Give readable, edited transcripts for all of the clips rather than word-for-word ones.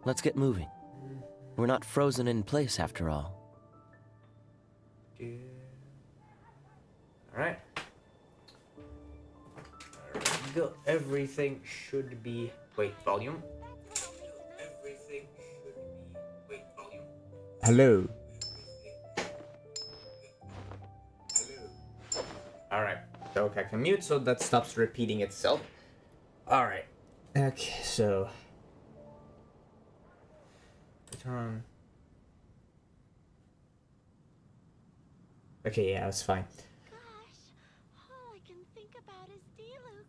Let's get moving. We're not frozen in place after all. Alright. Go. Everything should be. Wait, volume. Everything should be. Wait, volume. Hello. Alright. Okay, I can mute so that stops repeating itself. Alright. Okay, so. Turn on. Okay, yeah, that's fine. Gosh, all I can think about is D-Luke.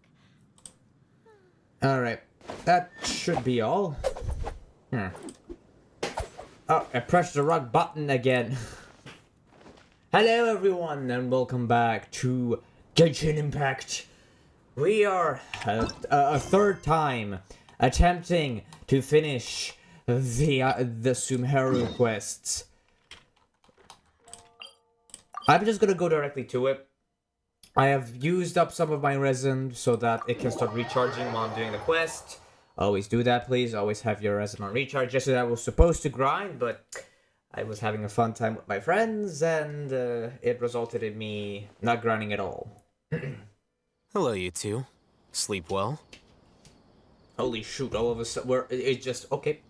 Alright, that should be all. Oh, I pressed the wrong button again. Hello everyone and welcome back to Genshin Impact. We are a third time attempting to finish the Sumeru quests. I'm just gonna go directly to it. I have used up some of my resin so that it can start recharging while I'm doing the quest. Always do that, please. Always have your resin on recharge. Yesterday I was supposed to grind, but I was having a fun time with my friends, and it resulted in me not grinding at all. Hello, you two. Sleep well? Holy shoot, all of a sudden, it just, okay.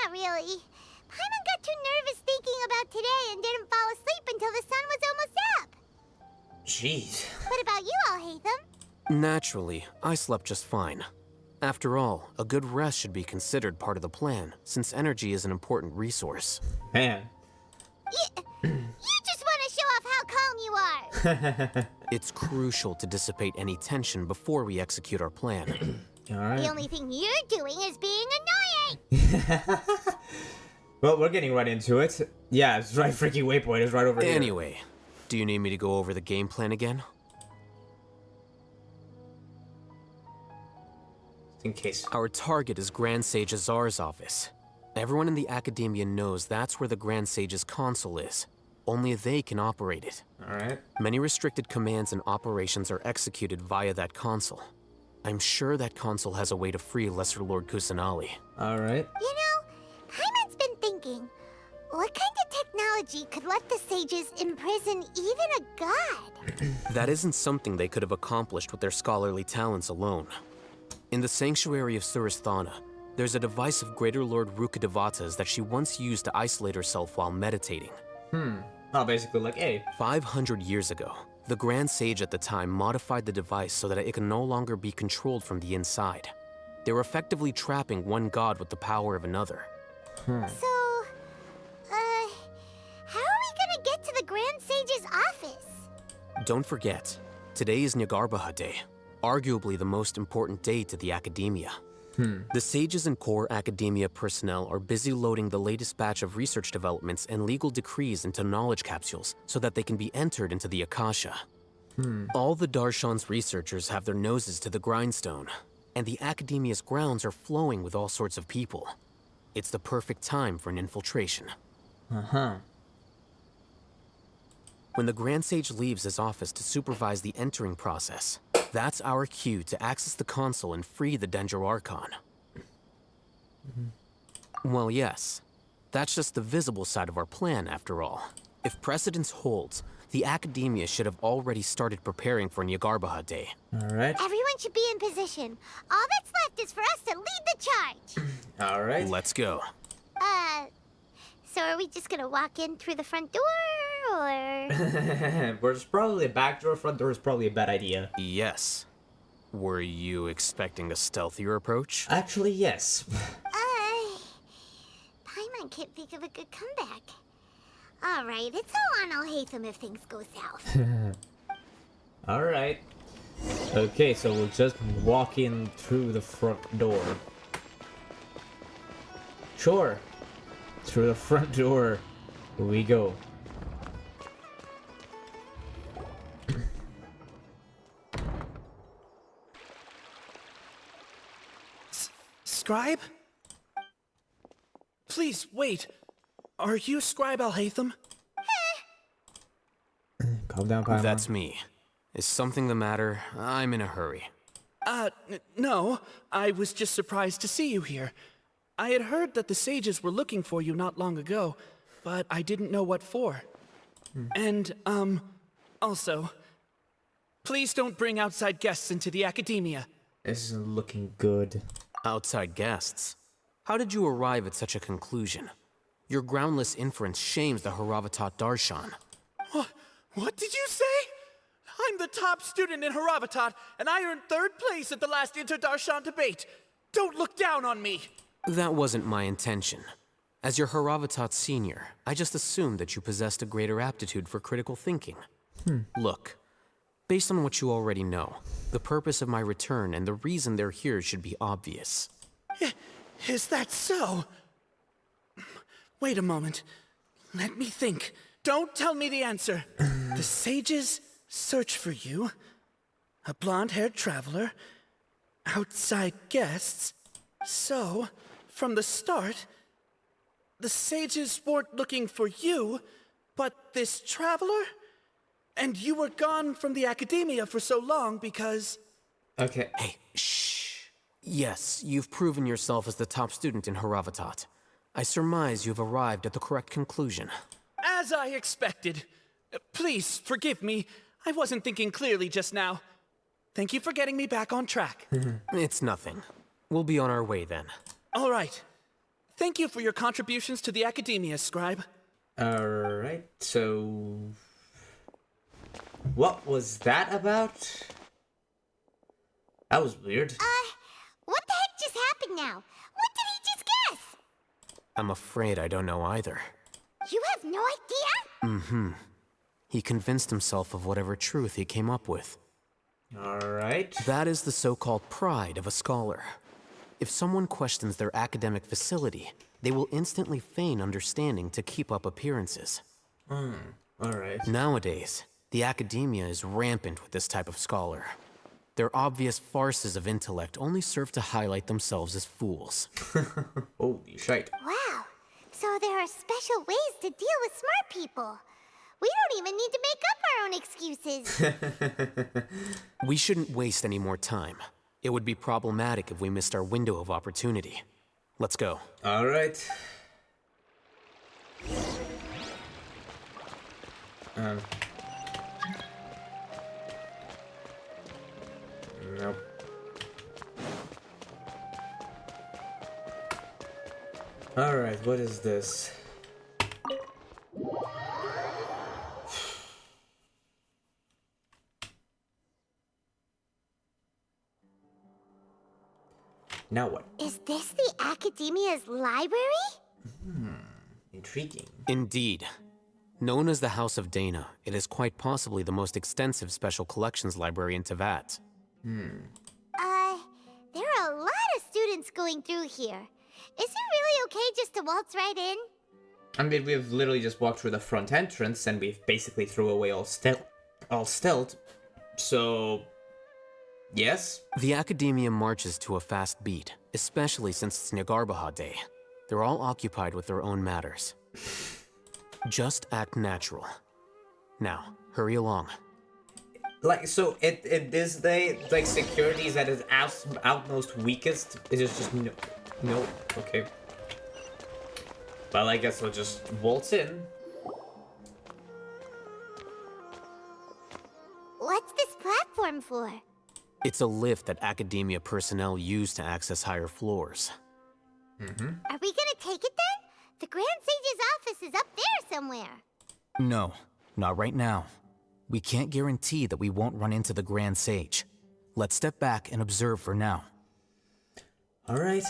Not really. Paimon got too nervous thinking about today and didn't fall asleep until the sun was almost up. Jeez. What about you, Alhaitham? Naturally, I slept just fine. After all, a good rest should be considered part of the plan, since energy is an important resource. Man. You just want to show off how calm you are. It's crucial to dissipate any tension before we execute our plan. Alright. The only thing you're doing is being annoying. Well, we're getting right into it. Yeah, it's right, freaking waypoint is right over here. Anyway, do you need me to go over the game plan again? In case. Our target is Grand Sage Azar's office. Everyone in the Academia knows that's where the Grand Sage's console is. Only they can operate it. Alright. Many restricted commands and operations are executed via that console. I'm sure that console has a way to free Lesser Lord Kusanali. Alright. You know, Paimon's been thinking, what kind of technology could let the sages imprison even a god? That isn't something they could have accomplished with their scholarly talents alone. In the Sanctuary of Suristhana, there's a device of Greater Lord Rukkhadevata's that she once used to isolate herself while meditating. Oh, basically like, hey. 500 years ago, the Grand Sage at the time modified the device so that it can no longer be controlled from the inside. They were effectively trapping one god with the power of another. So, how are we gonna get to the Grand Sage's office? Don't forget, today is Nyargarbaha Day, arguably the most important day to the Academia. The sages and core Academia personnel are busy loading the latest batch of research developments and legal decrees into knowledge capsules so that they can be entered into the Akasha. All the Darshan's researchers have their noses to the grindstone, and the Academia's grounds are flowing with all sorts of people. It's the perfect time for an infiltration. When the Grand Sage leaves his office to supervise the entering process, that's our cue to access the console and free the Dendro Archon. Well, yes. That's just the visible side of our plan, after all. If precedence holds, the Academia should have already started preparing for Nyargarbaha Day. Alright. Everyone should be in position. All that's left is for us to lead the charge. Alright. Let's go. So are we just gonna walk in through the front door, or? There's probably a back door, front door is probably a bad idea. Yes. Were you expecting a stealthier approach? Actually, yes. Paimon can't think of a good comeback. Alright, it's all on Alhaitham if things go south. Alright. Okay, so we'll just walk in through the front door. Sure. Through the front door we go. Scribe? Please, wait. Are you Scribe Alhaitham? Calm down, Paimon. That's me. Is something the matter? I'm in a hurry. No. I was just surprised to see you here. I had heard that the sages were looking for you not long ago, but I didn't know what for. And, also, please don't bring outside guests into the academia. This isn't looking good. Outside guests. How did you arrive at such a conclusion? Your groundless inference shames the Haravatat Darshan. What did you say? I'm the top student in Haravatat, and I earned 3rd place at the last Inter-Darshan debate. Don't look down on me. That wasn't my intention. As your Haravatat senior, I just assumed that you possessed a greater aptitude for critical thinking. Look, based on what you already know, the purpose of my return and the reason they're here should be obvious. Is that so? Wait a moment. Let me think. Don't tell me the answer. The sages search for you. A blonde-haired traveler. Outside guests. So, from the start, the sages weren't looking for you, but this traveler? And you were gone from the academia for so long because... Okay. Hey, shh. Yes, you've proven yourself as the top student in Haravatat. I surmise you've arrived at the correct conclusion. As I expected. Please, forgive me. I wasn't thinking clearly just now. Thank you for getting me back on track. It's nothing. We'll be on our way then. All right. Thank you for your contributions to the academia, Scribe. Alright, so... What was that about? That was weird. What the heck just happened now? What did he just guess? I'm afraid I don't know either. You have no idea? He convinced himself of whatever truth he came up with. Alright. That is the so-called pride of a scholar. If someone questions their academic facility, they will instantly feign understanding to keep up appearances. Alright. Nowadays, the academia is rampant with this type of scholar. Their obvious farces of intellect only serve to highlight themselves as fools. Holy shite. Wow. So there are special ways to deal with smart people. We don't even need to make up our own excuses. We shouldn't waste any more time. It would be problematic if we missed our window of opportunity. Let's go. Alright. Nope. Alright, what is this? Now what? Is this the Academia's library? Intriguing. Indeed. Known as the House of Dana, it is quite possibly the most extensive special collections library in Teyvat. There are a lot of students going through here. Is it really okay just to waltz right in? I mean, we've literally just walked through the front entrance and we've basically threw away all stealth. So, yes. The Academia marches to a fast beat, especially since it's Nagarbaha Day. They're all occupied with their own matters. Just act natural. Now, hurry along. Like, so in this day, like, security is at its outmost weakest. Is just no, okay. Well, I guess I'll just waltz in. What's this platform for? It's a lift that Academia personnel use to access higher floors. Are we gonna take it then? The Grand Sage's office is up there somewhere. No, not right now. We can't guarantee that we won't run into the Grand Sage. Let's step back and observe for now. Alright.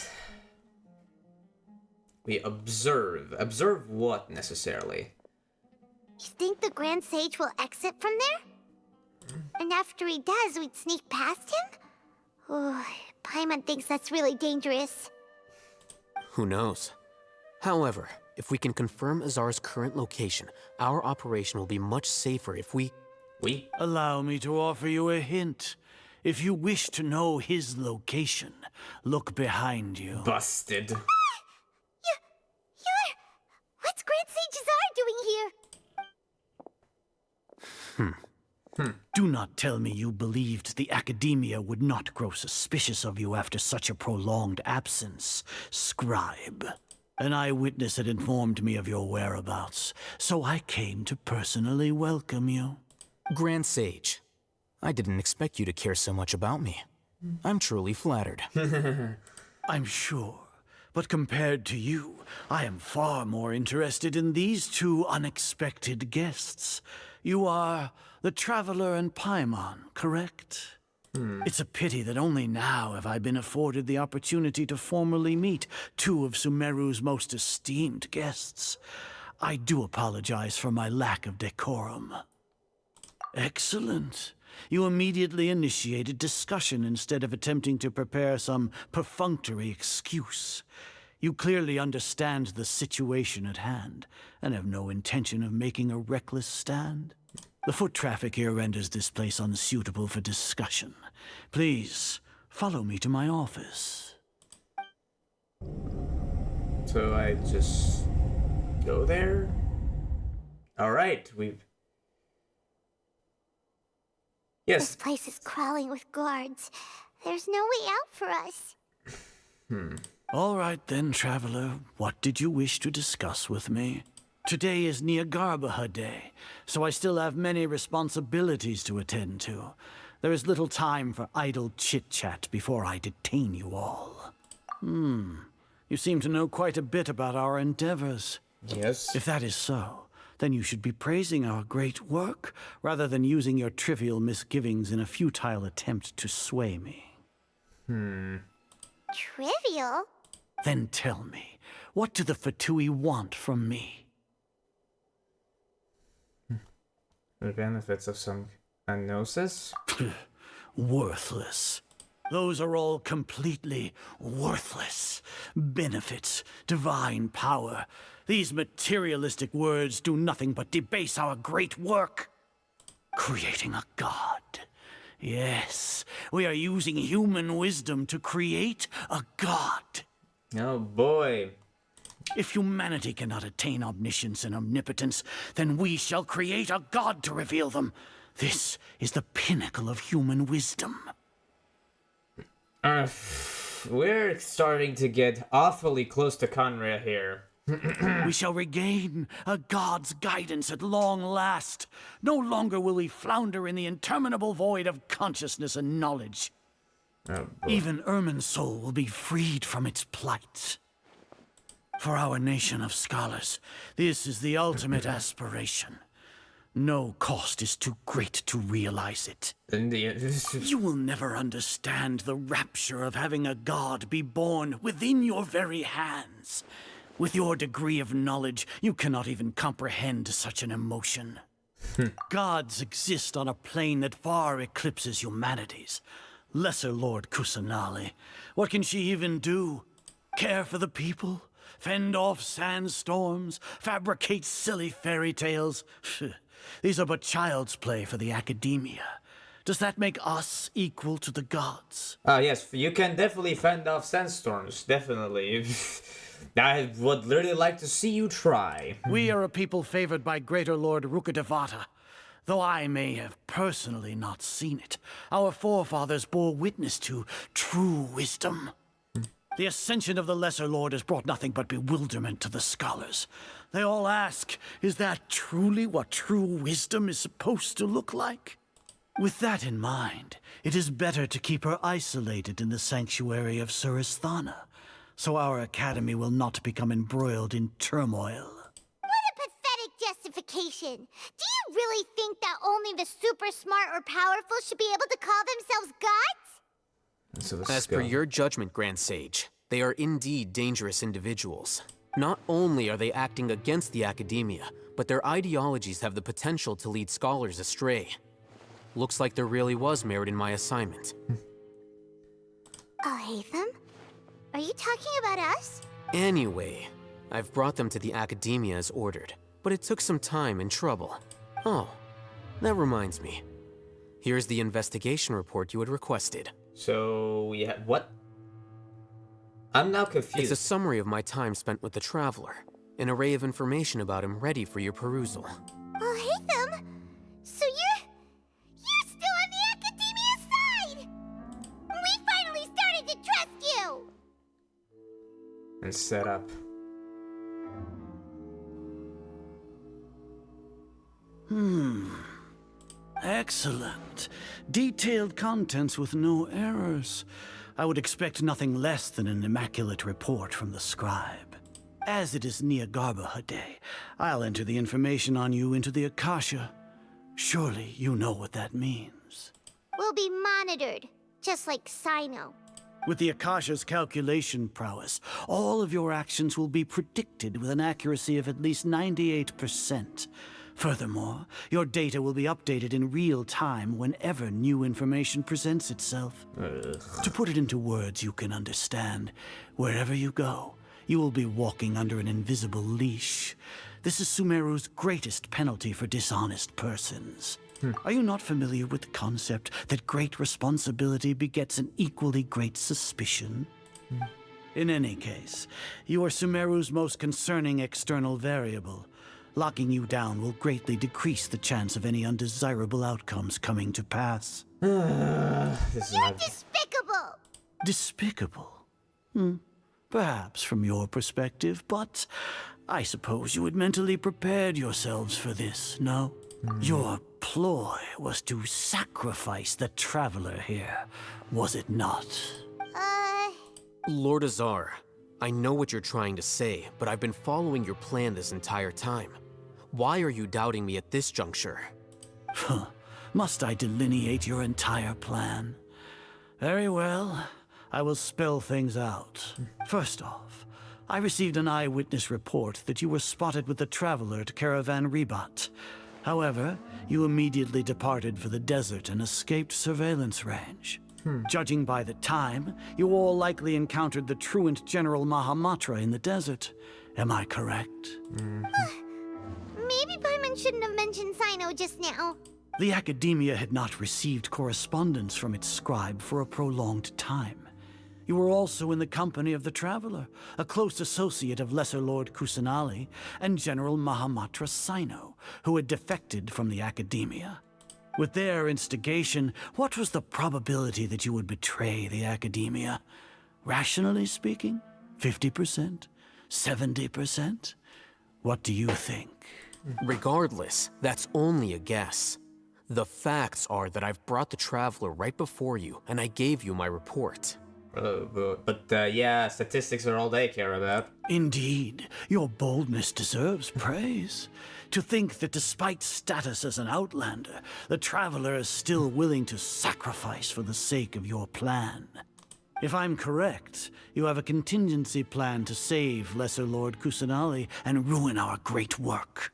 We observe. Observe what, necessarily? You think the Grand Sage will exit from there? And after he does, we'd sneak past him? Oh, Paimon thinks that's really dangerous. Who knows? However, if we can confirm Azar's current location, our operation will be much safer if we... Allow me to offer you a hint. If you wish to know his location, look behind you. Busted. You're... What's Grand Sage Azar doing here? Do not tell me you believed the Academia would not grow suspicious of you after such a prolonged absence, scribe. An eyewitness had informed me of your whereabouts, so I came to personally welcome you. Grand Sage, I didn't expect you to care so much about me. I'm truly flattered. I'm sure, but compared to you, I am far more interested in these two unexpected guests. You are the Traveler and Paimon, correct? It's a pity that only now have I been afforded the opportunity to formally meet two of Sumeru's most esteemed guests. I do apologize for my lack of decorum. Excellent. You immediately initiated discussion instead of attempting to prepare some perfunctory excuse. You clearly understand the situation at hand, and have no intention of making a reckless stand. The foot traffic here renders this place unsuitable for discussion. Please, follow me to my office. So I just go there? Alright, we've... This Yes. place is crawling with guards. There's no way out for us. All right then, Traveler. What did you wish to discuss with me? Today is Niagarbaha Day, so I still have many responsibilities to attend to. There is little time for idle chit-chat before I detain you all. You seem to know quite a bit about our endeavors. Yes. If that is so, then you should be praising our great work, rather than using your trivial misgivings in a futile attempt to sway me. Trivial? Then tell me, what do the Fatui want from me? The benefits of some gnosis? Worthless. Those are all completely worthless. Benefits, divine power. These materialistic words do nothing but debase our great work. Creating a god. Yes, we are using human wisdom to create a god. Oh boy. If humanity cannot attain omniscience and omnipotence, then we shall create a god to reveal them. This is the pinnacle of human wisdom. We're starting to get awfully close to Conria here. We shall regain a god's guidance at long last. No longer will we flounder in the interminable void of consciousness and knowledge. Oh boy. Even Irminsul will be freed from its plight. For our nation of scholars, this is the ultimate aspiration. No cost is too great to realize it. You will never understand the rapture of having a god be born within your very hands. With your degree of knowledge, you cannot even comprehend such an emotion. Gods exist on a plane that far eclipses humanity's. Lesser Lord Kusanali, what can she even do? Care for the people? Fend off sandstorms? Fabricate silly fairy tales? These are but child's play for the Academia. Does that make us equal to the gods? Yes, you can definitely fend off sandstorms, definitely. I would really like to see you try. We are a people favored by Greater Lord Rukkhadevata. Though I may have personally not seen it, our forefathers bore witness to true wisdom. The ascension of the Lesser Lord has brought nothing but bewilderment to the scholars. They all ask, is that truly what true wisdom is supposed to look like? With that in mind, it is better to keep her isolated in the sanctuary of Suristhana, so our academy will not become embroiled in turmoil. What a pathetic justification. Do you really think that only the super smart or powerful should be able to call themselves gods? So As per your judgment, Grand Sage, they are indeed dangerous individuals. Not only are they acting against the Academia, but their ideologies have the potential to lead scholars astray. Looks like there really was merit in my assignment. Hatham? Are you talking about us? Anyway, I've brought them to the Academia as ordered, but it took some time and trouble. Oh, that reminds me. Here's the investigation report you had requested. So, we have what? I'm now confused. It's a summary of my time spent with the Traveler, an array of information about him ready for your perusal. Hatham? So and set up. Excellent. Detailed contents with no errors. I would expect nothing less than an immaculate report from the scribe. As it is Niagarbaha Day, I'll enter the information on you into the Akasha. Surely you know what that means. We'll be monitored, just like Sino. With the Akasha's calculation prowess, all of your actions will be predicted with an accuracy of at least 98%. Furthermore, your data will be updated in real time whenever new information presents itself. To put it into words you can understand, wherever you go, you will be walking under an invisible leash. This is Sumeru's greatest penalty for dishonest persons. Are you not familiar with the concept that great responsibility begets an equally great suspicion? In any case, you are Sumeru's most concerning external variable. Locking you down will greatly decrease the chance of any undesirable outcomes coming to pass. This is You're not... despicable! Despicable? Perhaps from your perspective, but I suppose you had mentally prepared yourselves for this, no? Your ploy was to sacrifice the traveler here, was it not? Lord Azar, I know what you're trying to say, but I've been following your plan this entire time. Why are you doubting me at this juncture? Must I delineate your entire plan? Very well. I will spell things out. First off, I received an eyewitness report that you were spotted with the traveler at Caravan Ribat. However, you immediately departed for the desert and escaped surveillance range. Judging by the time, you all likely encountered the truant General Mahamatra in the desert. Am I correct? Maybe Paimon shouldn't have mentioned Sino just now. The Academia had not received correspondence from its scribe for a prolonged time. You were also in the company of the Traveler, a close associate of Lesser Lord Kusanali and General Mahamatra Sino, who had defected from the Academia. With their instigation, what was the probability that you would betray the Academia? Rationally speaking, 50%? 70%? What do you think? Regardless, that's only a guess. The facts are that I've brought the Traveler right before you, and I gave you my report. Yeah, statistics are all they care about. Indeed, your boldness deserves praise. To think that despite status as an outlander, the Traveler is still willing to sacrifice for the sake of your plan. If I'm correct, you have a contingency plan to save Lesser Lord Kusanali and ruin our great work.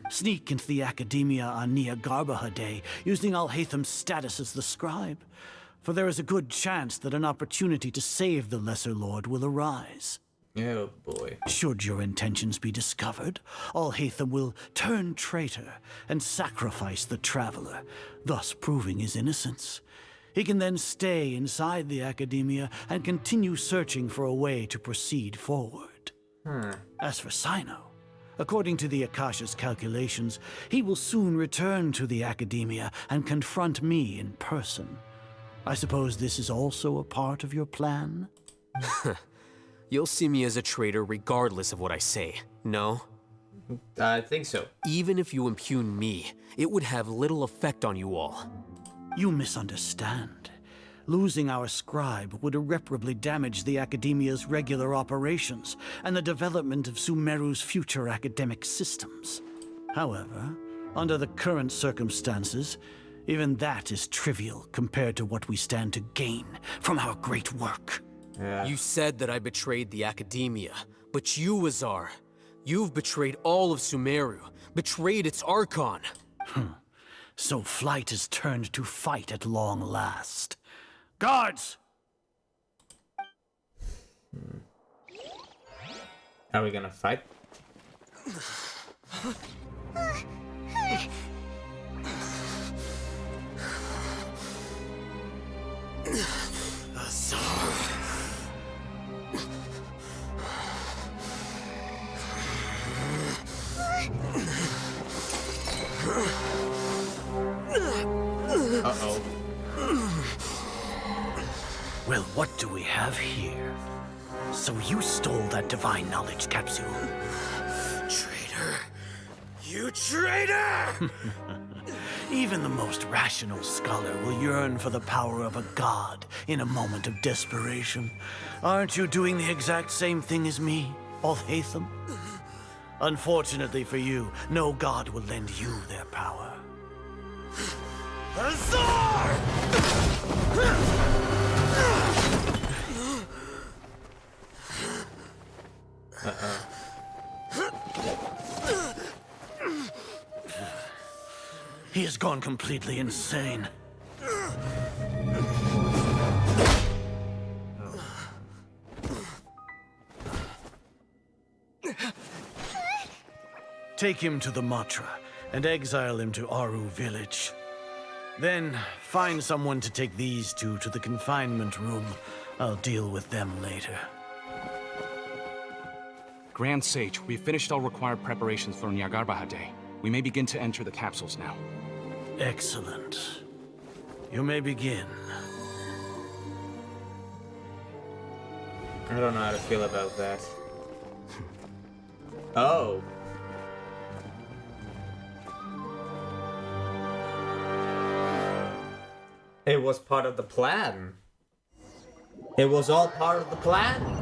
Sneak into the Academia on Niagarbaha Day, using Alhaitham's status as the scribe. For there is a good chance that an opportunity to save the Lesser Lord will arise. Oh boy. Should your intentions be discovered, Alhaitham will turn traitor and sacrifice the Traveler, thus proving his innocence. He can then stay inside the Academia and continue searching for a way to proceed forward. As for Sino, according to the Akasha's calculations, he will soon return to the Academia and confront me in person. I suppose this is also a part of your plan? You'll see me as a traitor regardless of what I say, no? I think so. Even if you impugn me, it would have little effect on you all. You misunderstand. Losing our scribe would irreparably damage the Academia's regular operations and the development of Sumeru's future academic systems. However, under the current circumstances, even that is trivial compared to what we stand to gain from our great work. Yeah. You said that I betrayed the Academia, but you, Azar, you've betrayed all of Sumeru, betrayed its Archon. So flight has turned to fight at long last. Guards! Are we gonna fight? Uh-oh. Well, what do we have here? So you stole that divine knowledge capsule. Traitor! You traitor! Even the most rational scholar will yearn for the power of a god in a moment of desperation. Aren't you doing the exact same thing as me, Alhaitham? Unfortunately for you, no god will lend you their power. Azar! He has gone completely insane. Take him to the Matra and exile him to Aru village. Then find someone to take these two to the confinement room. I'll deal with them later. Grand Sage, we've finished all required preparations for Nyagarbha Day. We may begin to enter the capsules now. Excellent. You may begin. I don't know how to feel about that. Oh. It was part of the plan. It was all part of the plan. Don't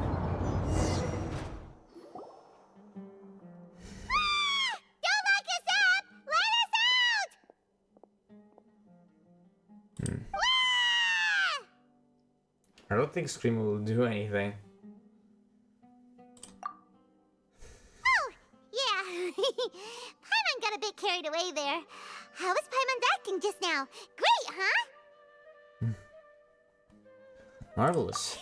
lock us up! Let us out! I don't think Scream will do anything. Oh, yeah. Paimon got a bit carried away there. How was Paimon acting just now? Great, huh? Marvelous.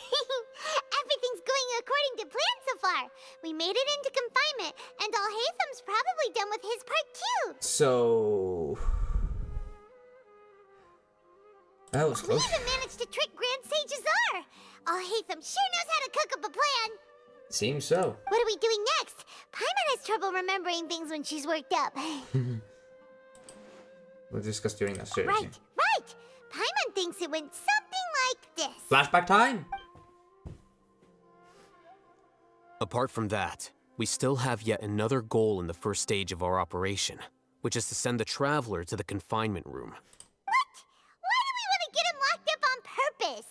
Everything's going according to plan so far. We made it into confinement, and Alhaitham's probably done with his part too. So... that was We close. even managed to trick Grand Sage Azar. Alhaitham sure knows how to cook up a plan. Seems so. What are we doing next? Paimon has trouble remembering things when she's worked up. We'll discuss during the series. Right. Paimon thinks it went something like this. Flashback time? Apart from that, we still have yet another goal in the first stage of our operation, which is to send the Traveler to the confinement room. What? Why do we want to get him locked up on purpose?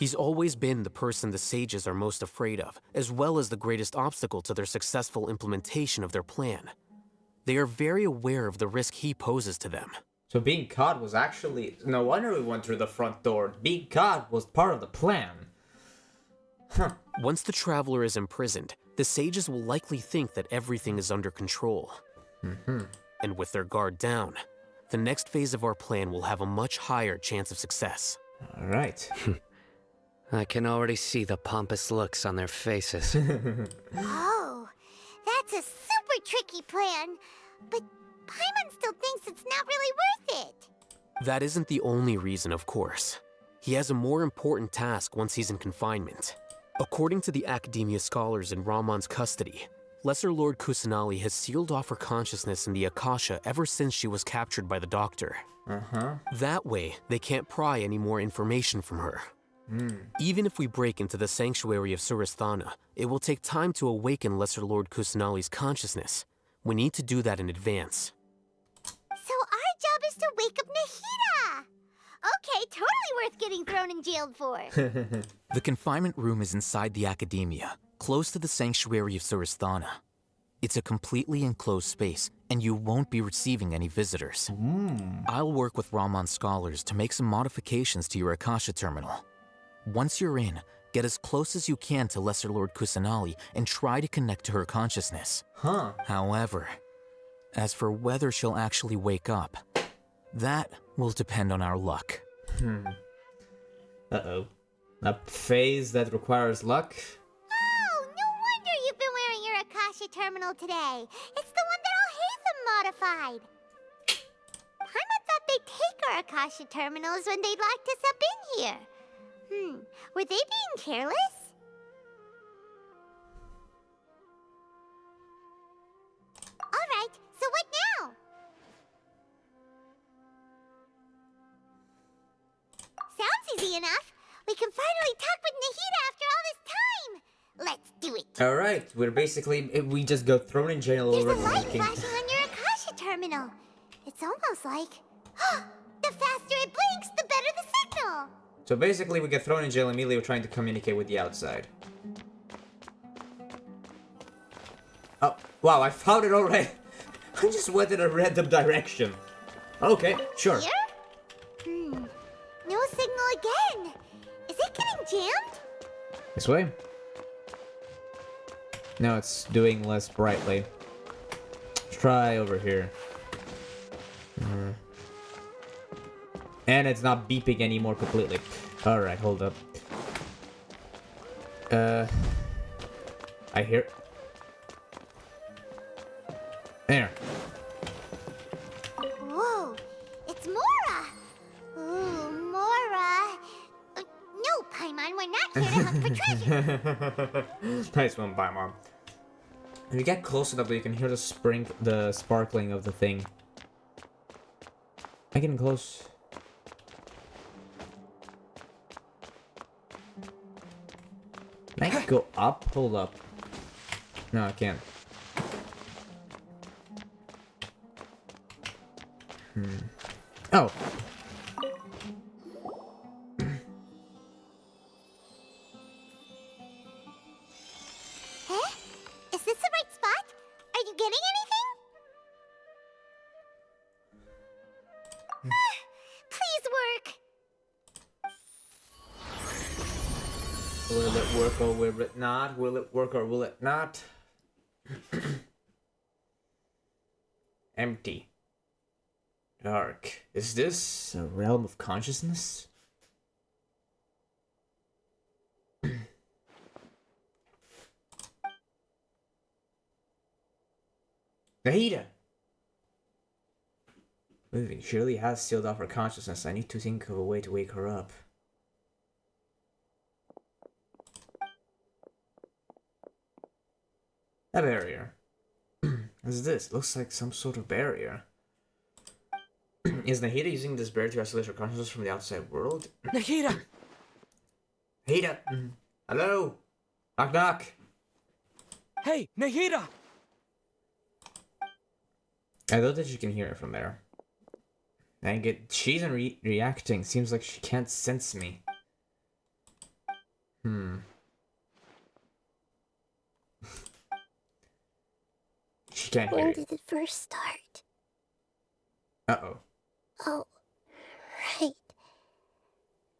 He's always been the person the sages are most afraid of, as well as the greatest obstacle to their successful implementation of their plan. They are very aware of the risk he poses to them. So being caught was actually... no wonder we went through the front door. Being caught was part of the plan. Huh. Once the Traveler is imprisoned, the sages will likely think that everything is under control. And with their guard down, the next phase of our plan will have a much higher chance of success. Alright. I can already see the pompous looks on their faces. Oh, that's a super tricky plan. But Paimon still thinks it's not really worth it. That isn't the only reason, of course. He has a more important task once he's in confinement. According to the Academia scholars in Ramon's custody, Lesser Lord Kusanali has sealed off her consciousness in the Akasha ever since she was captured by the Doctor. That way, they can't pry any more information from her. Even if we break into the sanctuary of Surasthana, it will take time to awaken Lesser Lord Kusanali's consciousness. We need to do that in advance. So our job is to wake up Nahida. Okay, totally worth getting thrown and jailed for. The confinement room is inside the Academia, close to the sanctuary of Surasthana. It's a completely enclosed space, and you won't be receiving any visitors. I'll work with Ramon's scholars to make some modifications to your Akasha terminal. Once you're in, get as close as you can to Lesser Lord Kusanali and try to connect to her consciousness. However, as for whether she'll actually wake up, that will depend on our luck. Uh-oh. A phase that requires luck? Oh, no wonder you've been wearing your Akasha terminal today. It's the one that Alhaitham modified. Paimon thought they'd take our Akasha terminals when they locked us up in here. Were they being careless? Alright, so what now? Sounds easy enough. We can finally talk with Nahida after all this time. Alright, we're basically... We just got thrown in jail There's a already. light flashing on your Akasha terminal. It's almost like... the faster it blinks, the better the signal. So basically, we get thrown in jail immediately. We're trying to communicate with the outside. Oh, wow, I found it already. I just went in a random direction. Okay, sure. Here? No signal again. Is it getting jammed? This way? No, it's doing less brightly. Try over here. And it's not beeping anymore completely. Alright, hold up. I hear... There. Whoa, it's Mora. Ooh, Mora. No, Paimon, we're not here to hunt for treasure. Nice one, Paimon. If you get close enough, you can hear the sparkling of the thing. I'm getting close. Can I go up? Hold up. No, I can't. Oh. Huh? Is this the right spot? Are you getting anything? Please work. Will it work or will it not? Will it work or will it not? Empty. Dark. Is this a realm of consciousness? Nahida! Moving. Shirley has sealed off her consciousness. I need to think of a way to wake her up. A barrier. What's this? Looks like some sort of barrier. Is Nahida using this barrier to isolate her consciousness from the outside world? Nahida! Nahida! Hello? Knock knock! Hey, Nahida! I thought that you can hear it from there. Dang it, she isn't reacting. Seems like she can't sense me. She can't hear When it. did it first start? Uh-oh. Oh, right.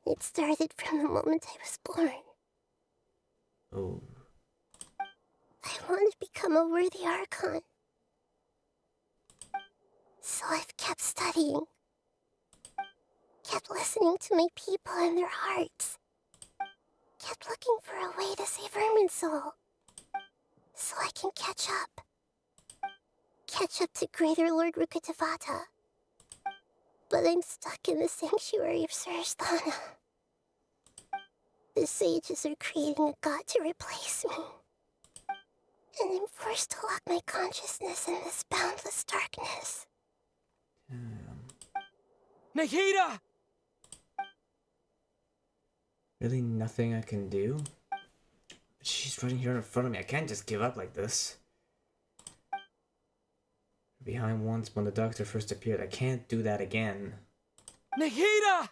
It started from the moment I was born. Oh. I want to become a worthy Archon. So I've kept studying. Kept listening to my people and their hearts. Kept looking for a way to save Irminsul. So I can catch up. Catch up to Greater Lord Rukkhadevata. But I'm stuck in the sanctuary of Surasthana. The sages are creating a god to replace me. And I'm forced to lock my consciousness in this boundless darkness. Nahida! Really nothing I can do? She's right here in front of me. I can't just give up like this. Behind once when the doctor first appeared. I can't do that again. Nahida!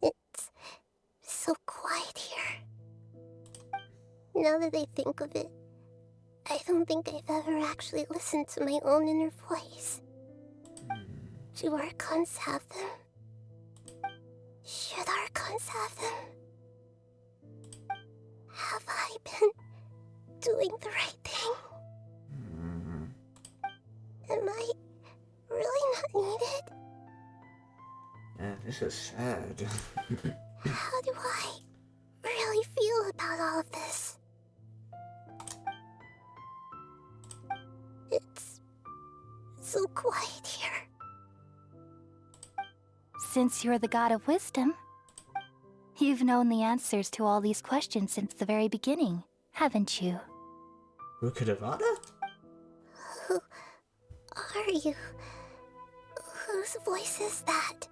It's so quiet here. Now that I think of it, I don't think I've ever actually listened to my own inner voice. Do Archons have them? Should Archons have them? Have I been doing the right thing? Am I really not needed? This is sad. How do I really feel about all of this? It's so quiet here. Since you're the god of wisdom, you've known the answers to all these questions since the very beginning, haven't you? Rukkhadevata? Who are you? those voices that...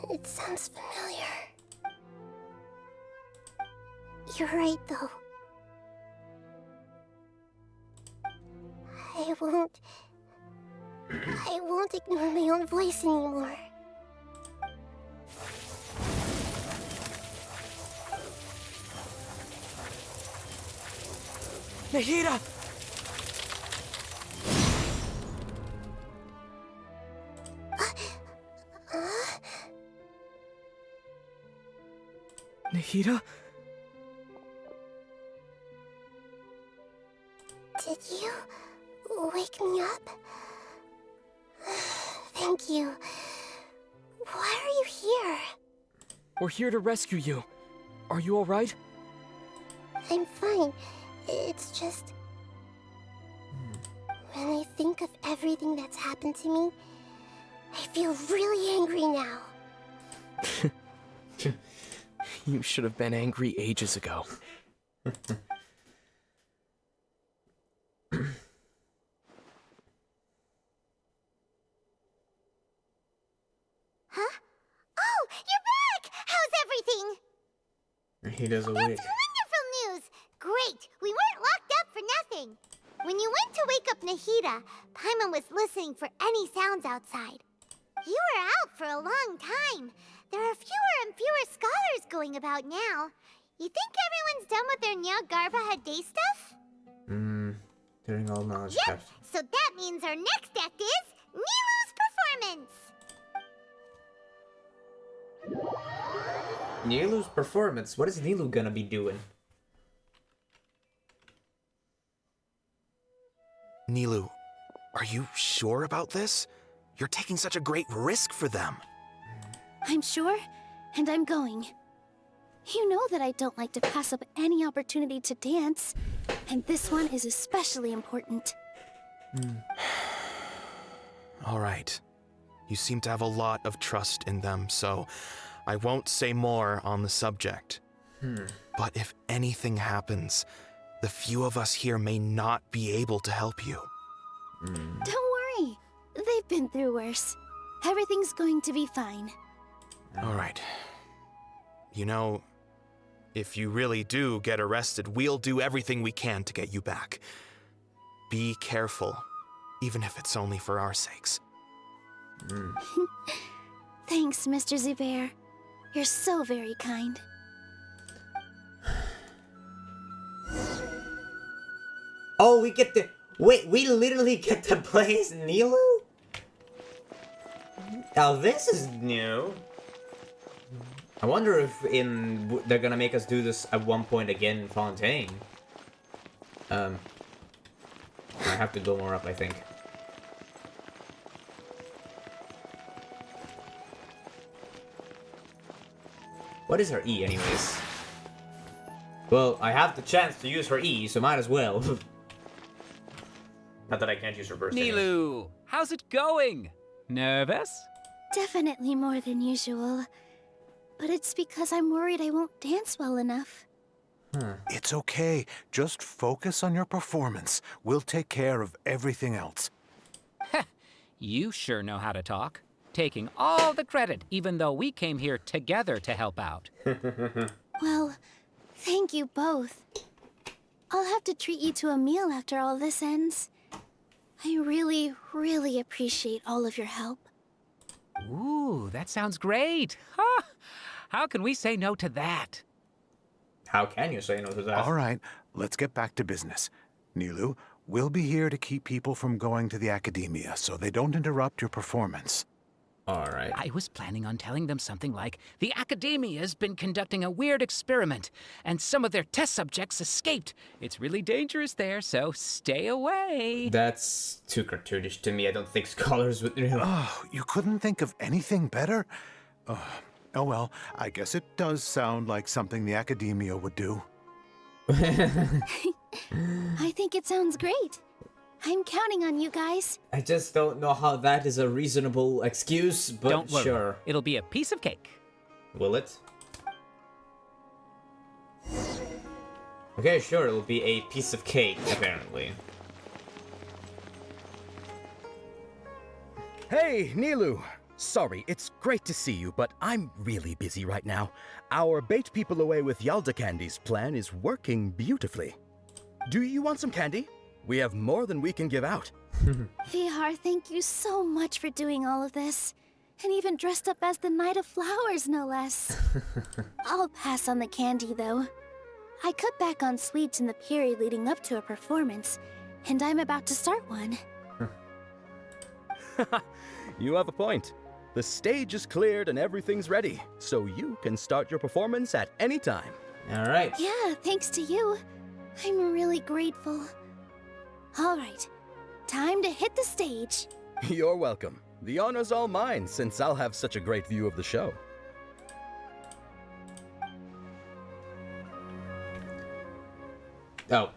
It sounds familiar. You're right, though. I won't ignore my own voice anymore. Nahida! Nahida? Did you wake me up? Thank you. Why are you here? We're here to rescue you. Are you alright? I'm fine. It's just... When I think of everything that's happened to me, I feel really angry now. You should have been angry ages ago. Huh? Oh, you're back! How's everything? He does a week. That's wonderful news! Great! We weren't locked up for nothing! When you went to wake up Nahida, Paimon was listening for any sounds outside. You were out for a long time. There are fewer and fewer scholars going about now. You think everyone's done with their Nyargarbaha Day stuff? During all knowledge Yep! caps. So that means our next act is... Nilu's performance! Nilu's performance? What is Nilu gonna be doing? Nilou, are you sure about this? You're taking such a great risk for them. I'm sure, and I'm going. You know that I don't like to pass up any opportunity to dance, and this one is especially important. All right. You seem to have a lot of trust in them, so I won't say more on the subject. But if anything happens, the few of us here may not be able to help you. Don't worry. They've been through worse. Everything's going to be fine. All right. You know, if you really do get arrested, we'll do everything we can to get you back. Be careful, even if it's only for our sakes. Thanks, Mr. Zubair. You're so very kind. Oh, we get to... Wait, we literally get to play as Nilu? Now this is new. I wonder if they're gonna make us do this at one point again in Fontaine. I have to go more up, I think. What is her E, anyways? Well, I have the chance to use her E, so might as well. Not that I can't use her burst. Nilou, how's it going? Nervous? Definitely more than usual. But it's because I'm worried I won't dance well enough. It's okay. Just focus on your performance. We'll take care of everything else. You sure know how to talk. Taking all the credit, even though we came here together to help out. Well, thank you both. I'll have to treat you to a meal after all this ends. I really, really appreciate all of your help. Ooh, that sounds great. Huh? How can we say no to that? How can you say no to that? All right, let's get back to business. Nilou, we'll be here to keep people from going to the academia so they don't interrupt your performance. All right. I was planning on telling them something like, the Academia's been conducting a weird experiment, and some of their test subjects escaped. It's really dangerous there, so stay away. That's too cartoonish to me. I don't think scholars would... Oh, you couldn't think of anything better? Oh well, I guess it does sound like something the Academia would do. I think it sounds great. I'm counting on you guys. I just don't know how that is a reasonable excuse, but Don't worry. sure. It'll be a piece of cake. Will it? Okay, sure, it'll be a piece of cake, apparently. Hey, Nilu! Sorry, it's great to see you, but I'm really busy right now. Our Bait People Away with Yalda Candies plan is working beautifully. Do you want some candy? We have more than we can give out. Vihar, thank you so much for doing all of this. And even dressed up as the Knight of Flowers, no less. I'll pass on the candy, though. I cut back on sweets in the period leading up to a performance, and I'm about to start one. You have a point. The stage is cleared and everything's ready, so you can start your performance at any time. All right. Yeah, thanks to you. I'm really grateful. All right, time to hit the stage. You're welcome. The honor's all mine, since I'll have such a great view of the show. Oh.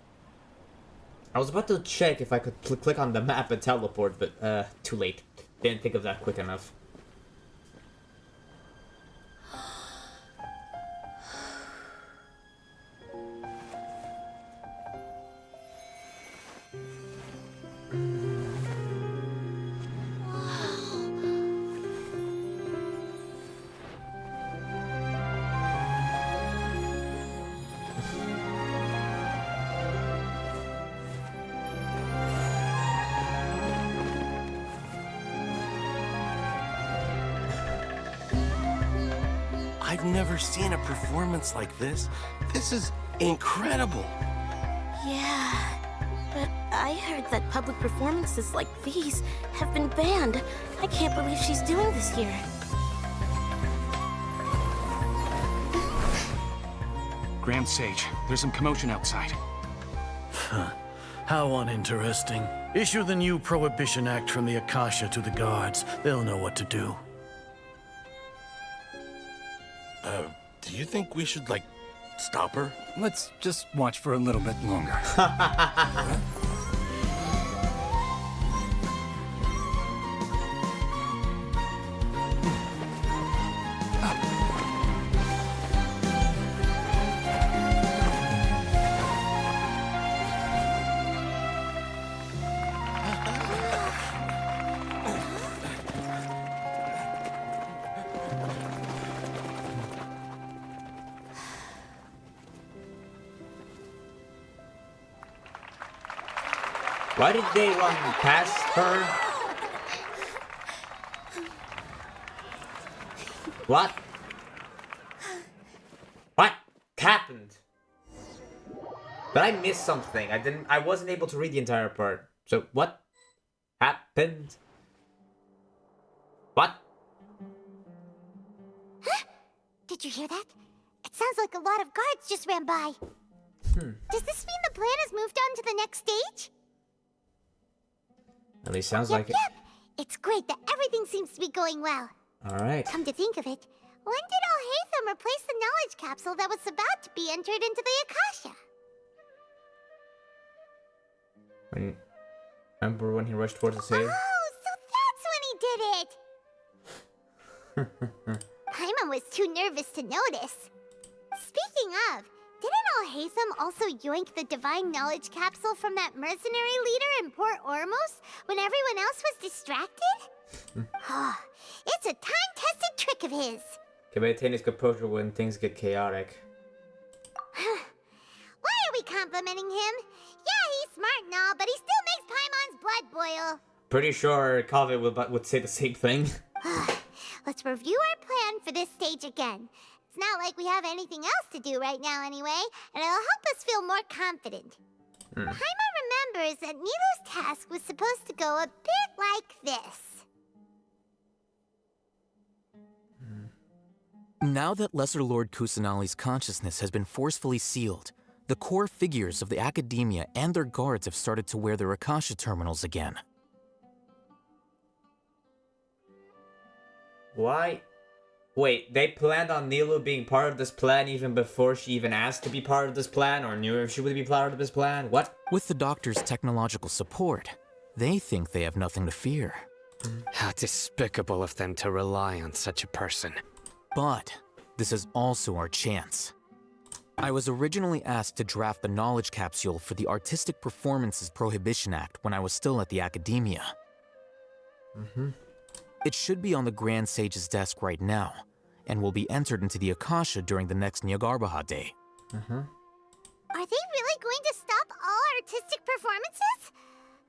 I was about to check if I could click on the map and teleport, but too late. Didn't think of that quick enough. I've never seen a performance like this. This is incredible. Yeah, but I heard that public performances like these have been banned. I can't believe she's doing this here. Grand Sage, there's some commotion outside. How uninteresting. Issue the new Prohibition Act from the Akasha to the guards. They'll know what to do. Do you think we should, like, stop her? Let's just watch for a little bit longer. Why did they run past her? What? What happened? But I missed something. I wasn't able to read the entire part. So what happened? What? Huh? Did you hear that? It sounds like a lot of guards just ran by. Does this mean the plan has moved on to the next stage? At least sounds like it. Yep. It's great that everything seems to be going well. Alright. Come to think of it, when did Alhaitham replace the knowledge capsule that was about to be entered into the Akasha? Remember when he rushed towards the save? Oh, so that's when he did it! Paimon was too nervous to notice. Speaking of, didn't Alhaitham also yoink the divine knowledge capsule from that mercenary leader in Port Ormos when everyone else was distracted? It's a time-tested trick of his. Can maintain his composure when things get chaotic. Why are we complimenting him? Yeah, he's smart and all, but he still makes Paimon's blood boil. Pretty sure Kaveh would say the same thing. Let's review our plan for this stage again. It's not like we have anything else to do right now anyway, and it'll help us feel more confident. Paimon remembers that Nilu's task was supposed to go a bit like this. Now that Lesser Lord Kusanali's consciousness has been forcefully sealed, the core figures of the Academia and their guards have started to wear their Akasha terminals again. Why? Wait, they planned on Nilu being part of this plan even before she even asked to be part of this plan or knew if she would be part of this plan? What? With the Doctor's technological support, they think they have nothing to fear. How despicable of them to rely on such a person. But this is also our chance. I was originally asked to draft the knowledge capsule for the Artistic Performances Prohibition Act when I was still at the Academia. It should be on the Grand Sage's desk right now, and will be entered into the Akasha during the next Nyargarbaha Day. Are they really going to stop all artistic performances?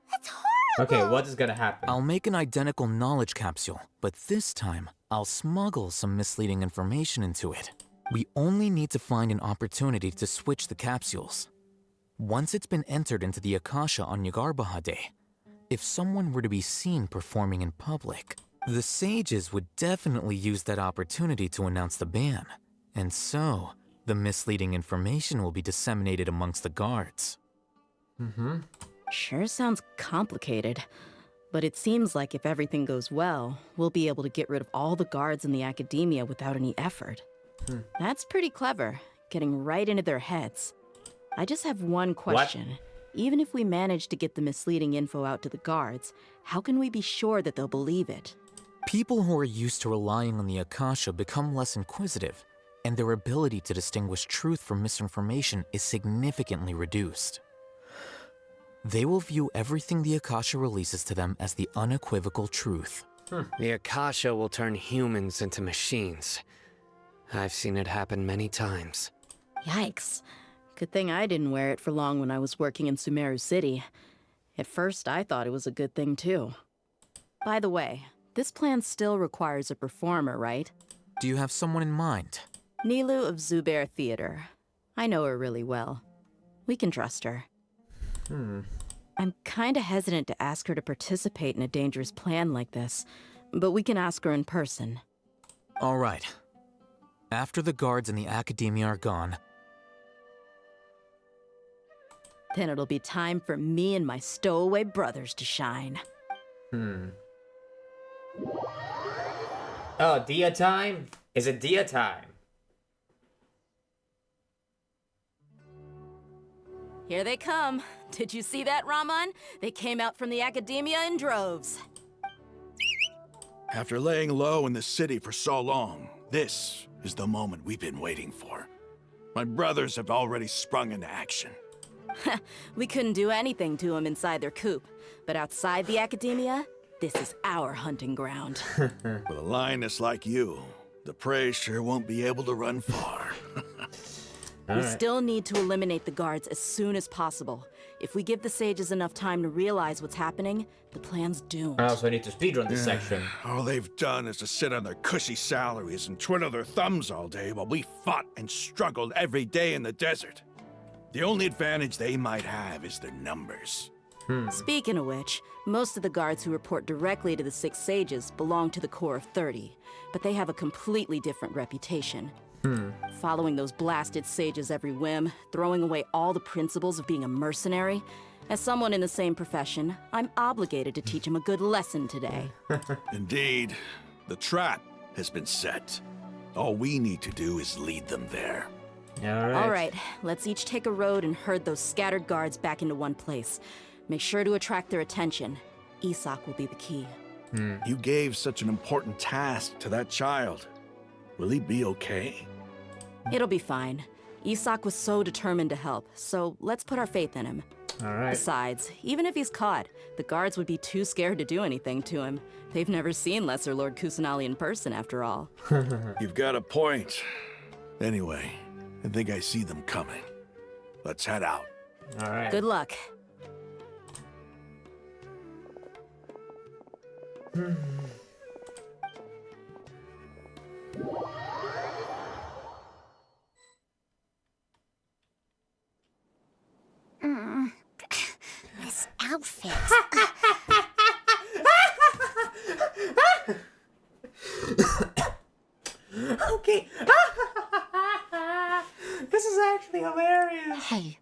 That's horrible! Okay, what is gonna happen? I'll make an identical knowledge capsule, but this time, I'll smuggle some misleading information into it. We only need to find an opportunity to switch the capsules. Once it's been entered into the Akasha on Nyargarbaha Day, if someone were to be seen performing in public, the sages would definitely use that opportunity to announce the ban. And so, the misleading information will be disseminated amongst the guards. Sure sounds complicated. But it seems like if everything goes well, we'll be able to get rid of all the guards in the academia without any effort. That's pretty clever, getting right into their heads. I just have one question. Even if we manage to get the misleading info out to the guards, how can we be sure that they'll believe it? People who are used to relying on the Akasha become less inquisitive, and their ability to distinguish truth from misinformation is significantly reduced. They will view everything the Akasha releases to them as the unequivocal truth. The Akasha will turn humans into machines. I've seen it happen many times. Yikes. Good thing I didn't wear it for long when I was working in Sumeru City. At first, I thought it was a good thing too. By the way, this plan still requires a performer, right? Do you have someone in mind? Nilou of Zubair Theater. I know her really well. We can trust her. I'm kinda hesitant to ask her to participate in a dangerous plan like this, but we can ask her in person. All right. After the guards in the academia are gone, then it'll be time for me and my stowaway brothers to shine. Oh, Dia time? Is it Dia time? Here they come. Did you see that, Raman? They came out from the academia in droves. After laying low in the city for so long, this is the moment we've been waiting for. My brothers have already sprung into action. We couldn't do anything to them inside their coop, but outside the academia, this is our hunting ground. With a lioness like you, the prey sure won't be able to run far. We still need to eliminate the guards as soon as possible. If we give the sages enough time to realize what's happening, the plan's doomed. I also need to speedrun this section. All they've done is to sit on their cushy salaries and twiddle their thumbs all day while we fought and struggled every day in the desert. The only advantage they might have is their numbers. Speaking of which, most of the guards who report directly to the Six Sages belong to the Corps of 30, but they have a completely different reputation. Following those blasted sages every whim, throwing away all the principles of being a mercenary. As someone in the same profession, I'm obligated to teach them a good lesson today. Indeed, the trap has been set. All we need to do is lead them there. All right, let's each take a road and herd those scattered guards back into one place. Make sure to attract their attention. Isak will be the key. You gave such an important task to that child. Will he be okay? It'll be fine. Isak was so determined to help, so let's put our faith in him. Besides, even if he's caught, the guards would be too scared to do anything to him. They've never seen Lesser Lord Kusanali in person, after all. You've got a point. Anyway, I think I see them coming. Let's head out. Good luck. This outfit. Okay. This is actually hilarious. Hey,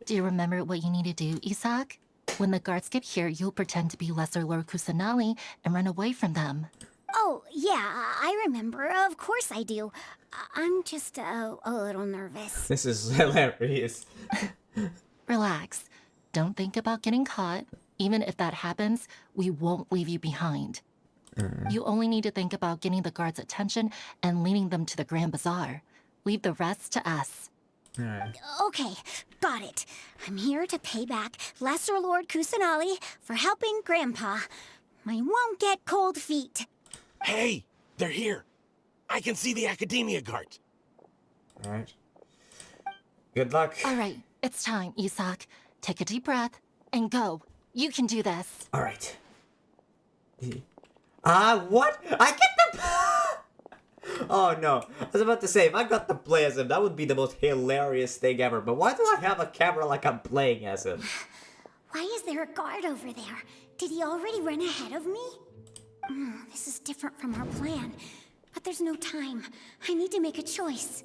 do you remember what you need to do, Isak? When the guards get here, you'll pretend to be Lesser Lord Kusanali and run away from them. Oh, yeah, I remember. Of course I do. I'm just a little nervous. This is hilarious. Relax. Don't think about getting caught. Even if that happens, we won't leave you behind. You only need to think about getting the guards' attention and leading them to the Grand Bazaar. Leave the rest to us. Okay, got it. I'm here to pay back Lesser Lord Kusanali for helping Grandpa. I won't get cold feet. Hey, they're here. I can see the Academia guard. Alright. Good luck. All right, it's time, Isak. Take a deep breath and go. You can do this. Alright. What? I get the... Oh no, I was about to say, if I got to play as him, that would be the most hilarious thing ever. But why do I have a camera like I'm playing as him? Why is there a guard over there? Did he already run ahead of me? This is different from our plan. But there's no time. I need to make a choice.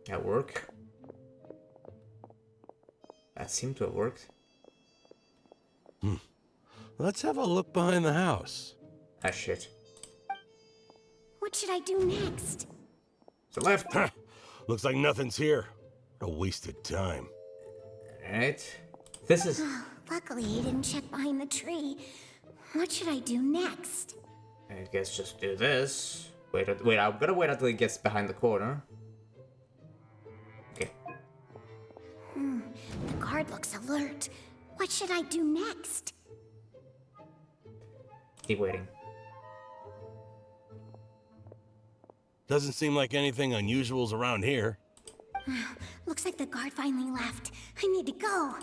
At work? That seemed to have worked. Let's have a look behind the house. Ah, shit. What should I do next? To the left. Looks like nothing's here. A wasted time. Alright. This is... Luckily, he didn't check behind the tree. What should I do next? I guess just do this. Wait, I'm gonna wait until he gets behind the corner. Okay. The guard looks alert. What should I do next? Keep waiting. Doesn't seem like anything unusual's around here. Looks like the guard finally left. I need to go.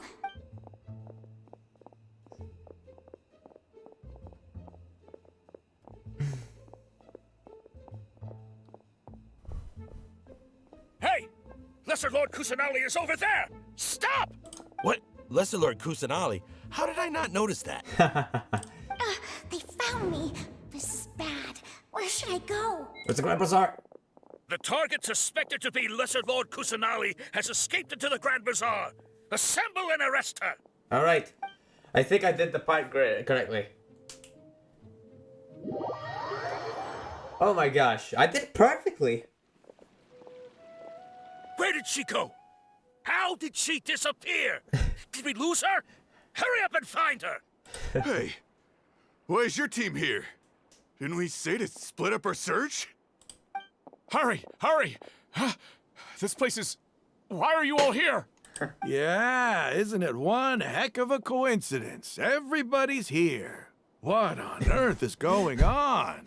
Hey! Lesser Lord Kusanali is over there! Stop! What? Lesser Lord Kusanali? How did I not notice that? They found me. This is bad. Where should I go? Where's the Grand Bazaar? The target suspected to be Lesser Lord Kusanali has escaped into the Grand Bazaar. Assemble and arrest her! Alright. I think I did the part correctly. Oh my gosh. I did perfectly. Where did she go? How did she disappear? Did we lose her? Hurry up and find her! Hey, why is your team here? Didn't we say to split up our search? Hurry, hurry! This place is... Why are you all here? Yeah, isn't it one heck of a coincidence? Everybody's here. What on earth is going on?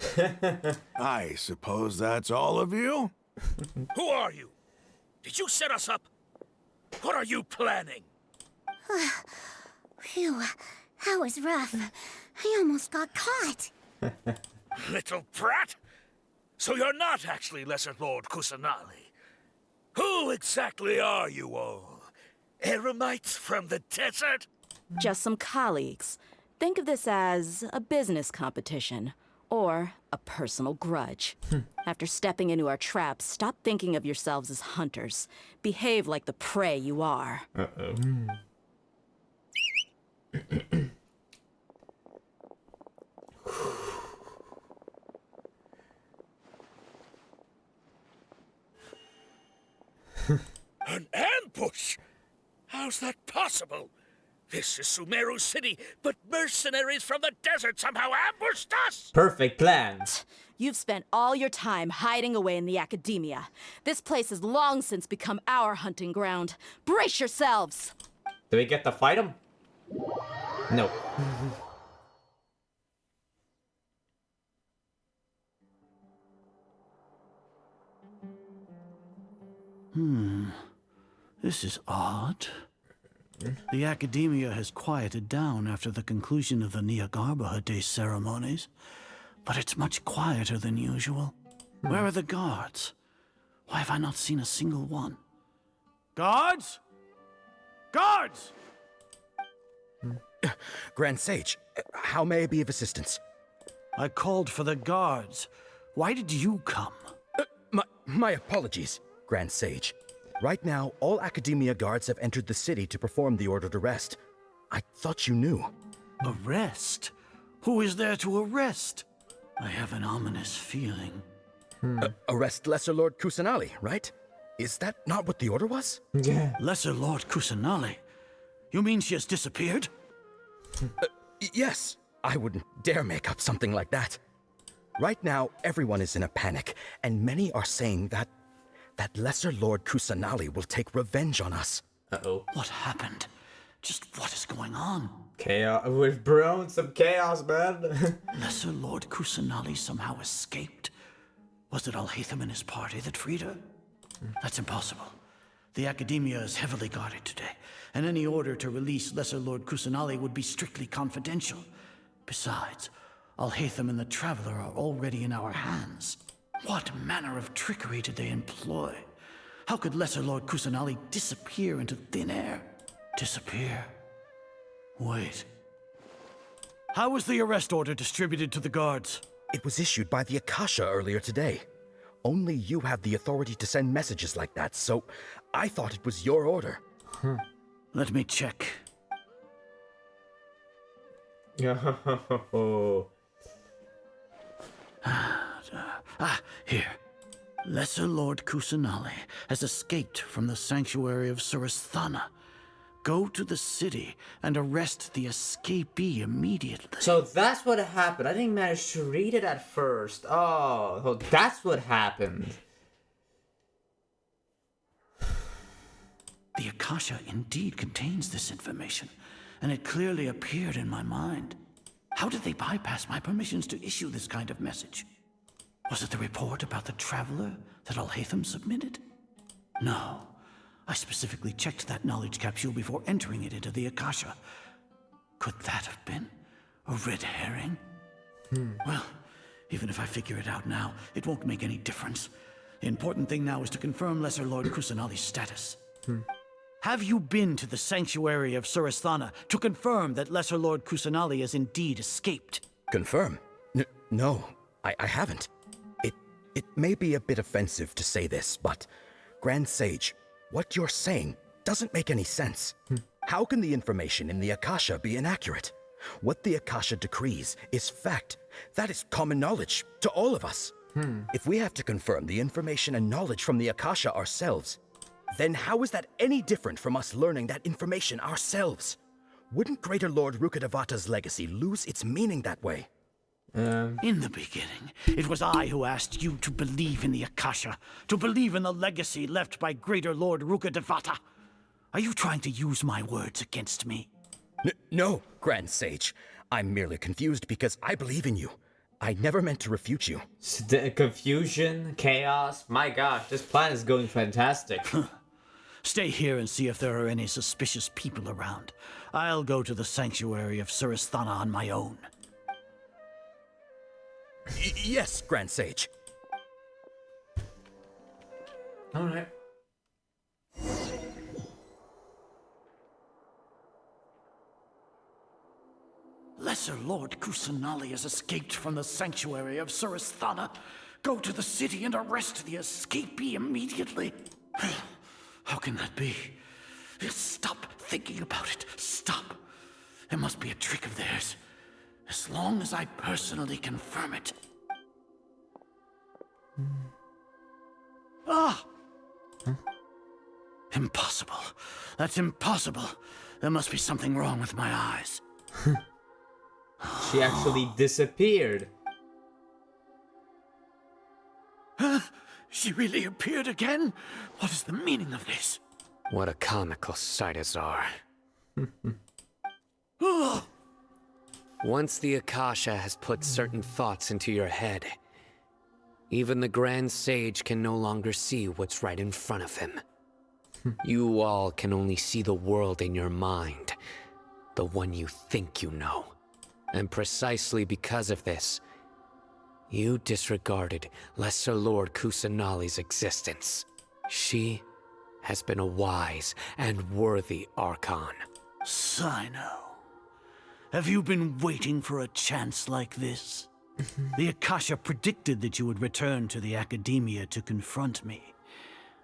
I suppose that's all of you? Who are you? Did you set us up? What are you planning? Phew, that was rough. I almost got caught. Little brat! So you're not actually Lesser Lord Kusanali. Who exactly are you all? Eremites from the desert? Just some colleagues. Think of this as a business competition, or a personal grudge. After stepping into our traps, stop thinking of yourselves as hunters. Behave like the prey you are. Uh-oh. An ambush? How's that possible? This is Sumeru City, but mercenaries from the desert somehow ambushed us! Perfect plan. You've spent all your time hiding away in the Academia. This place has long since become our hunting ground. Brace yourselves! Do we get to fight him? No. This is odd. The Academia has quieted down after the conclusion of the Nyagarbha Day ceremonies, but it's much quieter than usual. Where are the guards? Why have I not seen a single one? Guards? Guards! Grand Sage, how may I be of assistance? I called for the guards. Why did you come? My apologies, Grand Sage. Right now, all Academia guards have entered the city to perform the ordered arrest. I thought you knew. Arrest? Who is there to arrest? I have an ominous feeling. Arrest Lesser Lord Kusanali, right? Is that not what the order was? Yeah. Lesser Lord Kusanali? You mean she has disappeared? Yes. I wouldn't dare make up something like that. Right now, everyone is in a panic, and many are saying that Lesser Lord Kusanali will take revenge on us. Uh-oh. What happened? Just what is going on? Chaos. We've brewed some chaos, man. Lesser Lord Kusanali somehow escaped. Was it Alhaitham and his party that freed her? That's impossible. The Academia is heavily guarded today, and any order to release Lesser Lord Kusanali would be strictly confidential. Besides, Alhaitham and the Traveler are already in our hands. What manner of trickery did they employ? How could Lesser Lord Kusanali disappear into thin air? Disappear? Wait. How was the arrest order distributed to the guards? It was issued by the Akasha earlier today. Only you have the authority to send messages like that, so I thought it was your order. Let me check. Here. Lesser Lord Kusanali has escaped from the sanctuary of Surasthana. Go to the city and arrest the escapee immediately. So that's what happened. I didn't manage to read it at first. Oh, so that's what happened. The Akasha indeed contains this information, and it clearly appeared in my mind. How did they bypass my permissions to issue this kind of message? Was it the report about the Traveler that Alhaitham submitted? No. I specifically checked that knowledge capsule before entering it into the Akasha. Could that have been a red herring? Well, even if I figure it out now, it won't make any difference. The important thing now is to confirm Lesser Lord Kusanali's status. Have you been to the sanctuary of Surasthana to confirm that Lesser Lord Kusanali has indeed escaped? Confirm? No, I haven't. It may be a bit offensive to say this, but Grand Sage, what you're saying doesn't make any sense. How can the information in the Akasha be inaccurate? What the Akasha decrees is fact. That is common knowledge to all of us. If we have to confirm the information and knowledge from the Akasha ourselves, then how is that any different from us learning that information ourselves? Wouldn't Greater Lord Rukkhadevata's legacy lose its meaning that way? In the beginning, it was I who asked you to believe in the Akasha, to believe in the legacy left by Greater Lord Rukkhadevata. Are you trying to use my words against me? No, Grand Sage. I'm merely confused because I believe in you. I never meant to refute you. Confusion, chaos. My gosh, this plan is going fantastic. Stay here and see if there are any suspicious people around. I'll go to the sanctuary of Surasthana on my own. Yes, Grand Sage. Alright. Lesser Lord Kusanali has escaped from the sanctuary of Surasthana. Go to the city and arrest the escapee immediately. How can that be? Stop thinking about it. Stop. It must be a trick of theirs. As long as I personally confirm it. Impossible. That's impossible. There must be something wrong with my eyes. She actually disappeared. She really appeared again? What is the meaning of this? What a comical sight is our. Once the Akasha has put certain thoughts into your head, even the Grand Sage can no longer see what's right in front of him. You all can only see the world in your mind, the one you think you know. And precisely because of this, you disregarded Lesser Lord Kusanali's existence. She has been a wise and worthy Archon. Cyno. Have you been waiting for a chance like this? The Akasha predicted that you would return to the Academia to confront me.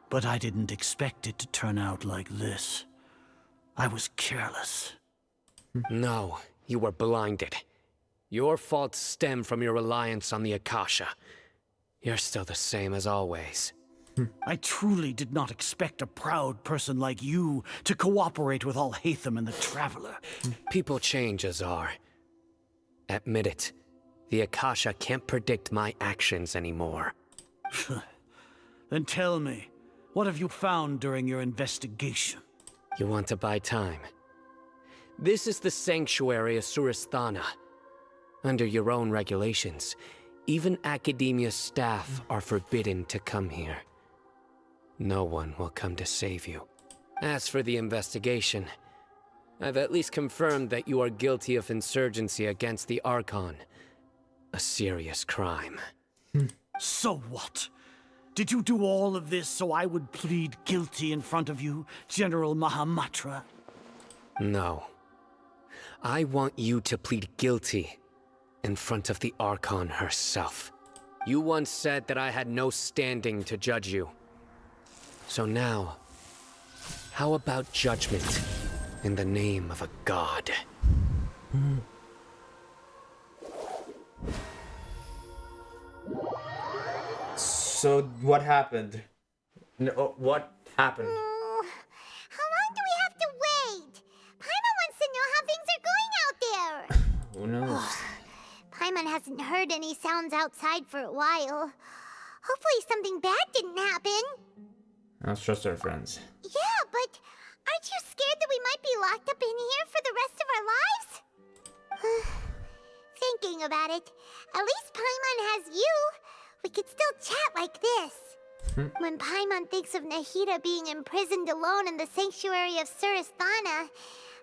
But I didn't expect it to turn out like this. I was careless. No, you were blinded. Your faults stem from your reliance on the Akasha. You're still the same as always. I truly did not expect a proud person like you to cooperate with Alhaitham and the Traveler. People change, Azar. Admit it. The Akasha can't predict my actions anymore. Then tell me, what have you found during your investigation? You want to buy time? This is the sanctuary of Suristhana. Under your own regulations, even Academia staff are forbidden to come here. No one will come to save you. As for the investigation, I've at least confirmed that you are guilty of insurgency against the Archon. A serious crime. So what? Did you do all of this so I would plead guilty in front of you, General Mahamatra? No. I want you to plead guilty in front of the Archon herself. You once said that I had no standing to judge you. So now, how about judgment in the name of a god? So, what happened? No, what happened? How long do we have to wait? Paimon wants to know how things are going out there. Who knows? Paimon hasn't heard any sounds outside for a while. Hopefully something bad didn't happen. Let's trust our friends. Yeah, but aren't you scared that we might be locked up in here for the rest of our lives? Thinking about it, at least Paimon has you. We could still chat like this. When Paimon thinks of Nahida being imprisoned alone in the sanctuary of Suristhana,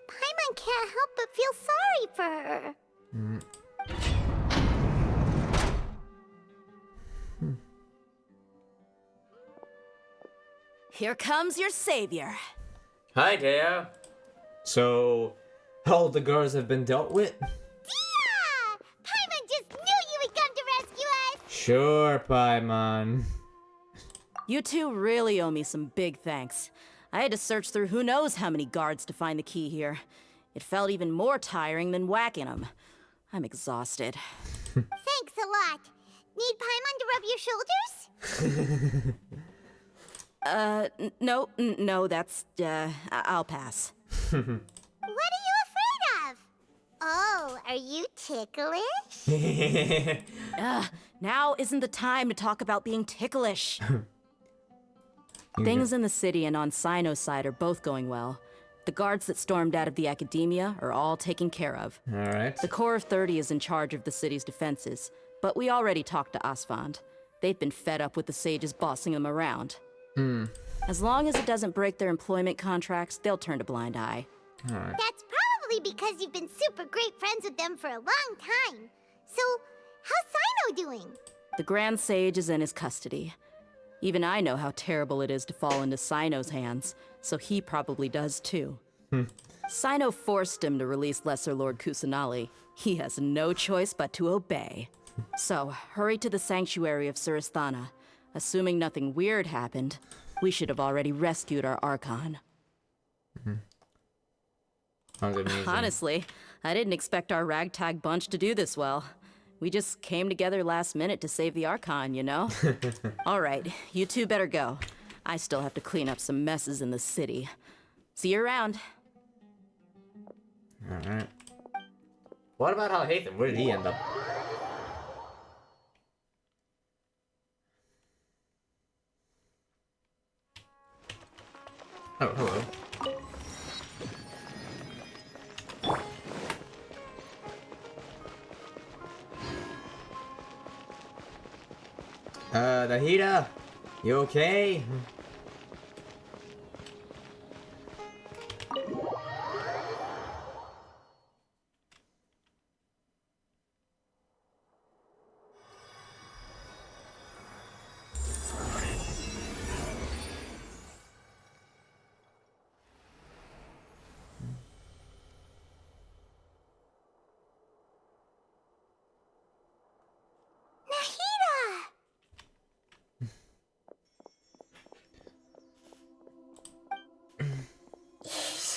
Paimon can't help but feel sorry for her. Here comes your savior. Hi, Dea. So, all the girls have been dealt with? Paimon just knew you would come to rescue us! Sure, Paimon. You two really owe me some big thanks. I had to search through who knows how many guards to find the key here. It felt even more tiring than whacking them. I'm exhausted. Thanks a lot. Need Paimon to rub your shoulders? No, that's, I'll pass. What are you afraid of? Oh, are you ticklish? Now isn't the time to talk about being ticklish. Things in the city and on Cyno's side are both going well. The guards that stormed out of the Academia are all taken care of. Alright. The Corps of 30 is in charge of the city's defenses, but we already talked to Asfand. They've been fed up with the sages bossing them around. As long as it doesn't break their employment contracts, they'll turn a blind eye. Alright. That's probably because you've been super great friends with them for a long time. So, how's Cyno doing? The Grand Sage is in his custody. Even I know how terrible it is to fall into Cyno's hands, so he probably does too. Cyno forced him to release Lesser Lord Kusanali. He has no choice but to obey. So, hurry to the sanctuary of Suristhana. Assuming nothing weird happened, we should have already rescued our Archon. Sounds amazing. Honestly, I didn't expect our ragtag bunch to do this well. We just came together last minute to save the Archon, you know? All right, you two better go. I still have to clean up some messes in the city. See you around. Alright. What about Alhaitham? Where did he end up? Oh, hello. Nahida, you okay?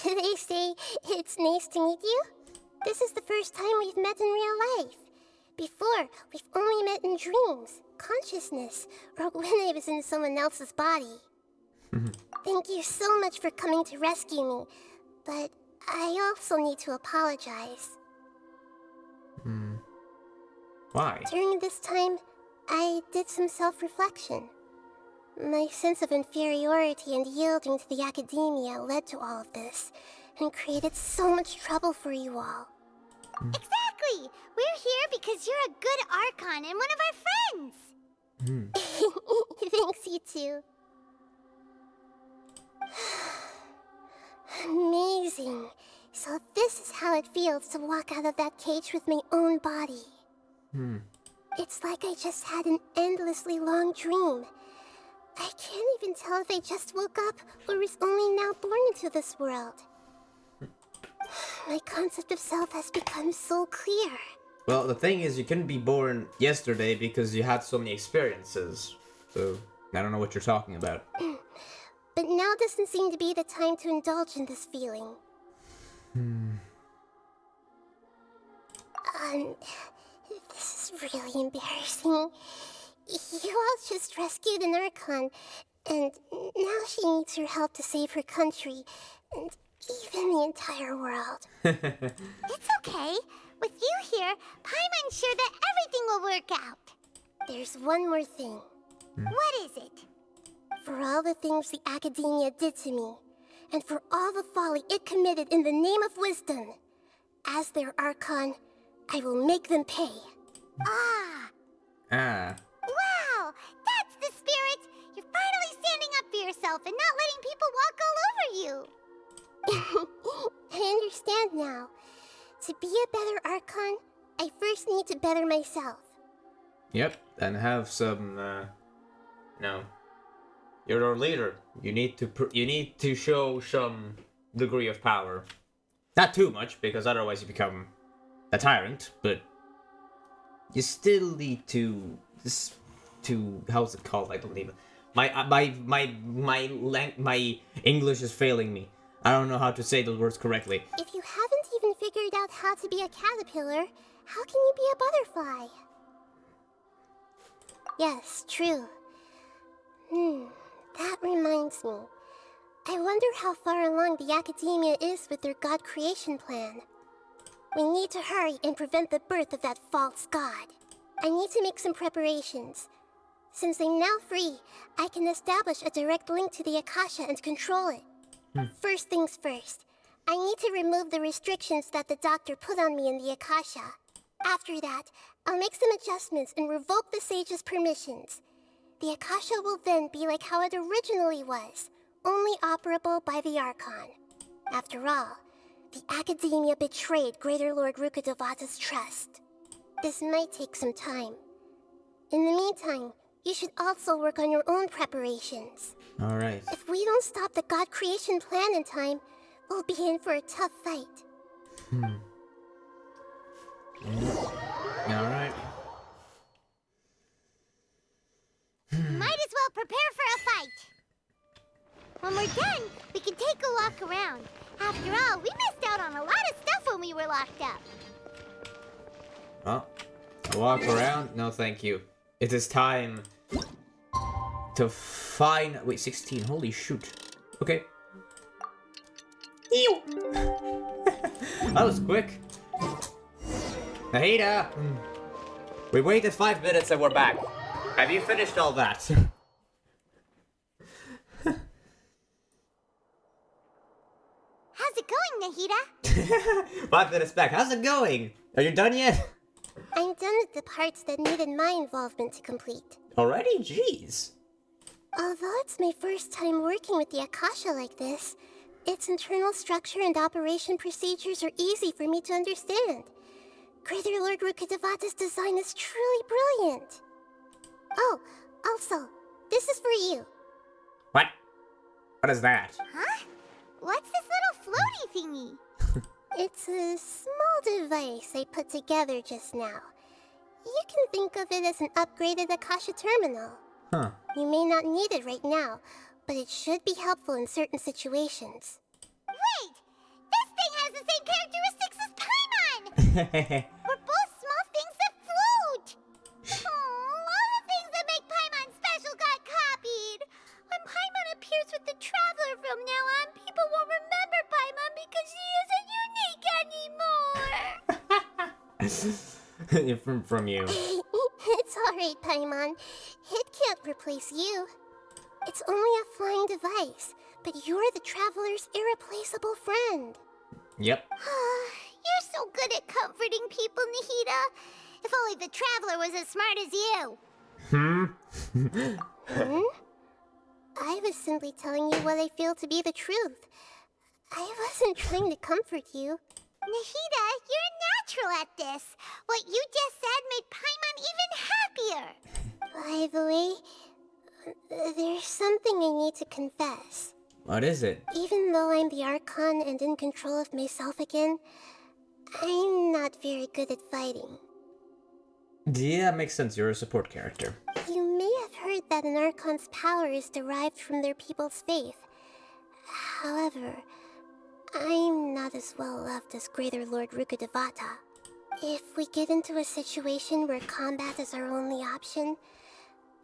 They say it's nice to meet you. This is the first time we've met in real life. Before, we've only met in dreams, consciousness, or when I was in someone else's body. Thank you so much for coming to rescue me, but I also need to apologize. Why? During this time, I did some self-reflection. My sense of inferiority and yielding to the Academia led to all of this, and created so much trouble for you all. Exactly! We're here because you're a good Archon and one of our friends! Thanks, you two. Amazing. So this is how it feels to walk out of that cage with my own body. It's like I just had an endlessly long dream. I can't even tell if I just woke up or was only now born into this world. My concept of self has become so clear. Well, the thing is, you couldn't be born yesterday because you had so many experiences. So, I don't know what you're talking about. But now doesn't seem to be the time to indulge in this feeling. This is really embarrassing. You all just rescued an Archon, and now she needs your help to save her country, and even the entire world. It's okay. With you here, Paimon's sure that everything will work out. There's one more thing. What is it? For all the things the Academia did to me, and for all the folly it committed in the name of wisdom, as their Archon, I will make them pay. Ah. Wow! That's the spirit! You're finally standing up for yourself and not letting people walk all over you! I understand now. To be a better Archon, I first need to better myself. Yep, and have some, no. You're our leader. You need to show some degree of power. Not too much, because otherwise you become a tyrant, but you still need to how's it called? I don't even. My English is failing me. I don't know how to say those words correctly. If you haven't even figured out how to be a caterpillar, how can you be a butterfly? Yes, true. That reminds me. I wonder how far along the Academia is with their god creation plan. We need to hurry and prevent the birth of that false god. I need to make some preparations. Since I'm now free, I can establish a direct link to the Akasha and control it. First things first, I need to remove the restrictions that the doctor put on me in the Akasha. After that, I'll make some adjustments and revoke the sage's permissions. The Akasha will then be like how it originally was, only operable by the Archon. After all, the Academia betrayed Greater Lord Rukkhadevata's trust. This might take some time. In the meantime, you should also work on your own preparations. Alright. If we don't stop the god creation plan in time, we'll be in for a tough fight. Alright. Might as well prepare for a fight. When we're done, we can take a walk around. After all, we missed out on a lot of stuff when we were locked up. Oh, a walk around? No, thank you. It is time to find. Wait, 16. Holy shoot. Okay. Ew. That was quick. Nahida! We waited 5 minutes and we're back. Have you finished all that? How's it going, Nahida? 5 minutes back. How's it going? Are you done yet? I'm done with the parts that needed my involvement to complete. Already? Jeez. Although it's my first time working with the Akasha like this, its internal structure and operation procedures are easy for me to understand. Greater Lord Rukkhadevata's design is truly brilliant. Oh, also, this is for you. What? What is that? Huh? What's this little floaty thingy? It's a small device I put together just now. You can think of it as an upgraded Akasha terminal. Huh. You may not need it right now, but it should be helpful in certain situations. Wait! This thing has the same characteristics as Paimon! We're both small things that float! All the things that make Paimon special got copied! When Paimon appears with the Traveler from now on, people won't remember Paimon because she isn't unique anymore! from you. It's alright, Paimon. It can't replace you. It's only a flying device, but you're the Traveler's irreplaceable friend. Yep. You're so good at comforting people, Nahida. If only the Traveler was as smart as you. I was simply telling you what I feel to be the truth. I wasn't trying to comfort you. Nahida, you're natural at this. What you just said made Paimon even happier. By the way, there's something I need to confess. What is it? Even though I'm the Archon and in control of myself again, I'm not very good at fighting. Yeah, makes sense. You're a support character. You may have heard that an Archon's power is derived from their people's faith. However, I'm not as well loved as Greater Lord Rukkhadevata. If we get into a situation where combat is our only option,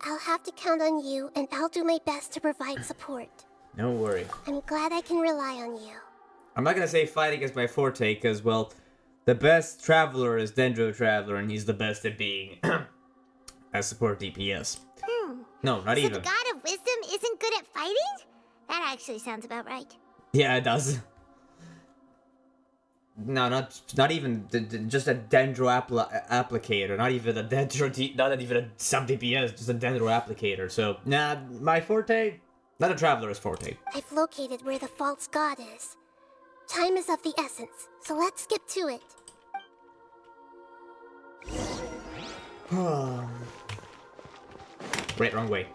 I'll have to count on you, and I'll do my best to provide support. No worry. I'm glad I can rely on you. I'm not gonna say fighting is my forte, because, well, the best Traveler is Dendro Traveler, and he's the best at being a support DPS. No, not so even. the God of Wisdom isn't good at fighting? That actually sounds about right. Yeah, it does. No, not even just a Dendro applicator, not even a Dendro, not even a sub DPS, just a Dendro applicator. So, nah, my forte, not a Traveler's forte. I've located where the false god is. Time is of the essence, so let's get to it. Right, wrong way.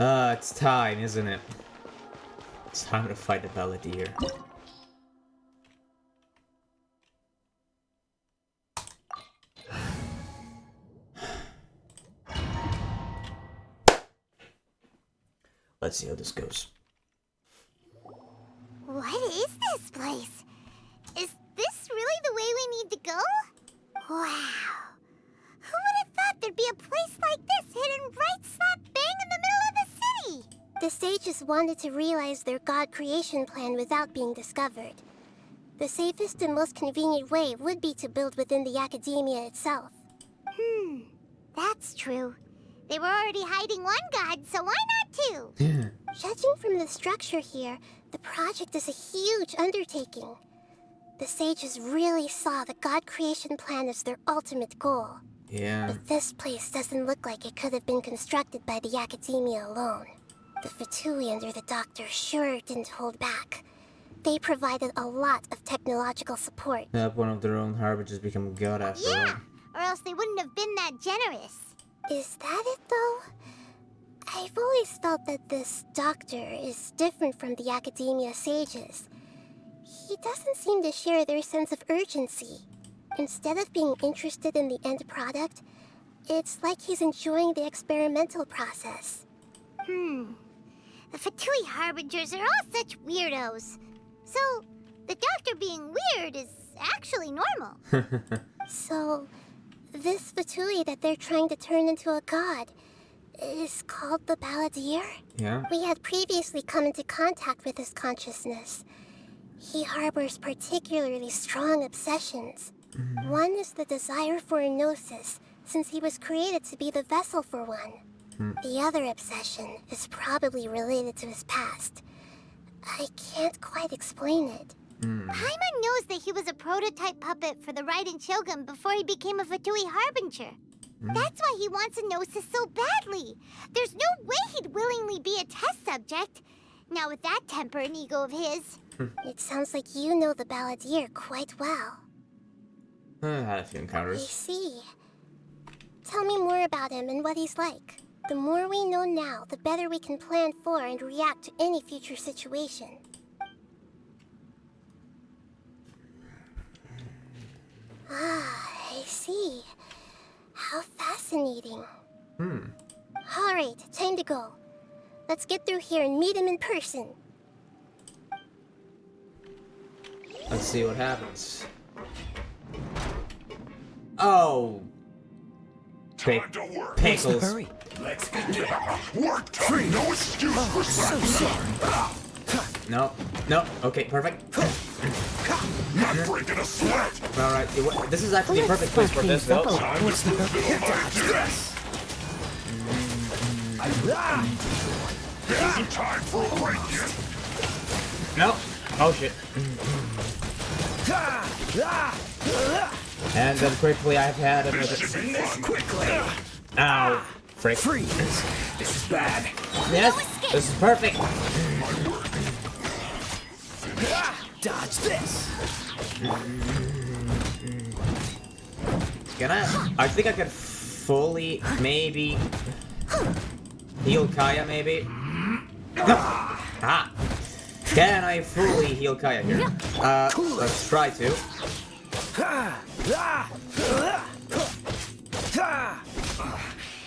It's time, isn't it? It's time to fight the Balladeer. Let's see how this goes. What is this place? Is this really the way we need to go? Wow. Who would have thought there'd be a place like this hidden right slap bang in the middle of the city? The sages wanted to realize their god creation plan without being discovered. The safest and most convenient way would be to build within the academia itself. That's true. They were already hiding one god, so why not two? Judging from the structure here, the project is a huge undertaking. The sages really saw the god creation plan as their ultimate goal. Yeah. But this place doesn't look like it could have been constructed by the academia alone. The Fatui under the Doctor sure didn't hold back. They provided a lot of technological support. Help one of their own harbingers become god after all. Or else they wouldn't have been that generous. Is that it, though? I've always felt that this Doctor is different from the academia sages. He doesn't seem to share their sense of urgency. Instead of being interested in the end product, it's like he's enjoying the experimental process. The Fatui Harbingers are all such weirdos. So, the Doctor being weird is actually normal. So, this Fatui that they're trying to turn into a god is called the Balladeer? Yeah. We had previously come into contact with his consciousness. He harbors particularly strong obsessions. One is the desire for a gnosis, since he was created to be the vessel for one. The other obsession is probably related to his past. I can't quite explain it. Paimon knows that he was a prototype puppet for the Raiden Shogun before he became a Fatui Harbinger. That's why he wants a gnosis so badly. There's no way he'd willingly be a test subject. Now with that temper and ego of his. It sounds like you know the Balladeer quite well. I had a few I encounters. see. Tell me more about him and what he's like. The more we know now, the better we can plan for and react to any future situation. I see. How fascinating. Alright, time to go. Let's get through here and meet him in person. Let's see what happens. Oh. Pickles. Hurry. Let's get down. Work time. No excuse for slack. No. No. Okay, perfect. Not breaking a sweat. Alright, this is actually the perfect place for this, though. Isn't time for a break yet. No. Oh shit. And then quickly I've had another. Ow. Frick. Freeze. This is bad. Yes. This is perfect. Dodge this. Can I think I could fully, maybe, heal Kaya, maybe? No! Ah! Can I fully heal Kaya here? Let's try to.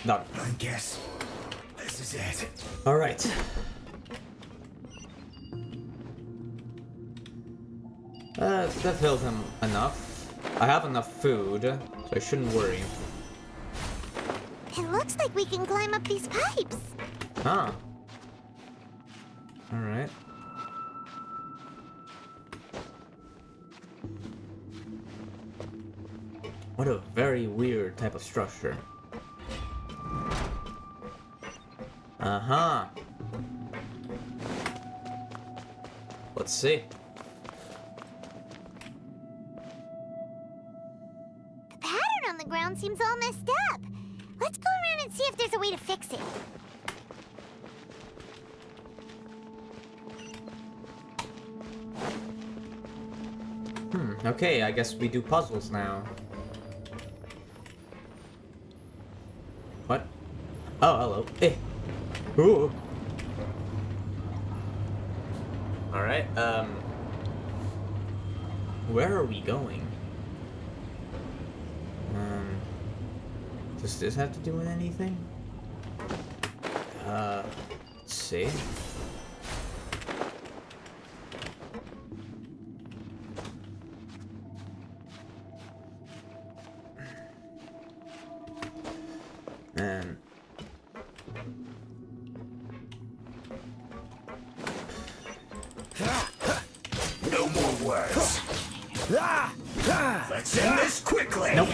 No. I guess this is it. Alright. That healed him enough. I have enough food, so I shouldn't worry. It looks like we can climb up these pipes. Huh. Alright. What a very weird type of structure. Uh-huh. Let's see. The pattern on the ground seems all messed up. Let's go around and see if there's a way to fix it. Okay, I guess we do puzzles now. What? Oh, hello. Eh. Ooh. Alright, where are we going? Does this have to do with anything? Let's see. Man. No more words. Let's end this quickly. Nope.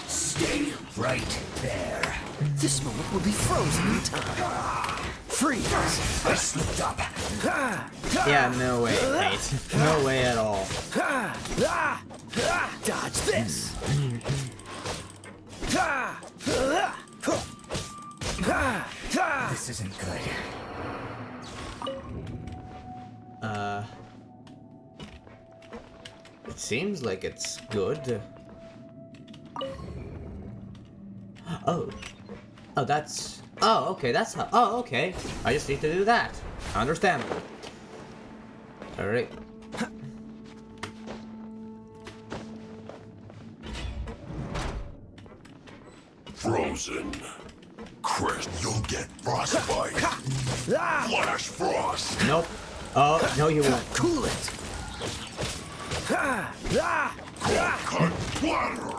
Stay right there. This moment will be frozen in time. Freeze! I slipped up. Yeah, no way, mate. No way at all. Dodge this. This isn't good. It seems like it's good. Oh. Oh, that's... Oh, okay, that's how... Oh, okay. I just need to do that. Understandable. Alright. Frozen. Chris, you'll get frostbite. Flash frost. Nope. Oh, no you won't. Cool it. Cut splatter.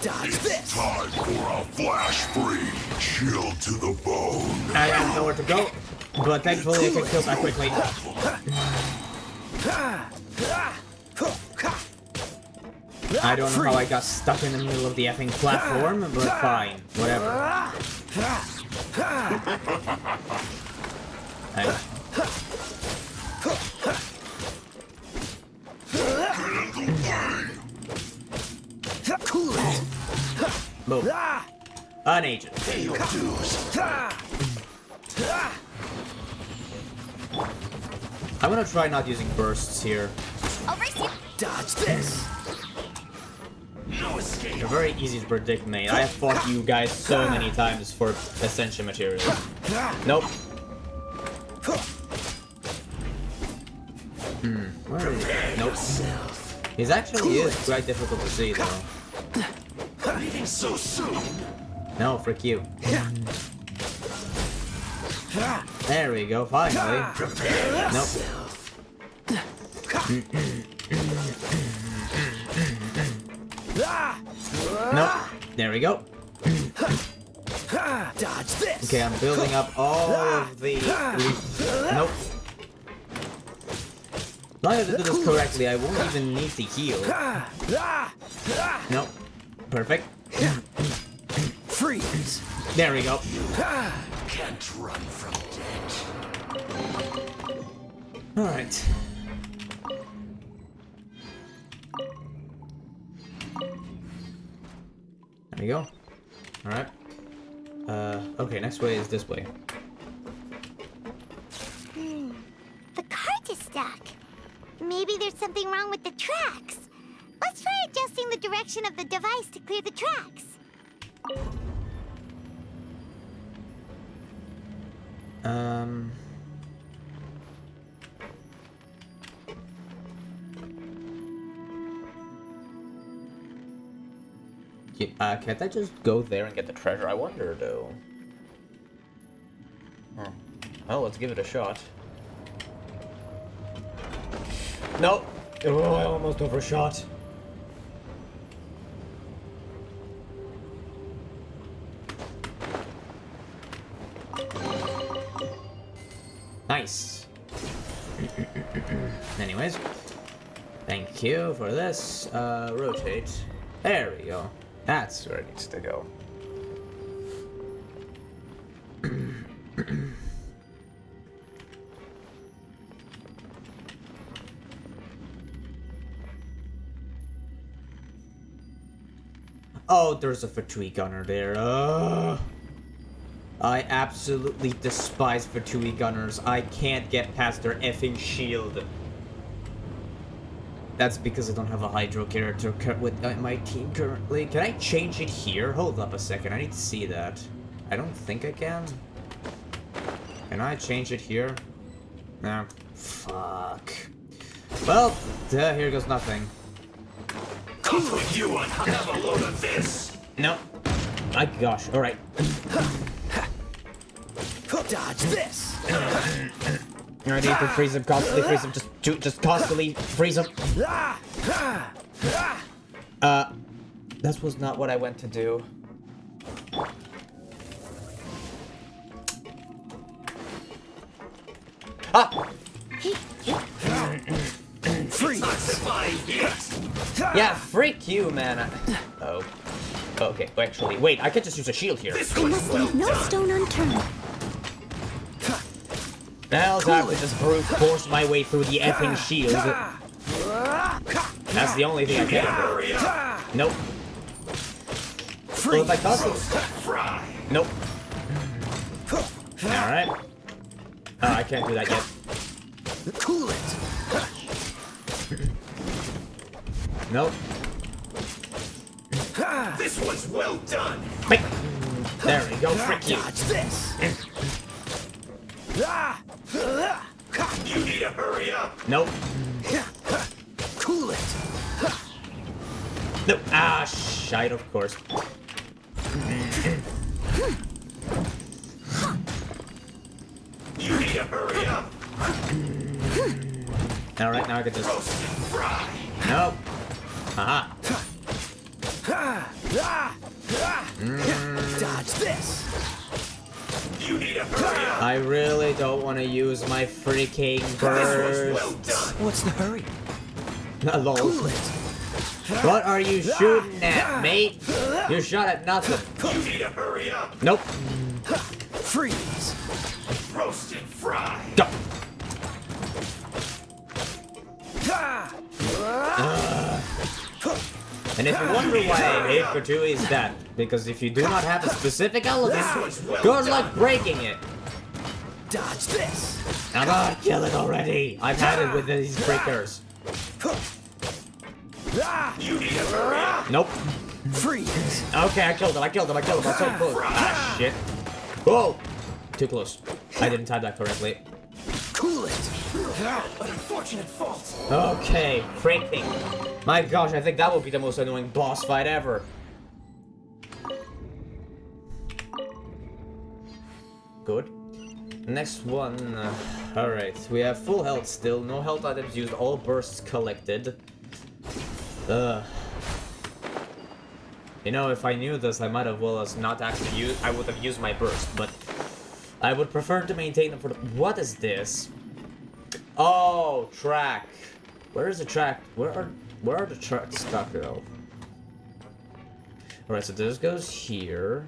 Dodge this. Time for a flash freeze. Chill to the bone. I have nowhere to go, but thankfully I can kill that quickly. I don't know how I got stuck in the middle of the effing platform, but fine. Whatever. Cool it. Boom. An agent. I'm gonna try not using bursts here. Dodge this. No escape. They're very easy to predict, mate. I have fought you guys so many times for Ascension material. Nope. Where is he? Nope. He's actually is quite difficult to see, though. Leaving so soon. No, frick you. There we go, finally. Nope. Nope. There we go. Dodge this. Okay, I'm building up all of the... Nope. As long as I do this correctly, I won't even need to heal. Nope. Perfect. Freeze! There we go. Can't run from death. Alright. There we go. Alright. Okay, next way is this way. The cart is stuck. Maybe there's something wrong with the tracks. Let's try adjusting the direction of the device to clear the tracks. Yeah, can't I just go there and get the treasure? I wonder, though. Huh. Well, let's give it a shot. No! Oh, I almost overshot. Nice. Anyways, thank you for this. Rotate. There we go. That's where it needs to go. Oh, there's a Fatui gunner there. I absolutely despise Fatui gunners. I can't get past their effing shield. That's because I don't have a Hydro character with my team currently. Can I change it here? Hold up a second, I need to see that. I don't think I can. Can I change it here? No. Fuck. Well, here goes nothing. Come with you and have a load of this. No. My gosh, alright. Dodge this! I need to freeze him, constantly freeze him, just constantly freeze him. That was not what I went to do. Ah! Freeze! Yeah, freak you, man. Oh. Okay, actually, wait, I could just use a shield here. We must leave no stone unturned. Now I would just brute force my way through the effing shield. That's the only thing I can do. Nope. Well, if I toss it... Nope. Alright. Oh, I can't do that yet. Cool it. Nope. This was well done. There we go, frick you. Dodge this. You need to hurry up. Nope. Cool it. Nope. Ah, shite, of course. You need to hurry up. Alright, now I can just... Roast and fry. Nope. Aha. Dodge this. You need to hurry up. I really don't want to use my freaking burst. Well done. What's the hurry? Lol. Cool it. What are you shooting at, mate? You shot at nothing. You need to hurry up. Nope. Freeze. Roast and fry. Go. And if you wonder why I hate Fatui is that, because if you do not have a specific element, good luck breaking it. Dodge this. Come on, kill it already. I've had it with these breakers. You need to hurry up. Nope. Freeze. Okay, I killed him. I'm so close. Ah, shit. Whoa. Too close. I didn't time that correctly. Cool it. An unfortunate fault. Okay, freaking. My gosh, I think that will be the most annoying boss fight ever. Good. Next one. Alright, we have full health still. No health items used. All bursts collected. You know, if I knew this, I might have well as not actually used. I would have used my burst, but I would prefer to maintain them for the. What is this? Oh, track. Where is the track? Where are the tracks stuck though? Alright, so this goes here.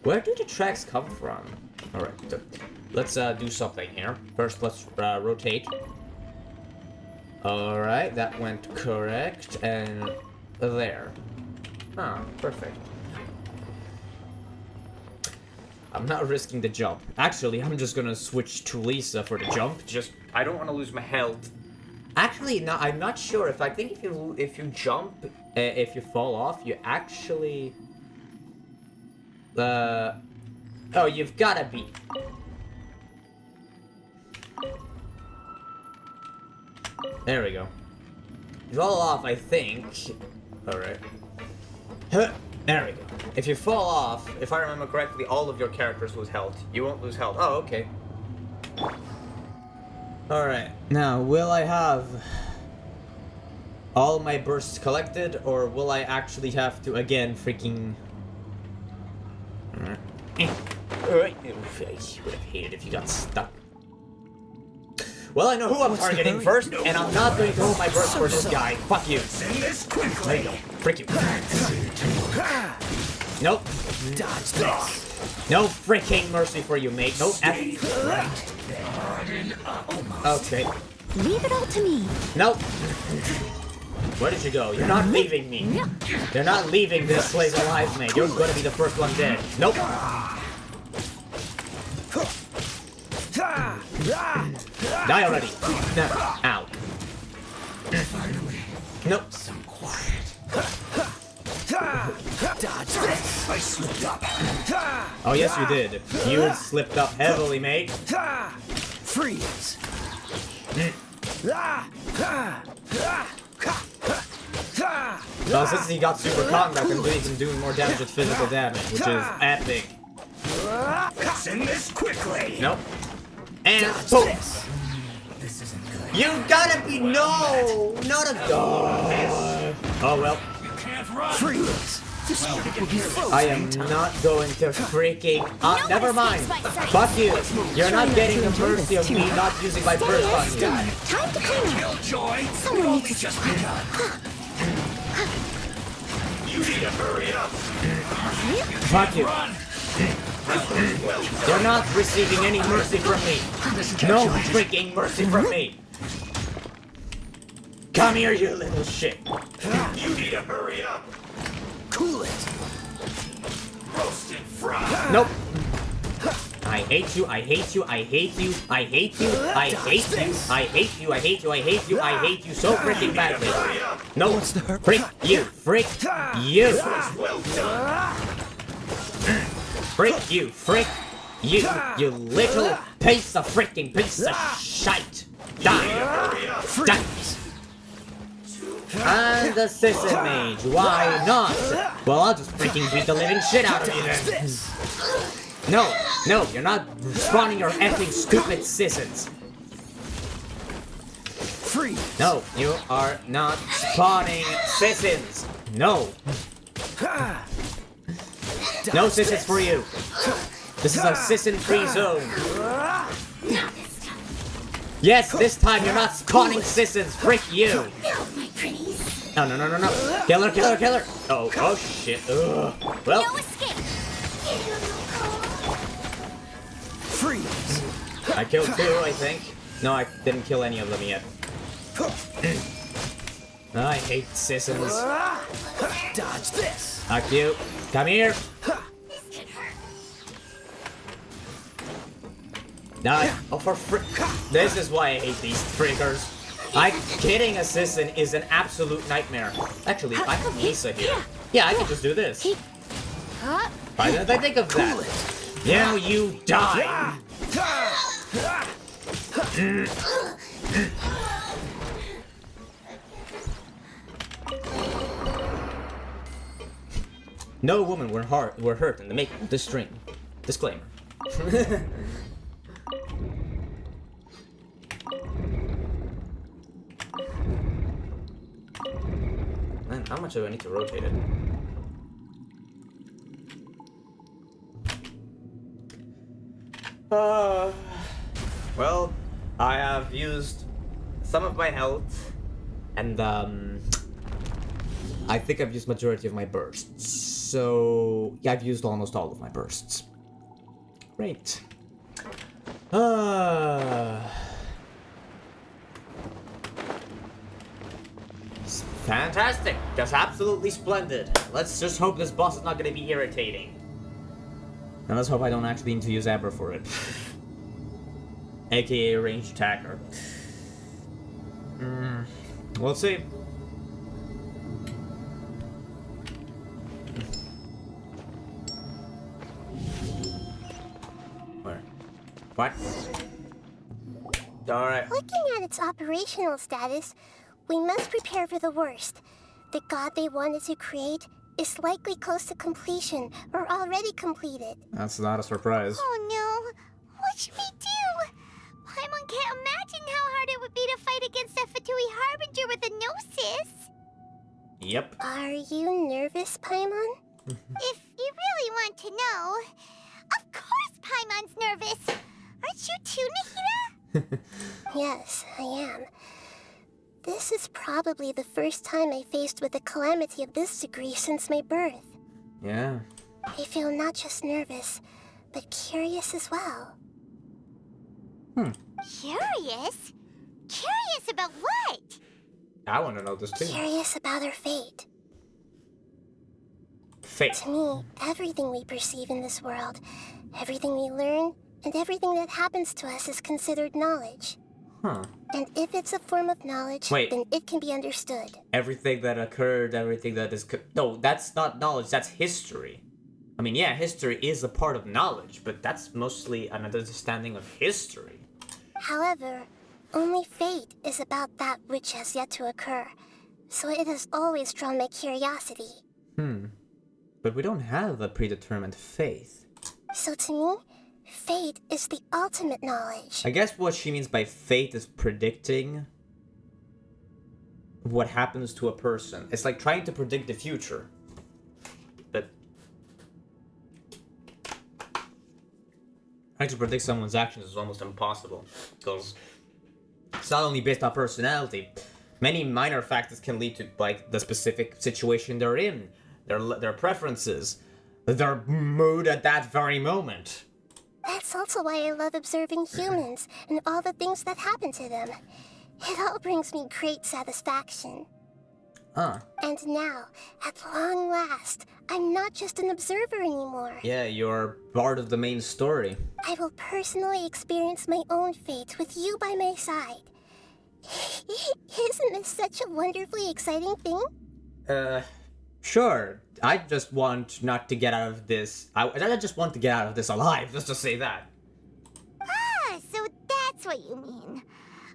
Where do the tracks come from? Alright, let's do something here. First, let's rotate. Alright, that went correct. And there. Ah, perfect. I'm not risking the jump. Actually, I'm just gonna switch to Lisa for the jump. Just, I don't want to lose my health. Actually, no, I'm not sure. I think if you jump, if you fall off, you actually... oh, you've gotta be... There we go. You fall off, I think. Alright. There we go. If you fall off, if I remember correctly, all of your characters lose health. You won't lose health. Oh, okay. Alright. Now, will I have all my bursts collected, or will I actually have to, again, freaking... Alright. I would have hated if you got stuck. Well, I know who I'm targeting first, and I'm not going to hold my burst for this guy. Fuck you. There you go. Frick you. Nope. Dodge this. No freaking mercy for you, mate. Nope. Okay. Leave it all to me. Nope. Where did you go? You're not leaving me. You're not leaving this place alive, mate. You're gonna be the first one dead. Nope. Die already. Ow. Nope. Some quiet. Dodge this. I slipped up. Oh, yes, you did. You slipped up heavily, mate. Freeze. Well, since he got super combat, I believe he can do more damage with physical damage, which is epic. Send this quickly. Nope. And boom. This isn't good. You gotta be no, not a god. Oh well. You can't run. Freeze. This will be frozen. I am not going to freaking. Never mind. Fuck you. You're not getting the mercy of me not using my burst on you. Time to clean up. Killjoy. Someone needs to just begun. You need to hurry up. Fuck you. You're not receiving any mercy from me. No freaking mercy from me. Come here, you little shit. You need to hurry up. Cool it. Roasted fry. Nope. I hate you, I hate you, I hate you, I hate you, I hate you, I hate you, I hate you, I hate you, I hate you so freaking badly. No, frick you, frick you. Frick you, you little piece of shite. Die. Die. And the Sisson Mage, why not? Well, I'll just freaking beat the living shit out of you then. No, you're not spawning your effing stupid Sissons. Free. No, you are not spawning Sissons. No. No Sissons for you. This is a Sisson-free zone. Yes, this time you're not spawning Sissons. Frick you. No. Killer. Oh shit. Ugh. Well. No escape. Freeze. I killed 2, I think. No, I didn't kill any of them yet. I hate Sissons. Dodge this. Fuck you. Come here. Die. Oh, for frick. This is why I hate these triggers. Getting a Sisson is an absolute nightmare. Actually, I have Lisa here. Yeah, I can just do this. Why didn't I think of that? Now you die. No women were hurt in the making of this stream. Disclaimer. Man, how much do I need to rotate it? Well, I have used some of my health, and I think I've used majority of my bursts. So yeah, I've used almost all of my bursts. Great. Fantastic. That's absolutely splendid. Let's just hope this boss is not going to be irritating. And let's hope I don't actually need to use Abra for it. AKA a ranged attacker. We'll see. Where? What? Alright. Looking at its operational status, we must prepare for the worst. The god they wanted to create is likely close to completion or already completed. That's not a surprise. Oh no! What should we do? Paimon can't imagine how hard it would be to fight against a Fatui Harbinger with a Gnosis. Yep. Are you nervous, Paimon? If you really want to know, of course Paimon's nervous. Aren't you too, Nahida? Yes, I am. This is probably the first time I faced with a calamity of this degree since my birth. Yeah. I feel not just nervous, but curious as well. Curious? Curious about what? I want to know this too. Curious about our fate. Fate. To me, everything we perceive in this world, everything we learn, and everything that happens to us is considered knowledge. Huh. And if it's a form of knowledge, Wait. then it can be understood. Everything that occurred, everything that is... No, that's not knowledge, that's history. I mean, yeah, history is a part of knowledge, but that's mostly an understanding of history. However, only fate is about that which has yet to occur, so it has always drawn my curiosity. But we don't have a predetermined fate. So to me, fate is the ultimate knowledge. I guess what she means by fate is predicting what happens to a person. It's like trying to predict the future. But trying to predict someone's actions is almost impossible. Because it's not only based on personality. Many minor factors can lead to like the specific situation they're in, their preferences, their mood at that very moment. That's also why I love observing humans and all the things that happen to them. It all brings me great satisfaction. And now, at long last, I'm not just an observer anymore. Yeah, you're part of the main story. I will personally experience my own fate with you by my side. Isn't this such a wonderfully exciting thing? Sure. I just want not to get out of this. I just want to get out of this alive, just to say that. Ah, so that's what you mean.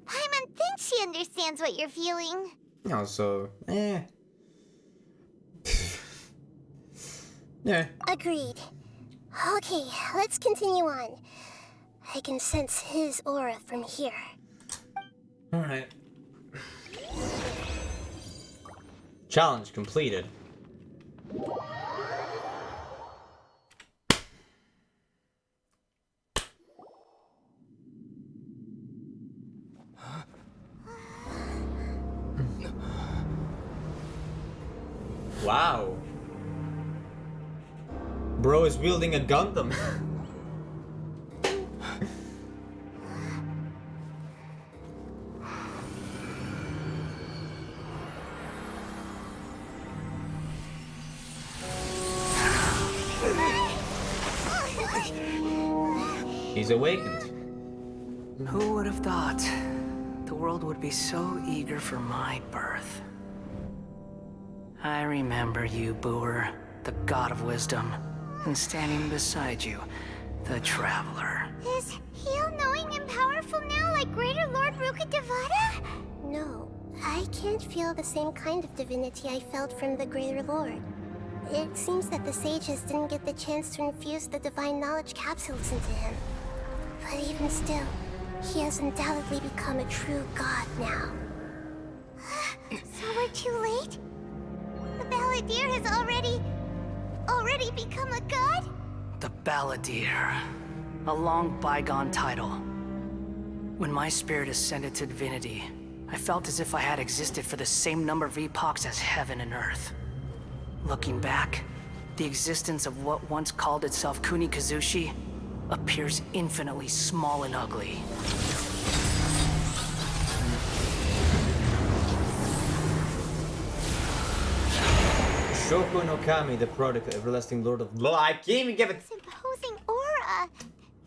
Paimon thinks she understands what you're feeling. No, so, Yeah. Agreed. Okay, let's continue on. I can sense his aura from here. Alright. Challenge completed. Wow. Bro is wielding a Gundam. He's awakened. Who would have thought the world would be so eager for my birth? I remember you, Booer, the god of wisdom, and standing beside you, the traveler. Is he all-knowing and powerful now like Greater Lord Rukkhadevata? No, I can't feel the same kind of divinity I felt from the Greater Lord. It seems that the sages didn't get the chance to infuse the divine knowledge capsules into him. But even still, he has undoubtedly become a true god now. So we're too late? The Balladeer has already become a god? The Balladeer. A long bygone title. When my spirit ascended to divinity, I felt as if I had existed for the same number of epochs as heaven and earth. Looking back, the existence of what once called itself Kunikazushi appears infinitely small and ugly. Shoko no Kami, the product, everlasting lord of law. I can't even give it. This imposing aura.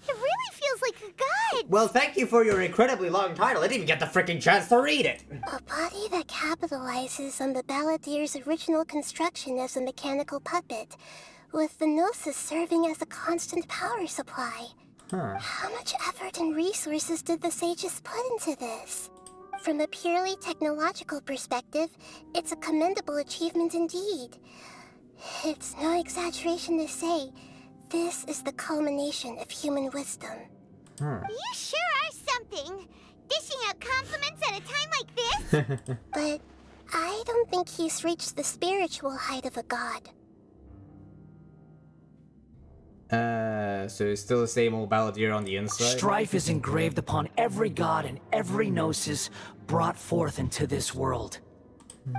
It really feels like a god. Well, thank you for your incredibly long title. I didn't even get the freaking chance to read it. A body that capitalizes on the Balladier's original construction as a mechanical puppet, with the Gnosis serving as a constant power supply. Huh. How much effort and resources did the sages put into this? From a purely technological perspective, it's a commendable achievement indeed. It's no exaggeration to say, this is the culmination of human wisdom. You sure are something. Dishing out compliments at a time like this? But I don't think he's reached the spiritual height of a god. So it's still the same old Balladeer on the inside? Strife is engraved upon every god and every gnosis brought forth into this world.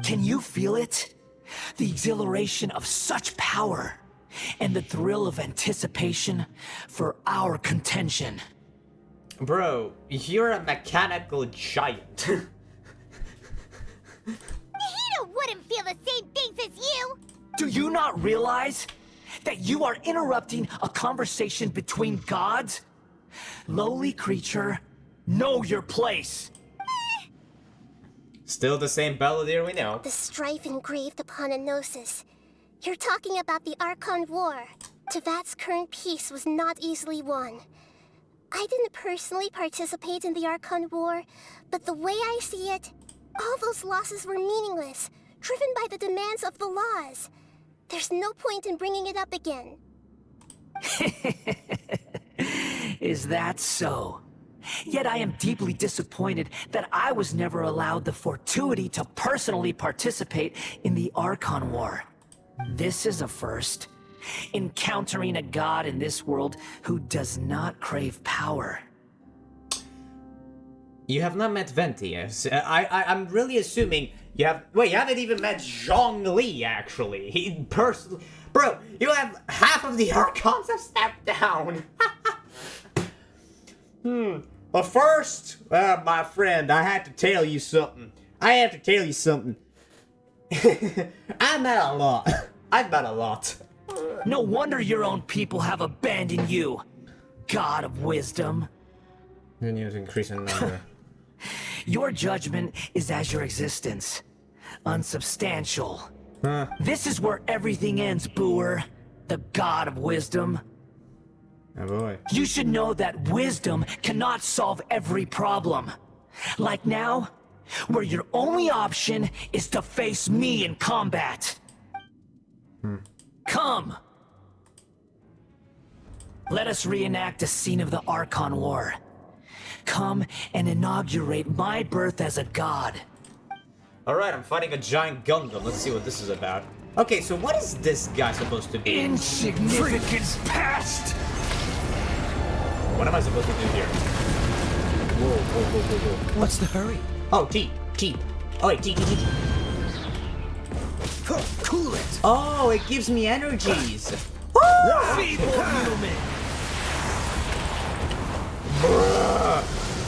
Can you feel it? The exhilaration of such power, and the thrill of anticipation for our contention. Bro, you're a mechanical giant. Nahida wouldn't feel the same things as you. Do you not realize that you are interrupting a conversation between gods? Lowly creature, know your place. Still the same Balladeer we know. The strife engraved upon a gnosis. You're talking about the Archon War. Tevat's current peace was not easily won. I didn't personally participate in the Archon War, but the way I see it, all those losses were meaningless, driven by the demands of the laws. There's no point in bringing it up again. Is that so? Yet I am deeply disappointed that I was never allowed the fortuity to personally participate in the Archon War. This is a first. Encountering a god in this world who does not crave power. You have not met Venti. I'm really assuming you have. Wait, you haven't even met Zhongli, actually. He personally. Bro, you have half of the Archons have stepped down. But first, my friend, I have to tell you something. I met a lot. I've met a lot. No wonder your own people have abandoned you, God of Wisdom. You need to increase in number. Your judgment is as your existence, unsubstantial. This is where everything ends, Booer, the God of Wisdom. Oh boy. You should know that wisdom cannot solve every problem. Like now, where your only option is to face me in combat. Come! Let us reenact a scene of the Archon War. Come and inaugurate my birth as a god. Alright, I'm fighting a giant Gundam. Let's see what this is about. Okay, so what is this guy supposed to be? Insignificance past! What am I supposed to do here? Whoa. What's the hurry? Oh, T. Oh, wait, T. Cool it! Oh, it gives me energies. Feeble human! Bruh,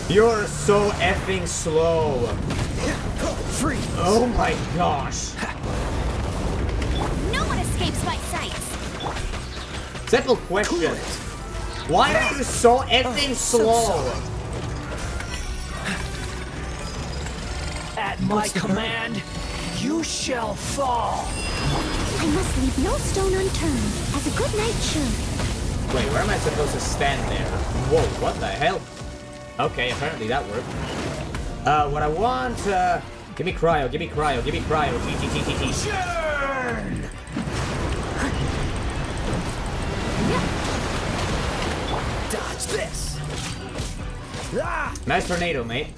you're so effing slow. Freeze! Oh my gosh. No one escapes my sights. Simple question. Why are you so effing slow? At my command, you shall fall. I must leave no stone unturned, as a good knight should. Wait, where am I supposed to stand there? Whoa, what the hell? Okay, apparently that worked. What I want, give me cryo. T. Churn! Dodge this! Nice tornado, mate.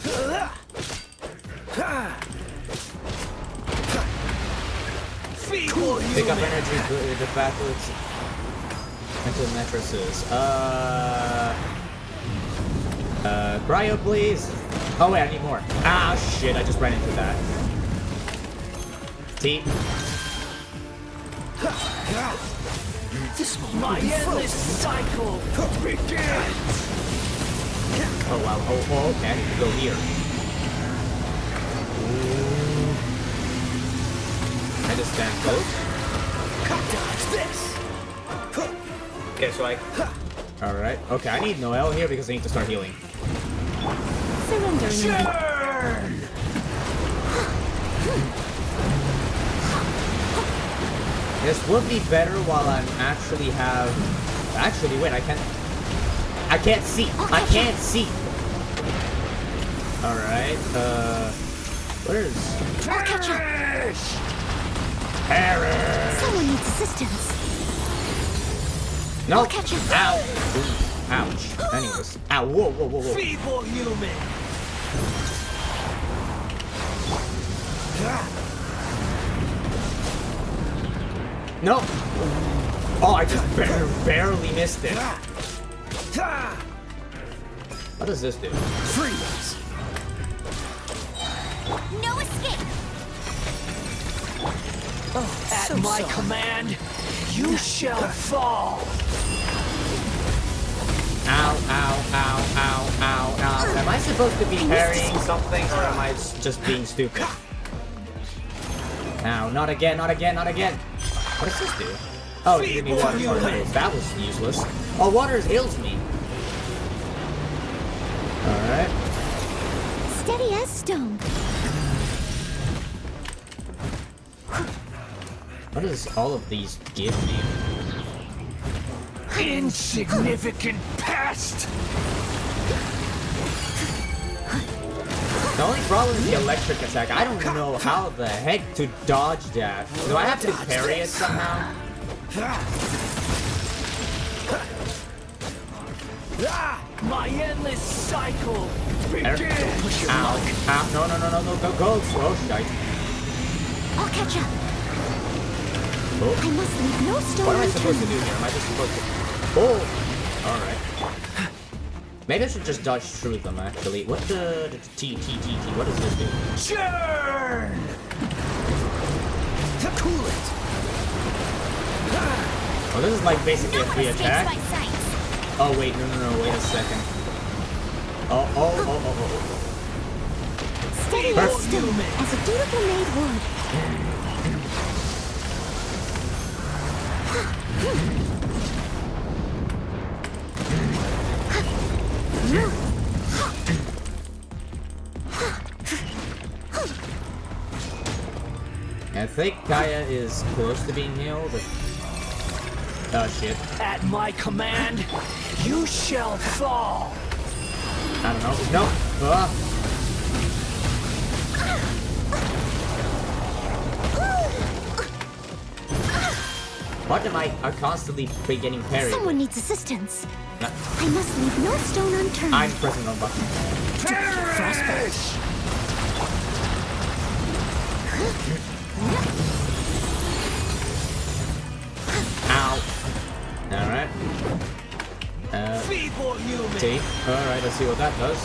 Pick up energy the backwards into mattresses. Cryo, please. Oh wait, I need more. Ah, shit! I just ran into that. T. This my endless cycle begins. Oh wow, oh okay, I need to go here. I just stand close. Dodge this. Okay, so alright, okay, I need Noelle here because I need to start healing. Surrendering. This would be better while I'm actually wait, I can't see. I can't see. Alright, where's Paris? Someone needs assistance. No. I'll catch you. Ow. Ooh, ouch. Anyways. Ow, whoa. Feeble human. No. Oh, I just barely missed it. What does this do? Freeze. No escape. At my command, you shall fall. Ow. Am I supposed to be parrying something or am I just being stupid? Ow, not again. What does this do? Oh, it gave me water particles. That was useless. Oh, water heals me. Alright. Steady as stone. What does all of these give me? Insignificant pest. The only problem is the electric attack. I don't know how the heck to dodge that. Do I have to parry it somehow? My endless cycle begins. Ow. No, go slow, shite. I'll catch up. Oh. I must leave no stone What am I unturned. supposed to do here? Am I just supposed to... Oh! Alright. Maybe I should just dodge through them, actually. What the... T. What does this do? Churn! To cool it. Oh, this is like basically a free attack. Oh, wait, no, wait a second. Oh. Steady as stone, as a dutiful maid would. I think Gaia is close to being healed. Oh shit. At my command, you shall fall. I don't know. No. What am I constantly getting parried? Someone needs assistance. No. I must leave no stone unturned. I'm pressing the button. Frostbite. Ow. Alright. Feeble human. T. Alright, let's see what that does.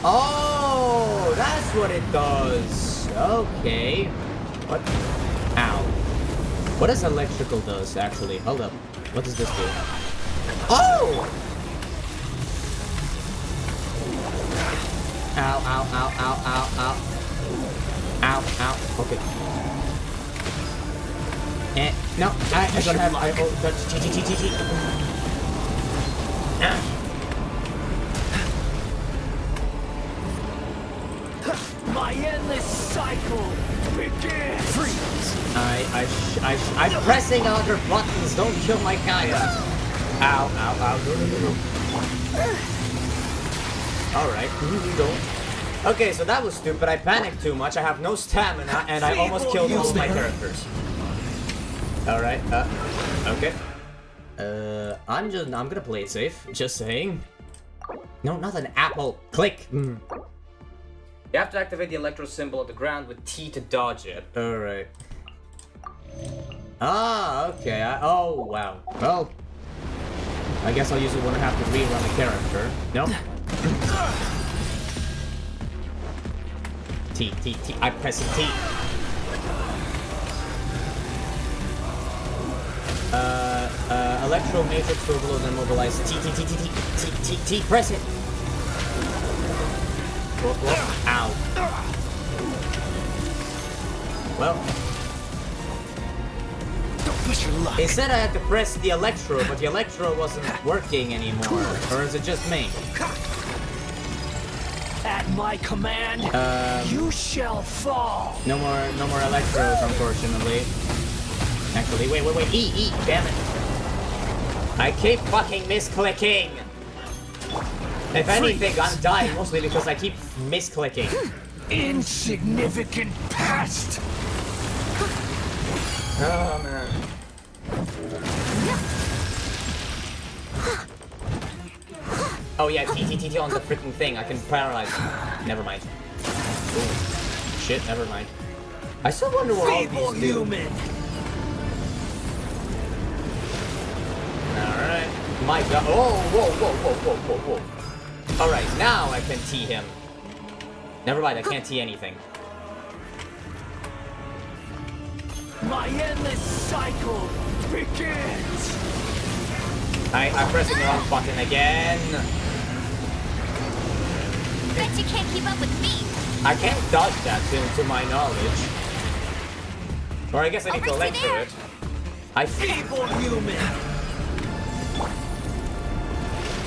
Oh, that's what it does. Okay. What? Ow. What does electrical does, actually? Hold up. What does this do? Oh! Ow. Okay. No, I don't have. That's T. My endless cycle begins. Freeze. I'm pressing other buttons. Don't kill my Gaia. Ow. No. Alright, don't. Okay, so that was stupid. I panicked too much. I have no stamina, and I almost killed all of my characters. Alright, okay. I'm gonna play it safe. Just saying. No, not an apple. Click. You have to activate the electro symbol on the ground with T to dodge it. Alright. Ah, okay. Oh, wow. Well, I guess I'll use it when I have to rerun the character. Nope. T. I'm pressing T. Electro Matrix Overload and Mobilize. T. Press it. Whoa. Ow. Well. Don't push your luck. They said I had to press the Electro, but the Electro wasn't working anymore. Or is it just me? At my command, you shall fall. No more Electros, unfortunately. Actually, wait. E, damn it. I keep fucking misclicking. If anything, I'm dying mostly because I keep misclicking. Insignificant past. Oh, man. Oh yeah, T on the freaking thing. I can paralyze him. Never mind. Ooh. Shit, never mind. I still wonder what all these do. Alright. My god. Oh, whoa. Alright, now I can T him. Never mind, I can't T anything. My endless cycle begins! I'm pressing the wrong button again. Bet you can't keep up with me. I can't dodge that, to my knowledge. Or I guess I need to electro it. Evil human!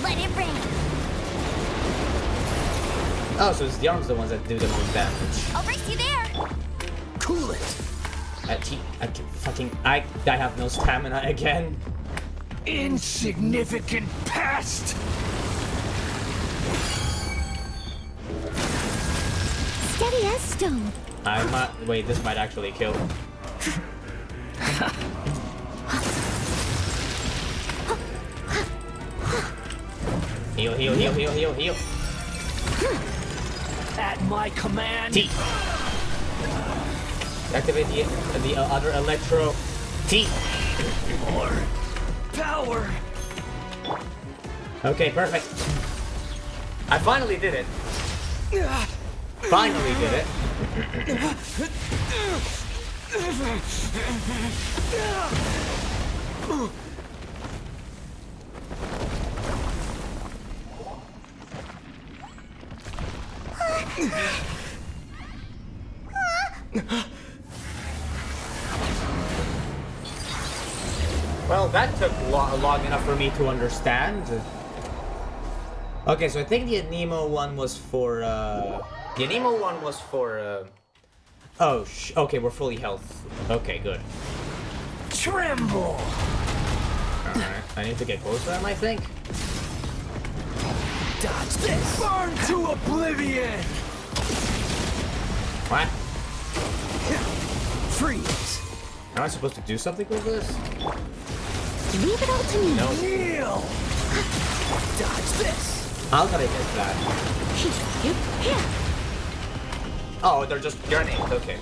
Let it rain. Oh, so it's the arms the ones that do the most damage. I'll race you there. Cool it. I have no stamina again. Insignificant past. Steady as stone. Wait, this might actually kill. Heal. At my command. T. Activate the other Electro. T. More power. Okay, perfect. I finally did it. Finally did it. Well, that took long enough for me to understand. Okay, so I think the Anemo one was for, the Anemo one was for, oh, okay, we're fully health. Okay, good. Tremble! Alright, I need to get close to them, I think. Dodge this! Burn to oblivion! What? Freeze! Am I supposed to do something with this? Leave it all to me. No. Kneel! Dodge this! How did I miss that? Oh, they're just grenades, okay.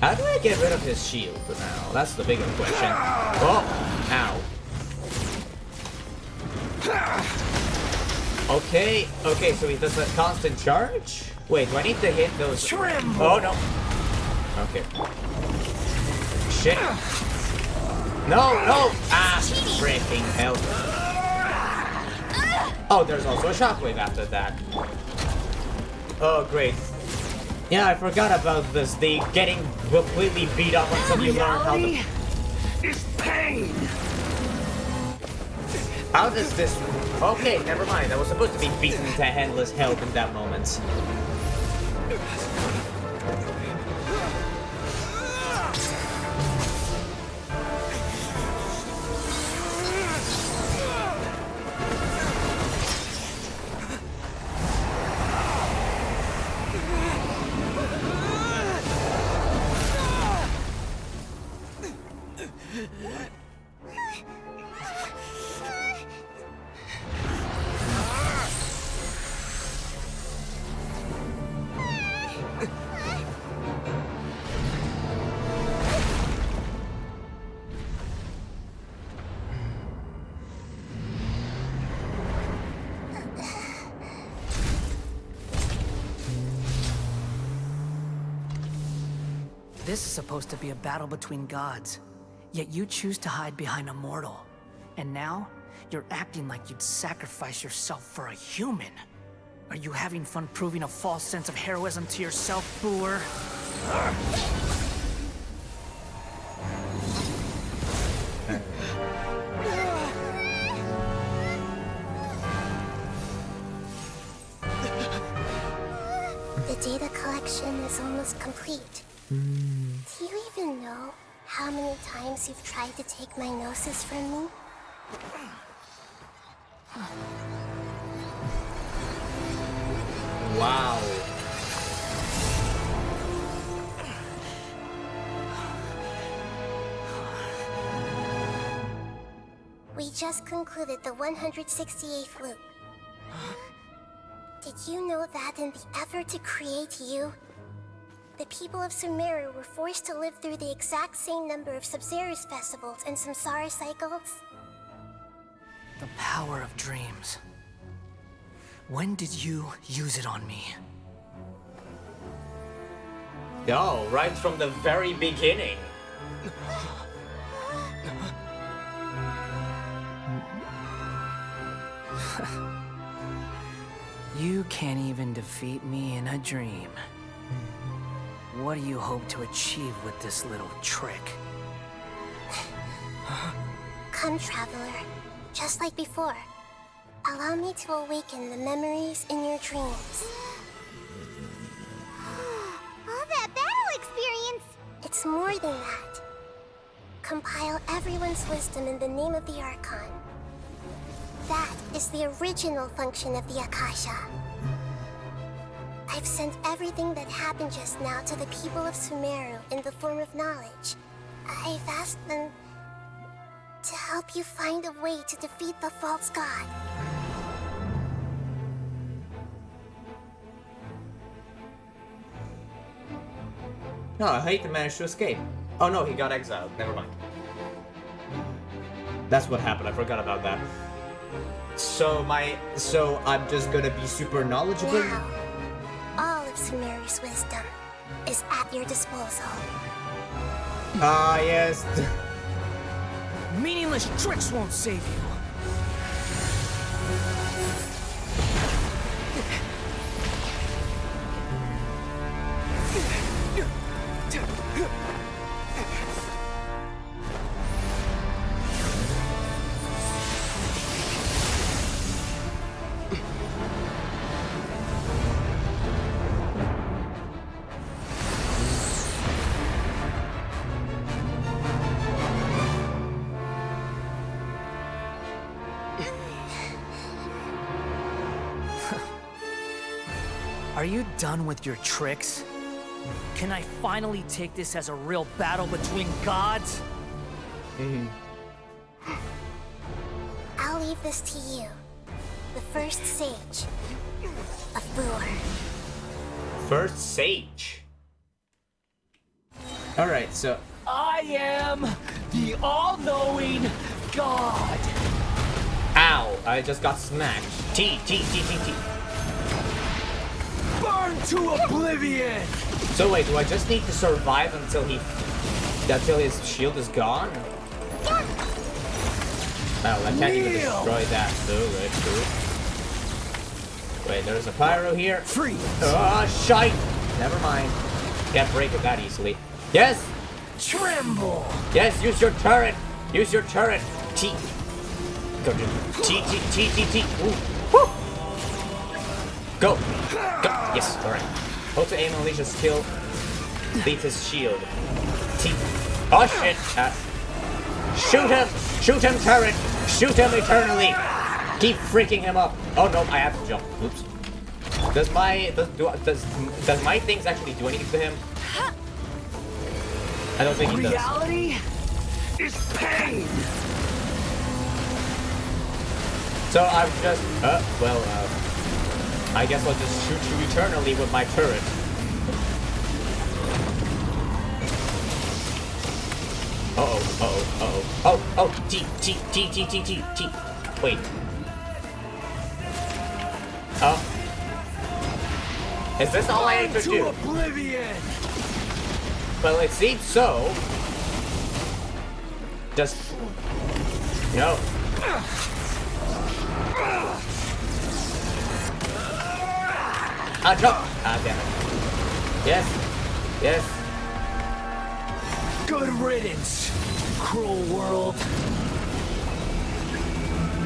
How do I get rid of his shield for now? That's the bigger question. Oh! Ow. Okay, so he does a constant charge? Wait, do I need to hit those? Tremble. Oh, no. Okay. Shit. No! Ah, freaking hell. Oh, there's also a shockwave after that. Oh, great. Yeah, I forgot about this. The getting completely beat up until you learn how to... is pain! How does this... Okay, never mind. I was supposed to be beaten to endless health in that moment. This is supposed to be a battle between gods. Yet you choose to hide behind a mortal. And now, you're acting like you'd sacrifice yourself for a human. Are you having fun proving a false sense of heroism to yourself, Boor? The data collection is almost complete. Do you even know how many times you've tried to take my gnosis from me? Wow. We just concluded the 168th loop. Did you know that in the effort to create you, the people of Sumeru were forced to live through the exact same number of Sabzeruz festivals and Samsara cycles? The power of dreams. When did you use it on me? Yo, right from the very beginning. You can't even defeat me in a dream. What do you hope to achieve with this little trick? Come, Traveler. Just like before. Allow me to awaken the memories in your dreams. All that battle experience! It's more than that. Compile everyone's wisdom in the name of the Archon. That is the original function of the Akasha. I've sent everything that happened just now to the people of Sumeru in the form of knowledge. I've asked them to help you find a way to defeat the false god. No, Haytham managed to escape. Oh no, he got exiled. Never mind. That's what happened. I forgot about that. So I'm just gonna be super knowledgeable. Now, all of Sumeru's wisdom is at your disposal. Ah, yes. Meaningless tricks won't save you. Are you done with your tricks? Can I finally take this as a real battle between gods? I'll leave this to you, the first sage of Boor. First sage. Alright, so I am the all-knowing god. ow! I just got smacked. T. Burn to oblivion! So wait, do I just need to survive until his shield is gone? Oh, I can't even destroy that. True. Wait, there's a pyro here. Freeze! Oh, shite! Never mind. Can't break it that easily. Yes! Tremble! Yes, use your turret! Use your turret! T. Go, T. Ooh. Woo! Go! Yes, alright. Hold to aim and unleash a skill. Beat his shield. T. Oh shit! Shoot him! Shoot him, turret! Shoot him eternally! Keep freaking him up! Oh no, I have to jump. Oops. Does my things actually do anything to him? I don't think he does. Reality is pain! So I'm just I guess I'll just shoot you eternally with my turret. Oh, T. Wait. Oh. Is this all I need to do? Oblivion! Well, it seems so. Just... No. Ah, jump! Ah, damn it. Yes. Yes. Good riddance, cruel world.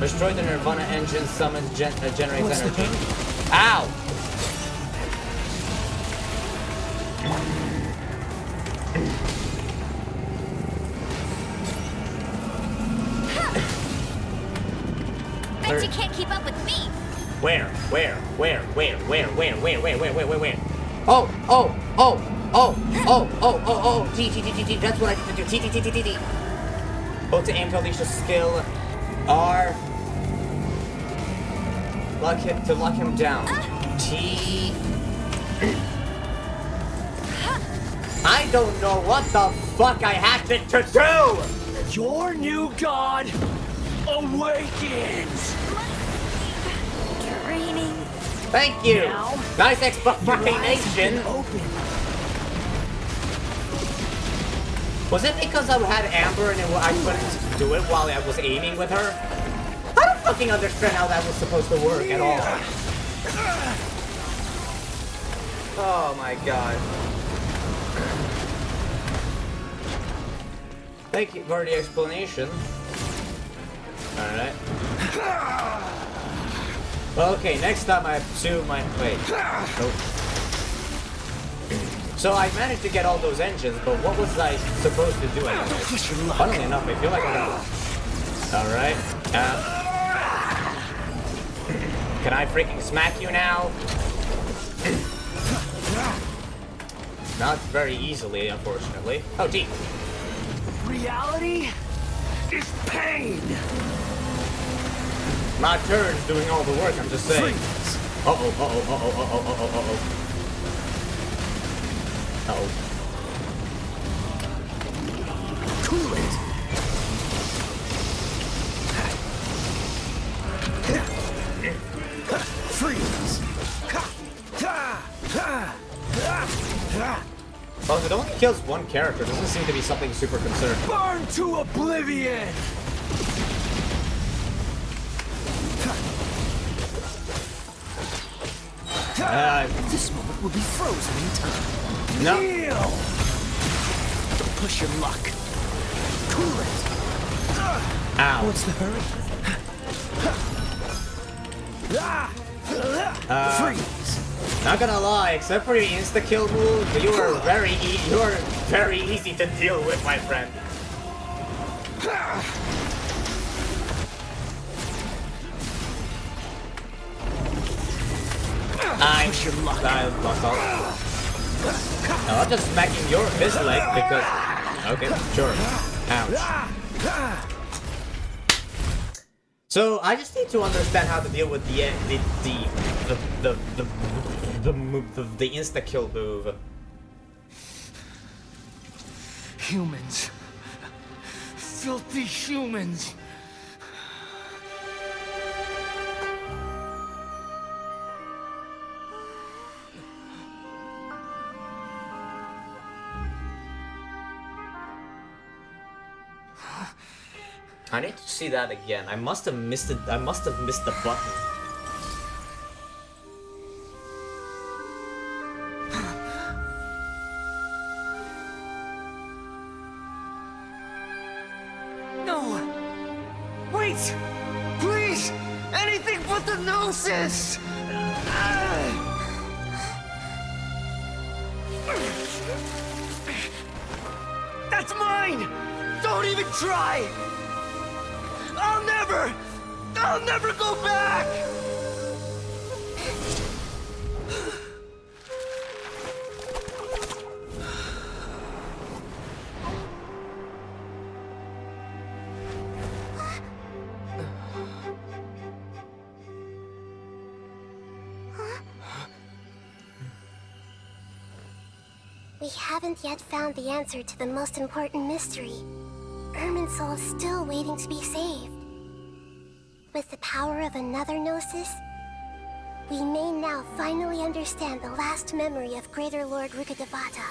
Destroy the Nirvana engine, summons, generates energy. Ow! Bet you can't keep up with me. Where? Oh! T. That's what I need to do. T. Hold to aim to unleash a skill. R. To lock him down. T. I don't know what the fuck I had to do! Your new god awakens! Draining. Thank you! Nice explanation! Was it because I had Amber and I couldn't do it while I was aiming with her? I don't fucking understand how that was supposed to work at all. Oh my god. Thank you for the explanation. Alright. Well, okay, next time I assume my... Wait. Nope. So I managed to get all those engines, but what was I supposed to do anyway? Funnily enough, I feel like I got... Alright. Can I freaking smack you now? Not very easily, unfortunately. Oh, T. Reality is pain. My turn's doing all the work, I'm just saying. Uh-oh. Cool it. Freeze. Well, if it only kills one character, it doesn't seem to be something super concerned. Burn to oblivion. This moment will be frozen in time. No. Heal. Don't push your luck. Cool it. Ow. What's the hurry? Freeze. Not gonna lie, except for your insta-kill move, you are very easy to deal with, my friend. I lost all. No, I'm just smacking his leg because... Okay, sure. Ouch. So I just need to understand how to deal with the insta-kill move. Humans. Filthy humans. I need to see that again. I must have missed it. I must have missed the button. No! Wait! Please! Anything but the Gnosis! That's mine! Don't even try! I'll never go back! We haven't yet found the answer to the most important mystery. Irminsul is still waiting to be saved. With the power of another Gnosis, we may now finally understand the last memory of Greater Lord Rukkhadevata.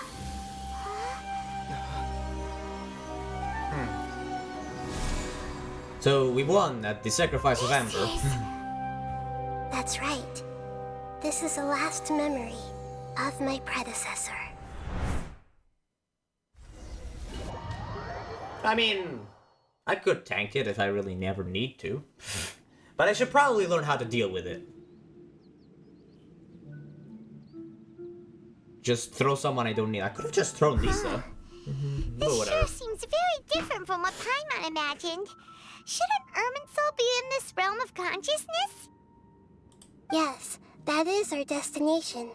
So we won at the sacrifice of Amber. That's right. This is the last memory of my predecessor. I mean, I could tank it if I really never need to. But I should probably learn how to deal with it. Just throw someone I don't need. I could have just thrown Lisa. This sure seems very different from what Paimon imagined. Shouldn't Irminsul be in this realm of consciousness? Yes, that is our destination.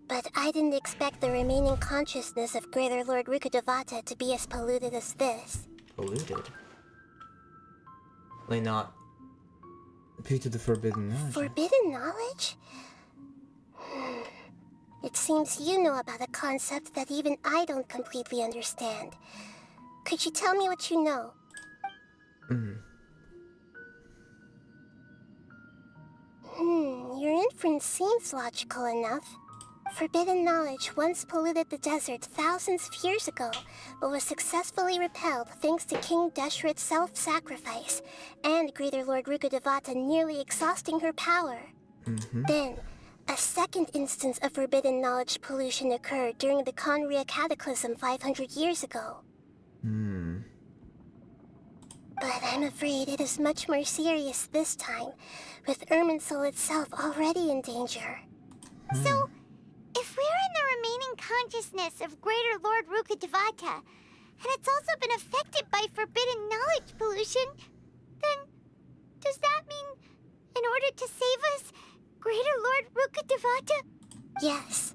But I didn't expect the remaining consciousness of Greater Lord Rukkhadevata to be as polluted as this. Polluted? Why not? Due to the forbidden knowledge. Forbidden knowledge? It seems you know about a concept that even I don't completely understand. Could you tell me what you know? Your inference seems logical enough. Forbidden knowledge once polluted the desert thousands of years ago, but was successfully repelled thanks to King Deshret's self-sacrifice, and Greater Lord Rukkhadevata nearly exhausting her power. Then, a second instance of forbidden knowledge pollution occurred during the Conria Cataclysm 500 years ago. But I'm afraid it is much more serious this time, with Irminsul itself already in danger. So, if we're in the remaining consciousness of Greater Lord Rukkhadevata, and it's also been affected by forbidden knowledge pollution, then does that mean, in order to save us, Greater Lord Rukkhadevata? Yes.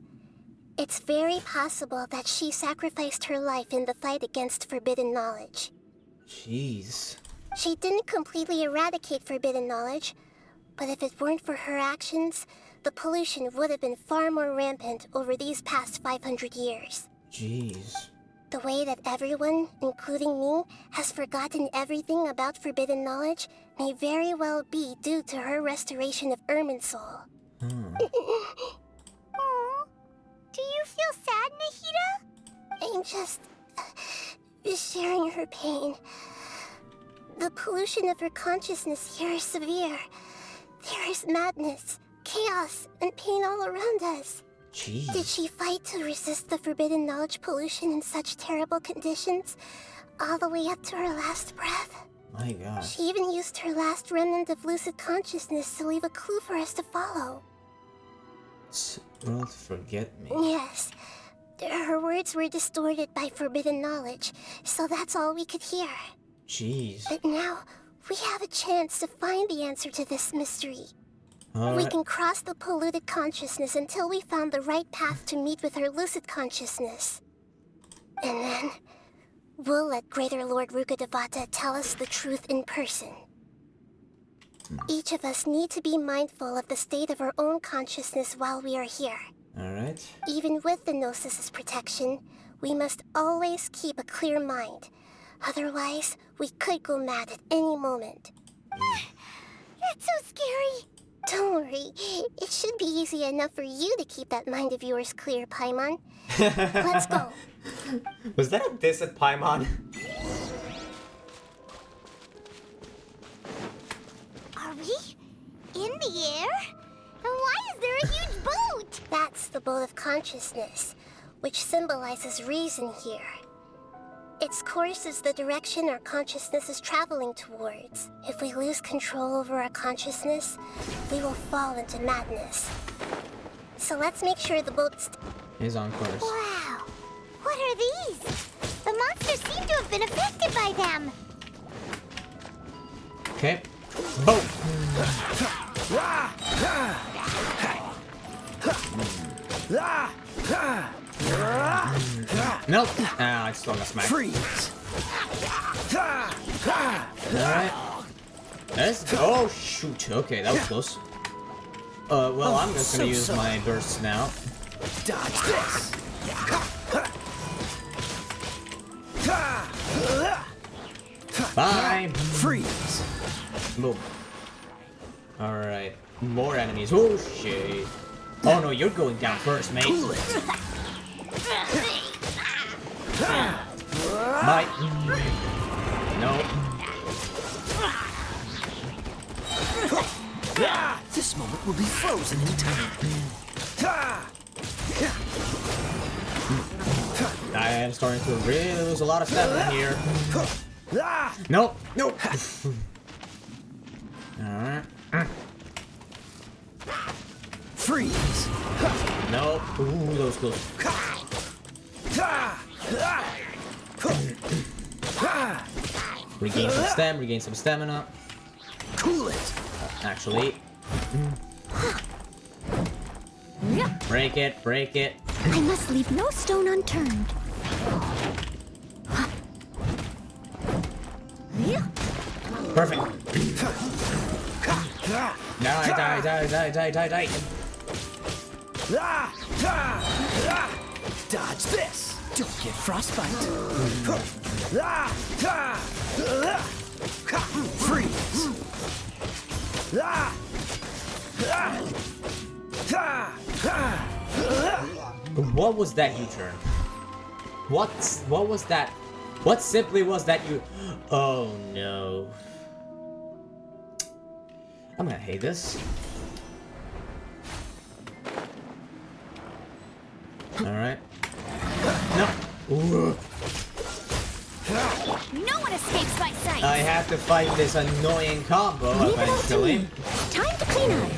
It's very possible that she sacrificed her life in the fight against forbidden knowledge. Jeez. She didn't completely eradicate forbidden knowledge, but if it weren't for her actions, the pollution would have been far more rampant over these past 500 years. Jeez. The way that everyone, including me, has forgotten everything about forbidden knowledge may very well be due to her restoration of Irminsul. Aw, do you feel sad, Nahida? I'm just sharing her pain. The pollution of her consciousness here is severe. There is madness, chaos, and pain all around us. Jeez. Did she fight to resist the forbidden knowledge pollution in such terrible conditions, all the way up to her last breath? My God. She even used her last remnant of lucid consciousness to leave a clue for us to follow. World forget me. Yes. Her words were distorted by forbidden knowledge, so that's all we could hear. Jeez. But now, we have a chance to find the answer to this mystery. We can cross the polluted consciousness until we found the right path to meet with our lucid consciousness. And then, we'll let Greater Lord Rukkhadevata tell us the truth in person. Each of us need to be mindful of the state of our own consciousness while we are here. Alright. Even with the Gnosis' protection, we must always keep a clear mind. Otherwise, we could go mad at any moment. That's so scary. Don't worry. It should be easy enough for you to keep that mind of yours clear, Paimon. Let's go. Was that a diss at Paimon? Are we in the air? And why is there a huge boat? That's the boat of consciousness, which symbolizes reason here. Its course is the direction our consciousness is traveling towards. If we lose control over our consciousness, we will fall into madness. So let's make sure the boat is on course. Wow! What are these? The monsters seem to have been affected by them. Okay. Boat! Nope. Ah, I still got smacked. Freeze! Alright. Oh, shoot. Okay, that was close. Well, I'm just gonna use my bursts now. Dodge this! Bye! Freeze! Boom. Alright. More enemies. Oh, shit. Oh, no, you're going down first, mate. Cool it. Bye. No. This moment will be frozen in time. I am starting to really lose a lot of stamina here. Nope. Nope. Alright. Freeze. Nope. Ooh, that was close. Regain some stamina. Cool it. Actually. Break it, break it. I must leave no stone unturned. Perfect. Die. Dodge this. Don't get frostbite. Freeze. What was that U-turn? What was that? What simply was that you? Oh no. I'm gonna hate this. Alright. No. Ooh. No one escapes my sight. I have to fight this annoying combo Leave it all to eventually. me. Time to clean up.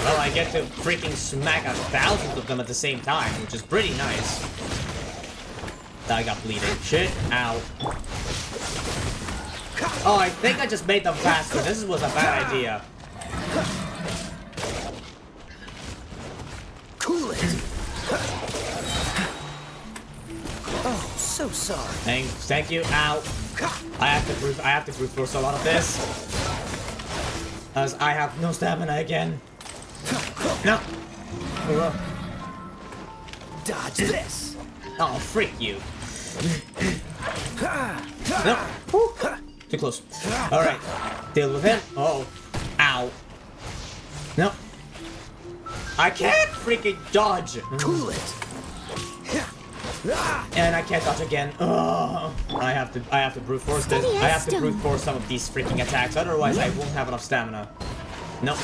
Well, I get to freaking smack 1,000 of them at the same time, which is pretty nice. I got bleeding. Shit. Ow. Oh, I think I just made them faster. This was a bad idea. Cool it. Oh, so sorry. Thank you. Ow. I have to brute force a lot of this. As I have no stamina again. No. Dodge this. Oh, freak you. No. Too close. Alright. Deal with him. Oh. Ow. No. I can't freaking dodge. Cool it. And I can't dodge again. Oh. I have to brute force this. I have to brute force some of these freaking attacks. Otherwise, I won't have enough stamina. Nope.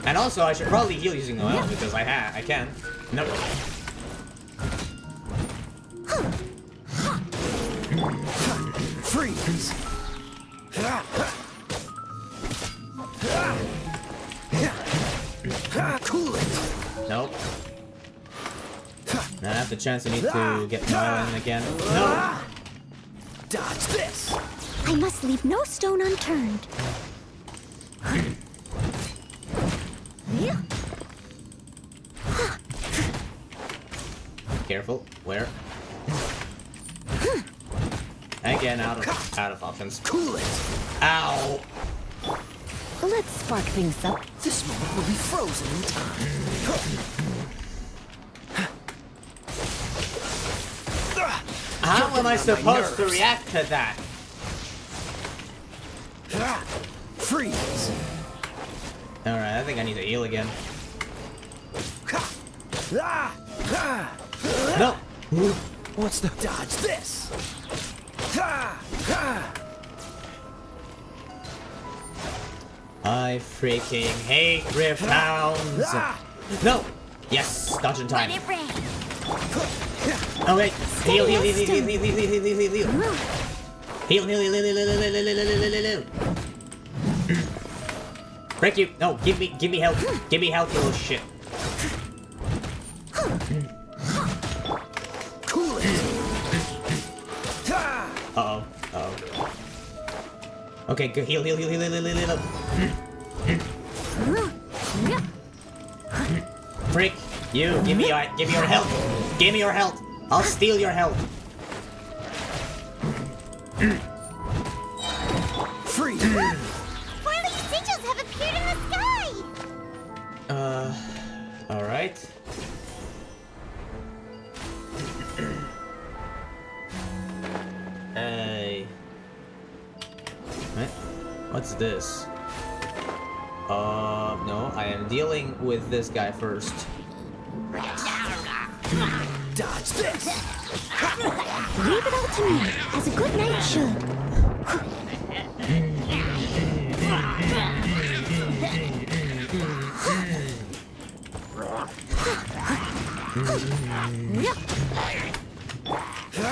And also, I should probably heal using oil because I can. Nope. Freeze. Cool it. Nope. I have the chance I need to get my in again. No. Dodge this. I must leave no stone unturned. Careful. Where? Again, out of options. Cool it. Ow. Let's spark things up. This moment will be frozen in time. How am I supposed to react to that? Freeze. Alright, I think I need to heal again. No! What's the dodge this? I freaking hate Rift Hounds! No! Yes! Dodge in time. Oh wait! Heal! Break you! No! Give me health! Give me health, you little shit! Cool it. Uh-oh. Okay, good. Heal. Frick! You! Give me your health! Give me your health! I'll steal your health! Freeze! 4 leaf sigils have appeared in the sky! Alright. Hey. What? What's this? No, I am dealing with this guy first. Dodge this! Leave it all to me, as a good knight should.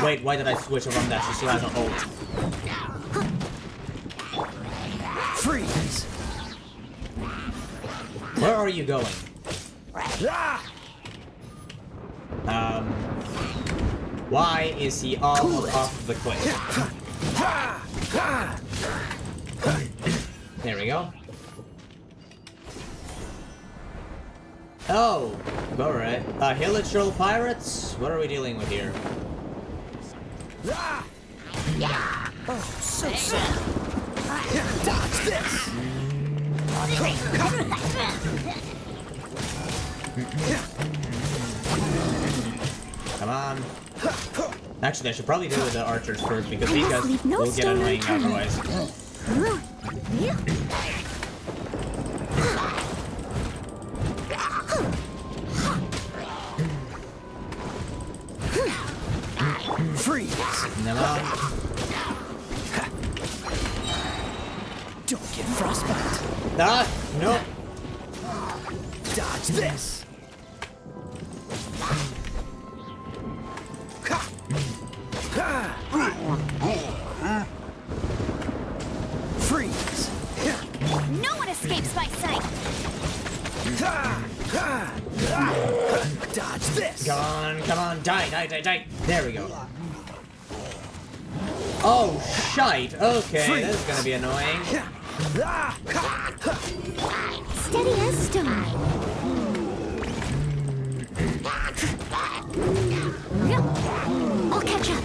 Wait, why did I switch from that? She still has an ult. Freeze! Where are you going? Why is he off the cliff? There we go. Oh, alright. Hilichurl pirates? What are we dealing with here? Oh, so sad. Dodge this! Come on. Actually, I should probably deal with the archers first because these guys leave no will get stone annoying unturned. otherwise. Freeze! Come on. Don't get frostbite. Ah, no. Dodge this! Freeze! No one escapes my sight. Dodge this! Come on, die. There we go. Oh, shite. Okay, that's gonna be annoying. Steady as stone. I'll catch up.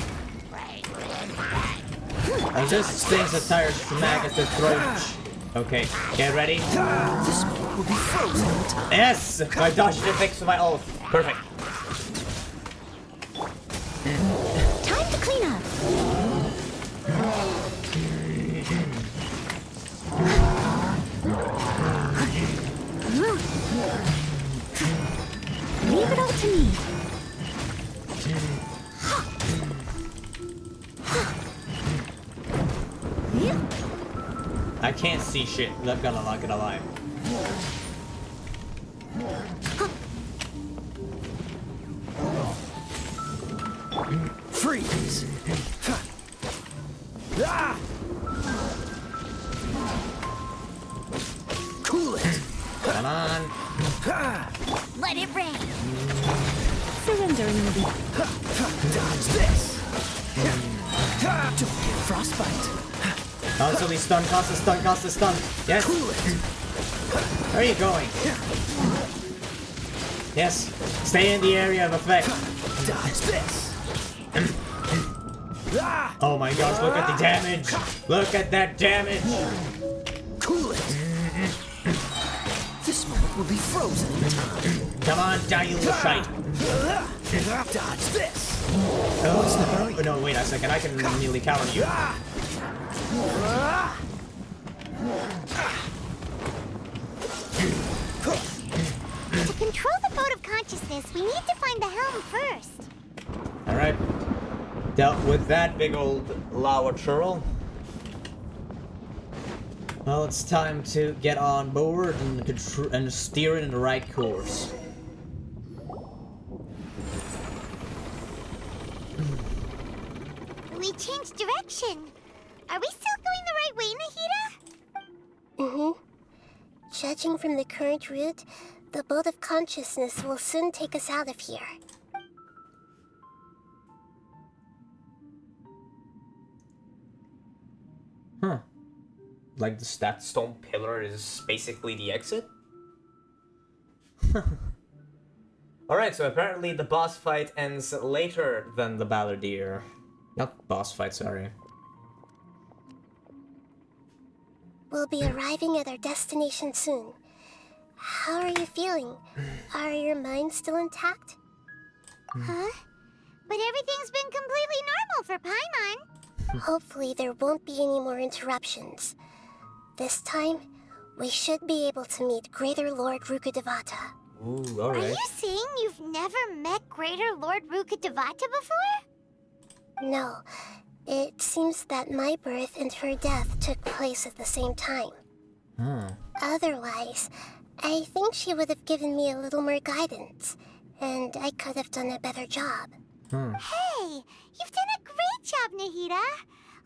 I'm just things that tires smack at the throat. Okay, get ready. This will be frozen in time. Yes! My dodge fix to my ult. Perfect. Time to clean up. Leave it all to me. I can't see shit. Not gonna lie. Freeze! Cool it! Come on. Let it rain. Surrendering the Dodge this! Don't get frostbite. Constantly stun. Yes. Cool it! Where are you going? Yes. Stay in the area of effect. Dodge this! Oh my gosh, look at the damage. Look at that damage. Cool it! This moment will be frozen in time. Come on, die, you little shite. Dodge this! Oh, no, wait a second. I can immediately counter you. To control the boat of consciousness, we need to find the helm first. Alright. Dealt with that big old lava churl. Well, it's time to get on board and steer it in the right course. We changed direction. Are we still going the right way, Nahida? Mm-hmm. Judging from the current route, the boat of consciousness will soon take us out of here. Huh. Like that stone pillar is basically the exit? Alright, so apparently the boss fight ends later than the Balladeer. Not boss fight, sorry. We'll be arriving at our destination soon. How are you feeling? Are your minds still intact? Huh? But everything's been completely normal for Paimon. Hopefully there won't be any more interruptions. This time, we should be able to meet Greater Lord Rukkhadevata. Ooh, Are alright. you saying you've never met Greater Lord Rukkhadevata before? No. It seems that my birth and her death took place at the same time. Otherwise, I think she would have given me a little more guidance, and I could have done a better job. Hey, you've done a great job, Nahida.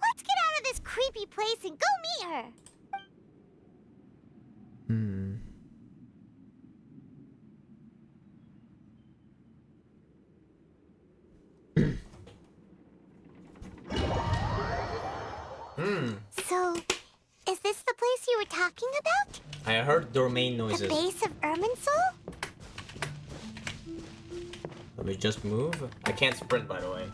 Let's get out of this creepy place and go meet her. So, is this the place you were talking about? I heard domain The noises. base of Irminsul? Let me just move. I can't sprint, by the way.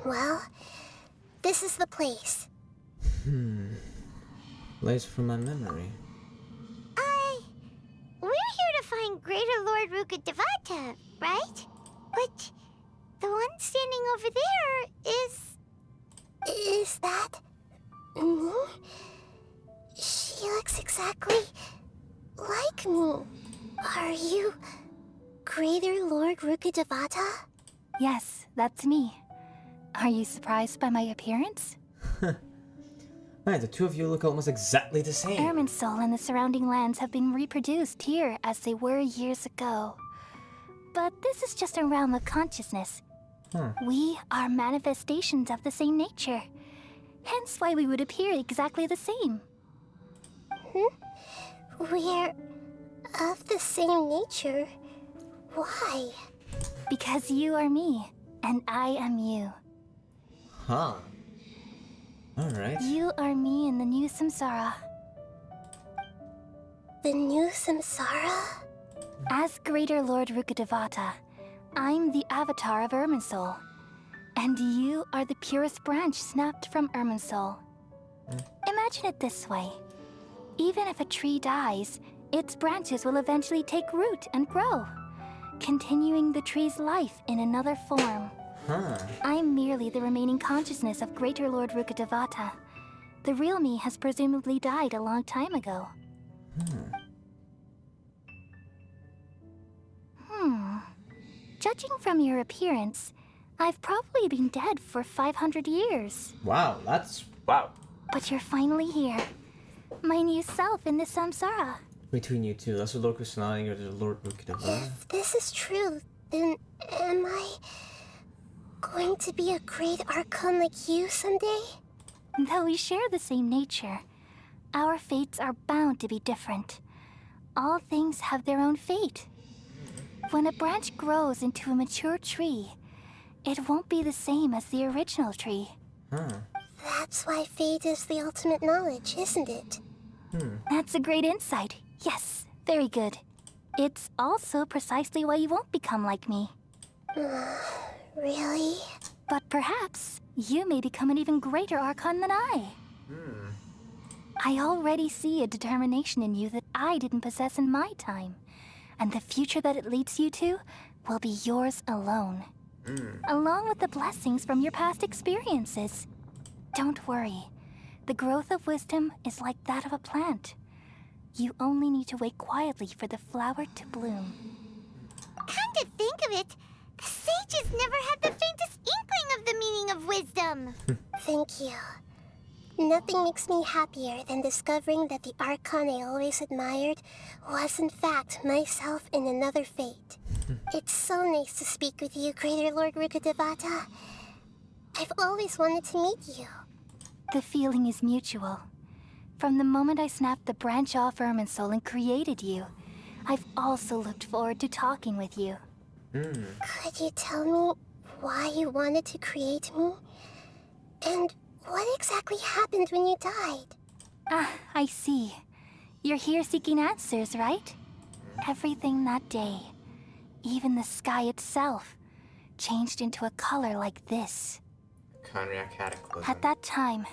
Well, this is the place. Place from my memory. We're here to find Greater Lord Rukkhadevata, right? But the one standing over there is... Is that... me? She looks exactly like me. Are you... Greater Lord Rukkhadevata? Yes, that's me. Are you surprised by my appearance? Man, the two of you look almost exactly the same. Irminsul and the surrounding lands have been reproduced here as they were years ago. But this is just a realm of consciousness. We are manifestations of the same nature. Hence why we would appear exactly the same. We're of the same nature. Why? Because you are me, and I am you. Huh. Alright. You are me in the new samsara. The new samsara? As Greater Lord Rukkhadevata, I'm the avatar of Irminsul. And you are the purest branch snapped from Irminsul. Imagine it this way. Even if a tree dies, its branches will eventually take root and grow, continuing the tree's life in another form. I'm merely the remaining consciousness of Greater Lord Rukkhadevata. The real me has presumably died a long time ago. Judging from your appearance, I've probably been dead for 500 years. Wow, that's... Wow. But you're finally here. My new self in the samsara. Between you two, that's the Lord Kusanagi or the Lord Rukkhadevata. If this is true, then am I going to be a great Archon like you someday? Though we share the same nature, our fates are bound to be different. All things have their own fate. When a branch grows into a mature tree, it won't be the same as the original tree. That's why fate is the ultimate knowledge, isn't it? That's a great insight. Yes, very good. It's also precisely why you won't become like me. Really? But perhaps you may become an even greater Archon than I. I already see a determination in you that I didn't possess in my time. And the future that it leads you to will be yours alone. Along with the blessings from your past experiences. Don't worry. The growth of wisdom is like that of a plant. You only need to wait quietly for the flower to bloom. Come to think of it, the sages never had the faintest inkling of the meaning of wisdom. Thank you. Nothing makes me happier than discovering that the Archon I always admired was in fact myself in another fate. It's so nice to speak with you, Greater Lord Rukkhadevata. I've always wanted to meet you. The feeling is mutual. From the moment I snapped the branch off Irminsul and created you, I've also looked forward to talking with you. Could you tell me why you wanted to create me? And what exactly happened when you died? Ah, I see. You're here seeking answers, right? Everything that day, even the sky itself, changed into a color like this. Conria Cataclysm. At that time,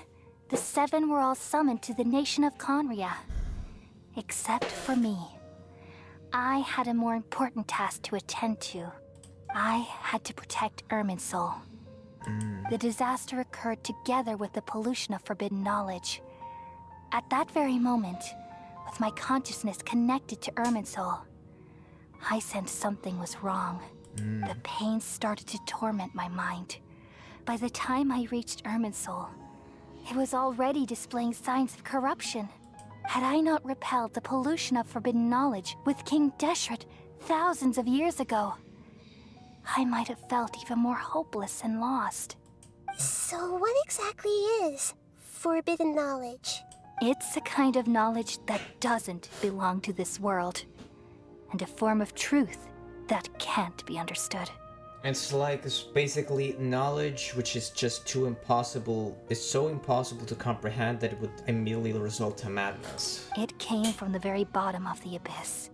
the seven were all summoned to the nation of Conria. Except for me. I had a more important task to attend to. I had to protect Irminsul. The disaster occurred together with the pollution of forbidden knowledge. At that very moment, with my consciousness connected to Irminsul, I sensed something was wrong. The pain started to torment my mind. By the time I reached Irminsul, it was already displaying signs of corruption. Had I not repelled the pollution of forbidden knowledge with King Deshret thousands of years ago, I might have felt even more hopeless and lost. So what exactly is forbidden knowledge? It's a kind of knowledge that doesn't belong to this world, and a form of truth that can't be understood. It's like it's basically knowledge which is just too impossible. It's so impossible to comprehend that it would immediately result to madness. It came from the very bottom of the abyss.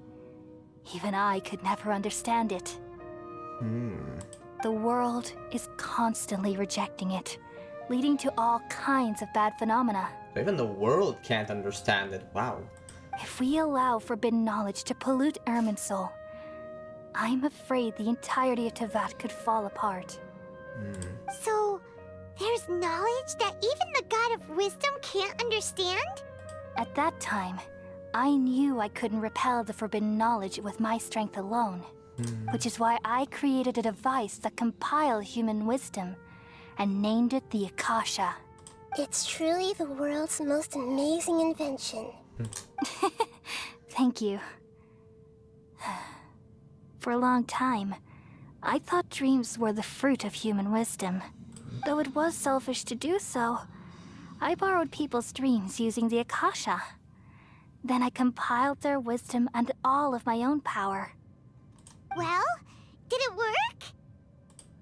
Even I could never understand it. The world is constantly rejecting it, leading to all kinds of bad phenomena. Even the world can't understand it. Wow. If we allow forbidden knowledge to pollute Irminsul, I'm afraid the entirety of Teyvat could fall apart. So, there's knowledge that even the God of Wisdom can't understand? At that time, I knew I couldn't repel the forbidden knowledge with my strength alone, which is why I created a device that compiled human wisdom and named it the Akasha. It's truly the world's most amazing invention. Thank you. For a long time, I thought dreams were the fruit of human wisdom. Though it was selfish to do so, I borrowed people's dreams using the Akasha. Then I compiled their wisdom and all of my own power. Well, did it work?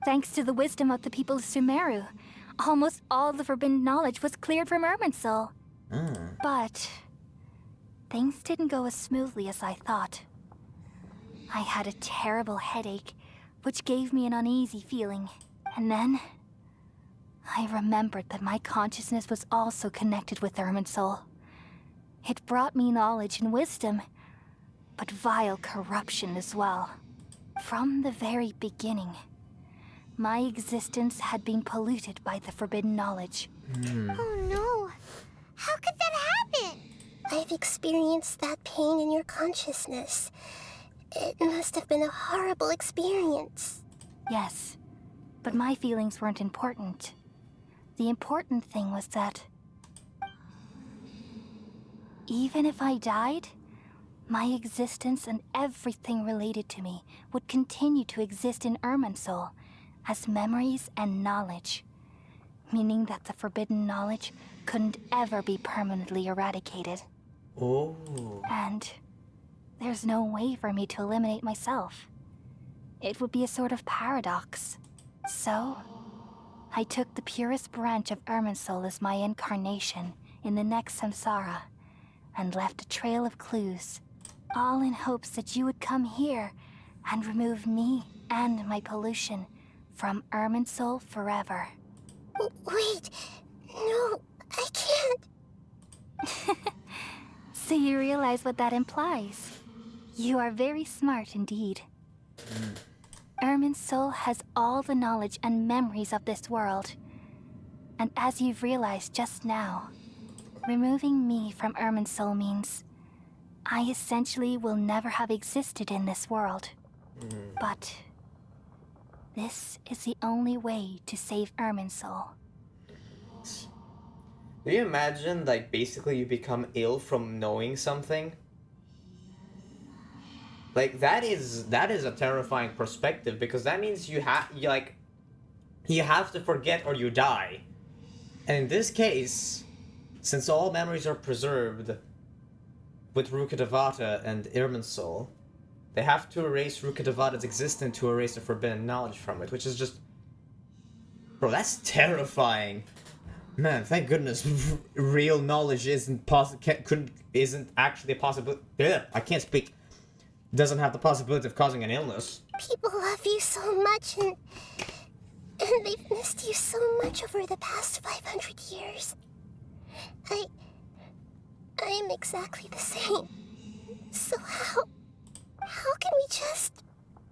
Thanks to the wisdom of the people of Sumeru, almost all the forbidden knowledge was cleared from Irminsul. But things didn't go as smoothly as I thought. I had a terrible headache, which gave me an uneasy feeling. And then I remembered that my consciousness was also connected with Irminsul. It brought me knowledge and wisdom, but vile corruption as well. From the very beginning, my existence had been polluted by the forbidden knowledge. Oh no! How could that happen? I've experienced that pain in your consciousness. It must have been a horrible experience. Yes, but my feelings weren't important. The important thing was that even if I died, my existence and everything related to me would continue to exist in Irminsul as memories and knowledge, meaning that the forbidden knowledge couldn't ever be permanently eradicated. Oh. And there's no way for me to eliminate myself. It would be a sort of paradox. So, I took the purest branch of Irminsul as my incarnation in the next samsara, and left a trail of clues, all in hopes that you would come here and remove me and my pollution from Irminsul forever. Wait, no, I can't. So you realize what that implies? You are very smart indeed. Irminsul has all the knowledge and memories of this world. And as you've realized just now, removing me from Irminsul means I essentially will never have existed in this world. But this is the only way to save Irminsul. Do you imagine, like, basically you become ill from knowing something? Like, that is a terrifying perspective, because that means you have to forget or you die. And in this case, since all memories are preserved with Rukkhadevata and Irminsul, they have to erase Rukkhadevata's existence to erase the forbidden knowledge from it, which is just... Bro, that's terrifying. Man, thank goodness real knowledge isn't actually a possibility. I can't speak. Doesn't have the possibility of causing an illness. People love you so much, and they've missed you so much over the past 500 years. I am exactly the same. So how can we just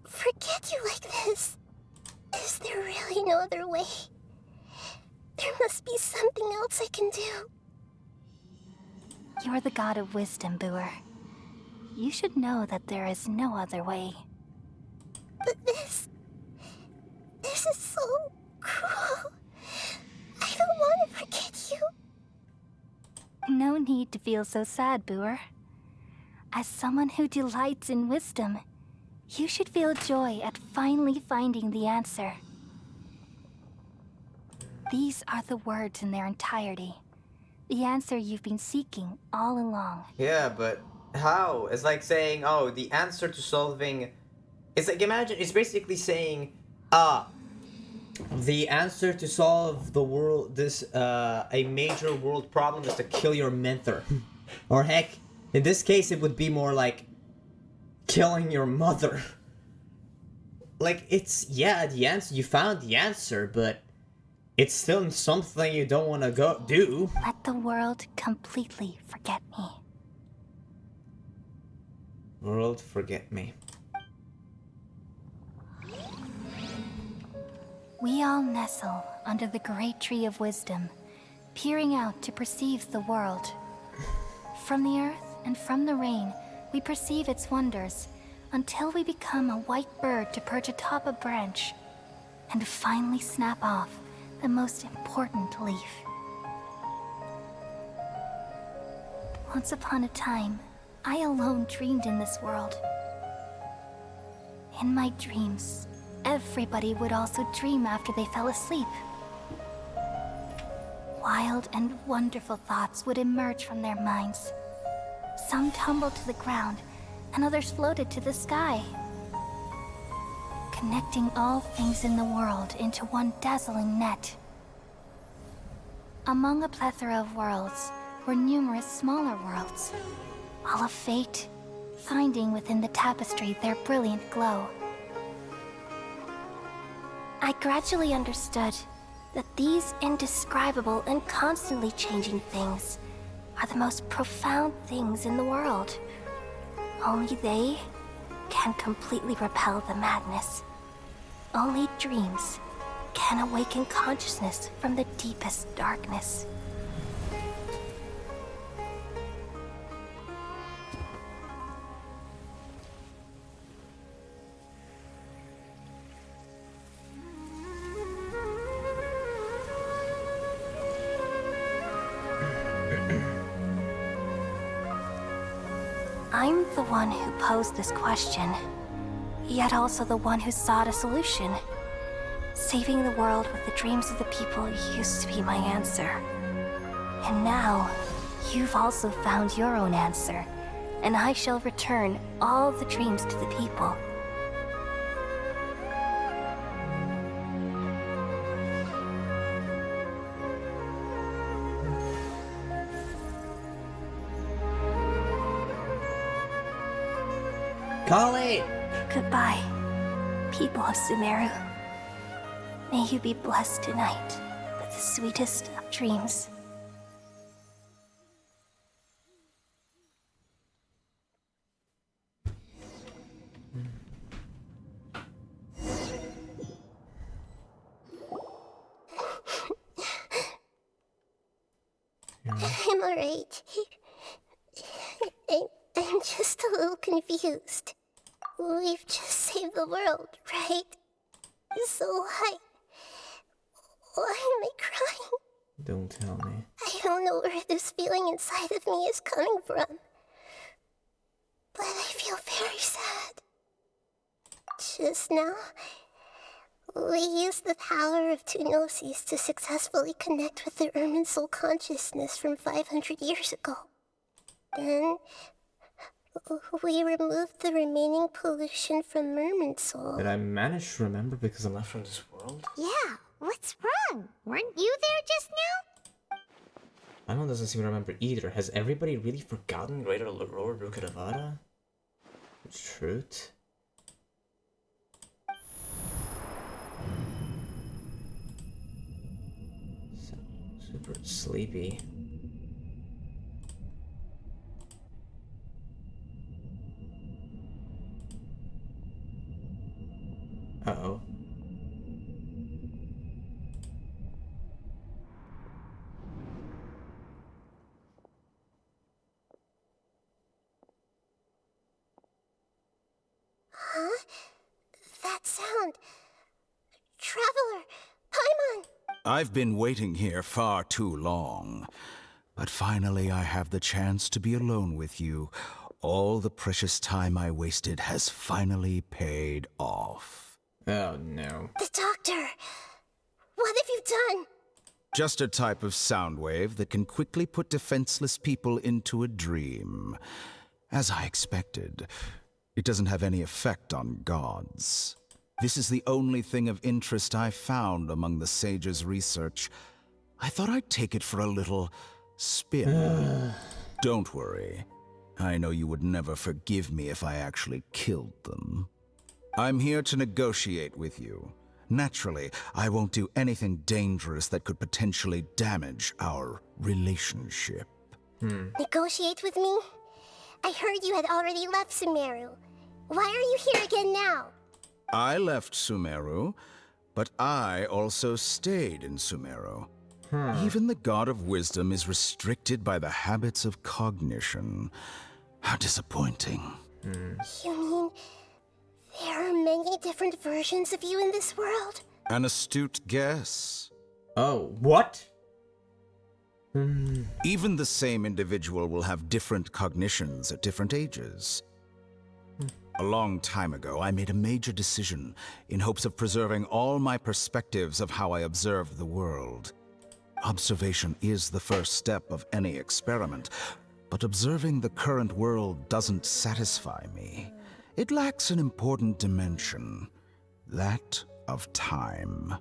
forget you like this? Is there really no other way? There must be something else I can do. You're the god of wisdom, Boer. You should know that there is no other way. But this is so cruel. I don't want to forget you. No need to feel so sad, Boer. As someone who delights in wisdom, you should feel joy at finally finding the answer. These are the words in their entirety. The answer you've been seeking all along. Yeah, but how? It's like saying, oh, the answer to solving... It's like, imagine, it's basically saying, the answer to solve the world, a major world problem is to kill your mentor. Or heck, in this case, it would be more like killing your mother. Like, it's, yeah, the answer, you found the answer, but it's still something you don't want to go do. Let the world completely forget me. World, forget me. We all nestle under the great tree of wisdom, peering out to perceive the world. From the earth and from the rain, we perceive its wonders, until we become a white bird to perch atop a branch, and finally snap off the most important leaf. Once upon a time, I alone dreamed in this world. In my dreams, everybody would also dream after they fell asleep. Wild and wonderful thoughts would emerge from their minds. Some tumbled to the ground, and others floated to the sky, connecting all things in the world into one dazzling net. Among a plethora of worlds were numerous smaller worlds, all of fate, finding within the tapestry their brilliant glow. I gradually understood that these indescribable and constantly changing things are the most profound things in the world. Only they can completely repel the madness. Only dreams can awaken consciousness from the deepest darkness. I'm the one who posed this question, yet also the one who sought a solution. Saving the world with the dreams of the people used to be my answer. And now, you've also found your own answer, and I shall return all the dreams to the people. Call it! Goodbye, people of Sumeru. May you be blessed tonight with the sweetest of dreams. I'm alright. I'm just a little confused. We've just saved the world, right? So why am I crying? Don't tell me. I don't know where this feeling inside of me is coming from. But I feel very sad. Just now, we used the power of two Gnosis to successfully connect with the Irminsul consciousness from 500 years ago. Then, we removed the remaining pollution from Irminsul. Did I manage to remember because I'm not from this world? Yeah, what's wrong? Weren't you there just now? Anon doesn't seem to remember either. Has everybody really forgotten Greater Lord Rukkhadevata? Truth? Super sleepy. Uh-oh. I've been waiting here far too long. But finally I have the chance to be alone with you. All the precious time I wasted has finally paid off. Oh no. The doctor! What have you done? Just a type of sound wave that can quickly put defenseless people into a dream. As I expected, it doesn't have any effect on gods. This is the only thing of interest I found among the sage's research. I thought I'd take it for a little spin. Don't worry. I know you would never forgive me if I actually killed them. I'm here to negotiate with you. Naturally, I won't do anything dangerous that could potentially damage our relationship. Negotiate with me? I heard you had already left Sumeru. Why are you here again now? I left Sumeru, but I also stayed in Sumeru. Even the God of Wisdom is restricted by the habits of cognition. How disappointing. You mean there are many different versions of you in this world? An astute guess. Oh, what? Even the same individual will have different cognitions at different ages. A long time ago, I made a major decision in hopes of preserving all my perspectives of how I observed the world. Observation is the first step of any experiment, but observing the current world doesn't satisfy me. It lacks an important dimension, that of time.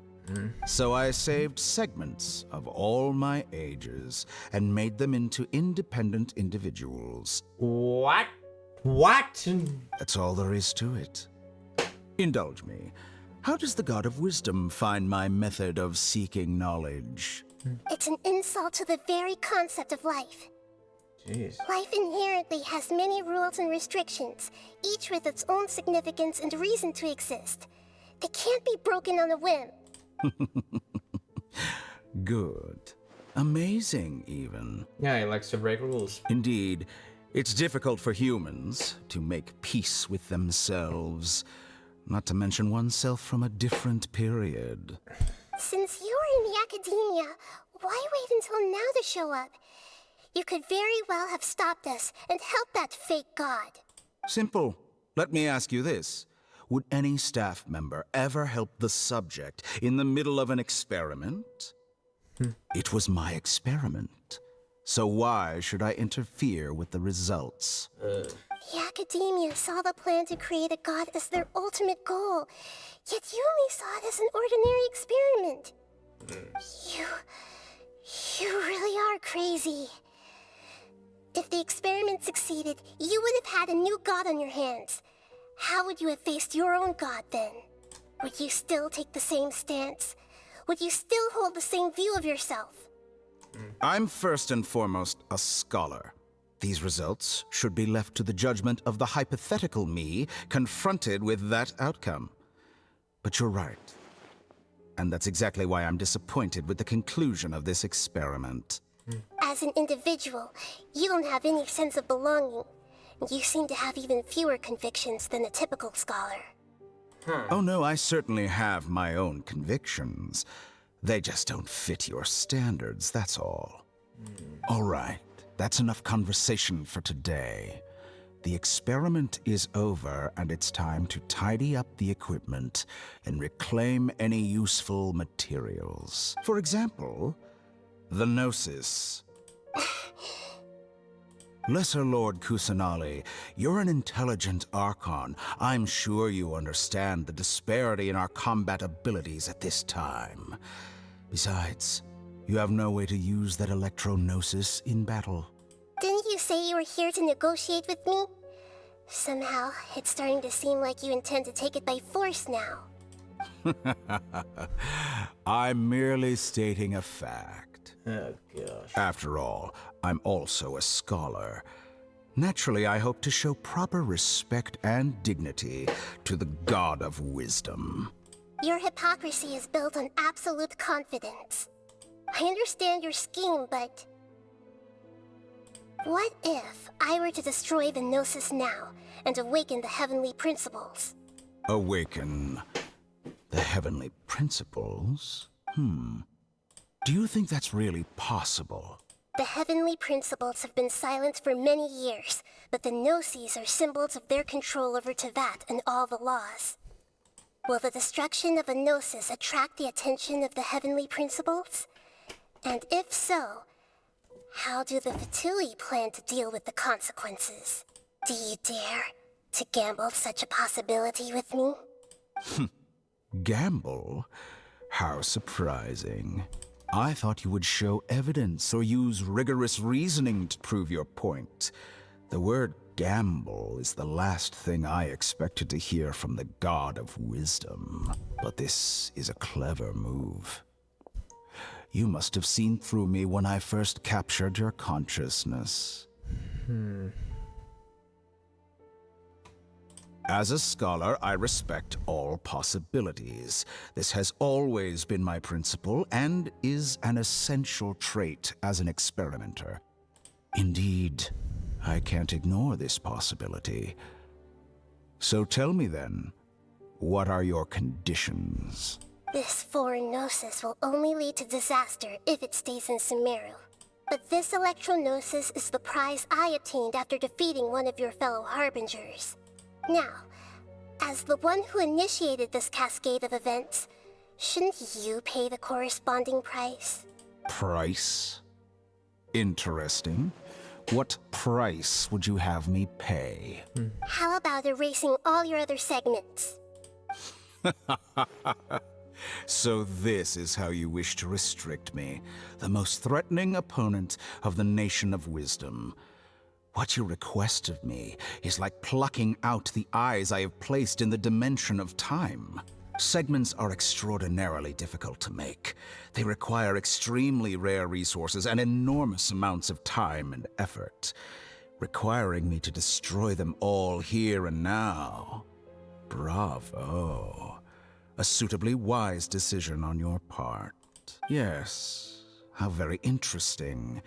So I saved segments of all my ages and made them into independent individuals. What? What? That's all there is to it. Indulge me. How does the God of Wisdom find my method of seeking knowledge? It's an insult to the very concept of life. Jeez. Life inherently has many rules and restrictions, each with its own significance and reason to exist. They can't be broken on a whim. Good. Amazing, even. Yeah, he likes to break rules. Indeed, it's difficult for humans to make peace with themselves, not to mention oneself from a different period. Since you were in the academia, why wait until now to show up? You could very well have stopped us and helped that fake god. Simple. Let me ask you this. Would any staff member ever help the subject in the middle of an experiment? It was my experiment. So why should I interfere with the results? The academia saw the plan to create a god as their ultimate goal, yet you only saw it as an ordinary experiment. You really are crazy. If the experiment succeeded, you would have had a new god on your hands. How would you have faced your own god then? Would you still take the same stance? Would you still hold the same view of yourself? I'm first and foremost a scholar. These results should be left to the judgment of the hypothetical me confronted with that outcome. But you're right. And that's exactly why I'm disappointed with the conclusion of this experiment. As an individual, you don't have any sense of belonging. You seem to have even fewer convictions than a typical scholar. Oh no, I certainly have my own convictions. They just don't fit your standards, that's all. All right, that's enough conversation for today. The experiment is over, and it's time to tidy up the equipment and reclaim any useful materials. For example, the Gnosis. Lesser Lord Kusanali, you're an intelligent Archon. I'm sure you understand the disparity in our combat abilities at this time. Besides, you have no way to use that Electro-Gnosis in battle. Didn't you say you were here to negotiate with me? Somehow, it's starting to seem like you intend to take it by force now. I'm merely stating a fact. Oh, gosh. After all, I'm also a scholar. Naturally, I hope to show proper respect and dignity to the God of Wisdom. Your hypocrisy is built on absolute confidence. I understand your scheme, but... what if I were to destroy the Gnosis now and awaken the heavenly principles? Awaken the heavenly principles? Do you think that's really possible? The heavenly principles have been silent for many years, but the Gnosis are symbols of their control over Teyvat and all the laws. Will the destruction of a Gnosis attract the attention of the heavenly principles? And if so, how do the Fatui plan to deal with the consequences? Do you dare to gamble such a possibility with me? Gamble? How surprising. I thought you would show evidence or use rigorous reasoning to prove your point. The word gamble is the last thing I expected to hear from the god of wisdom. But this is a clever move. You must have seen through me when I first captured your consciousness. As a scholar, I respect all possibilities. This has always been my principle and is an essential trait as an experimenter. Indeed, I can't ignore this possibility. So tell me then, what are your conditions? This foreign Gnosis will only lead to disaster if it stays in Sumeru. But this Electro-Gnosis is the prize I attained after defeating one of your fellow Harbingers. Now, as the one who initiated this cascade of events, shouldn't you pay the corresponding price? Price? Interesting. What price would you have me pay? How about erasing all your other segments? So this is how you wish to restrict me, the most threatening opponent of the Nation of Wisdom. What you request of me is like plucking out the eyes I have placed in the dimension of time. Segments are extraordinarily difficult to make. They require extremely rare resources and enormous amounts of time and effort, requiring me to destroy them all here and now. Bravo. A suitably wise decision on your part. Yes, how very interesting.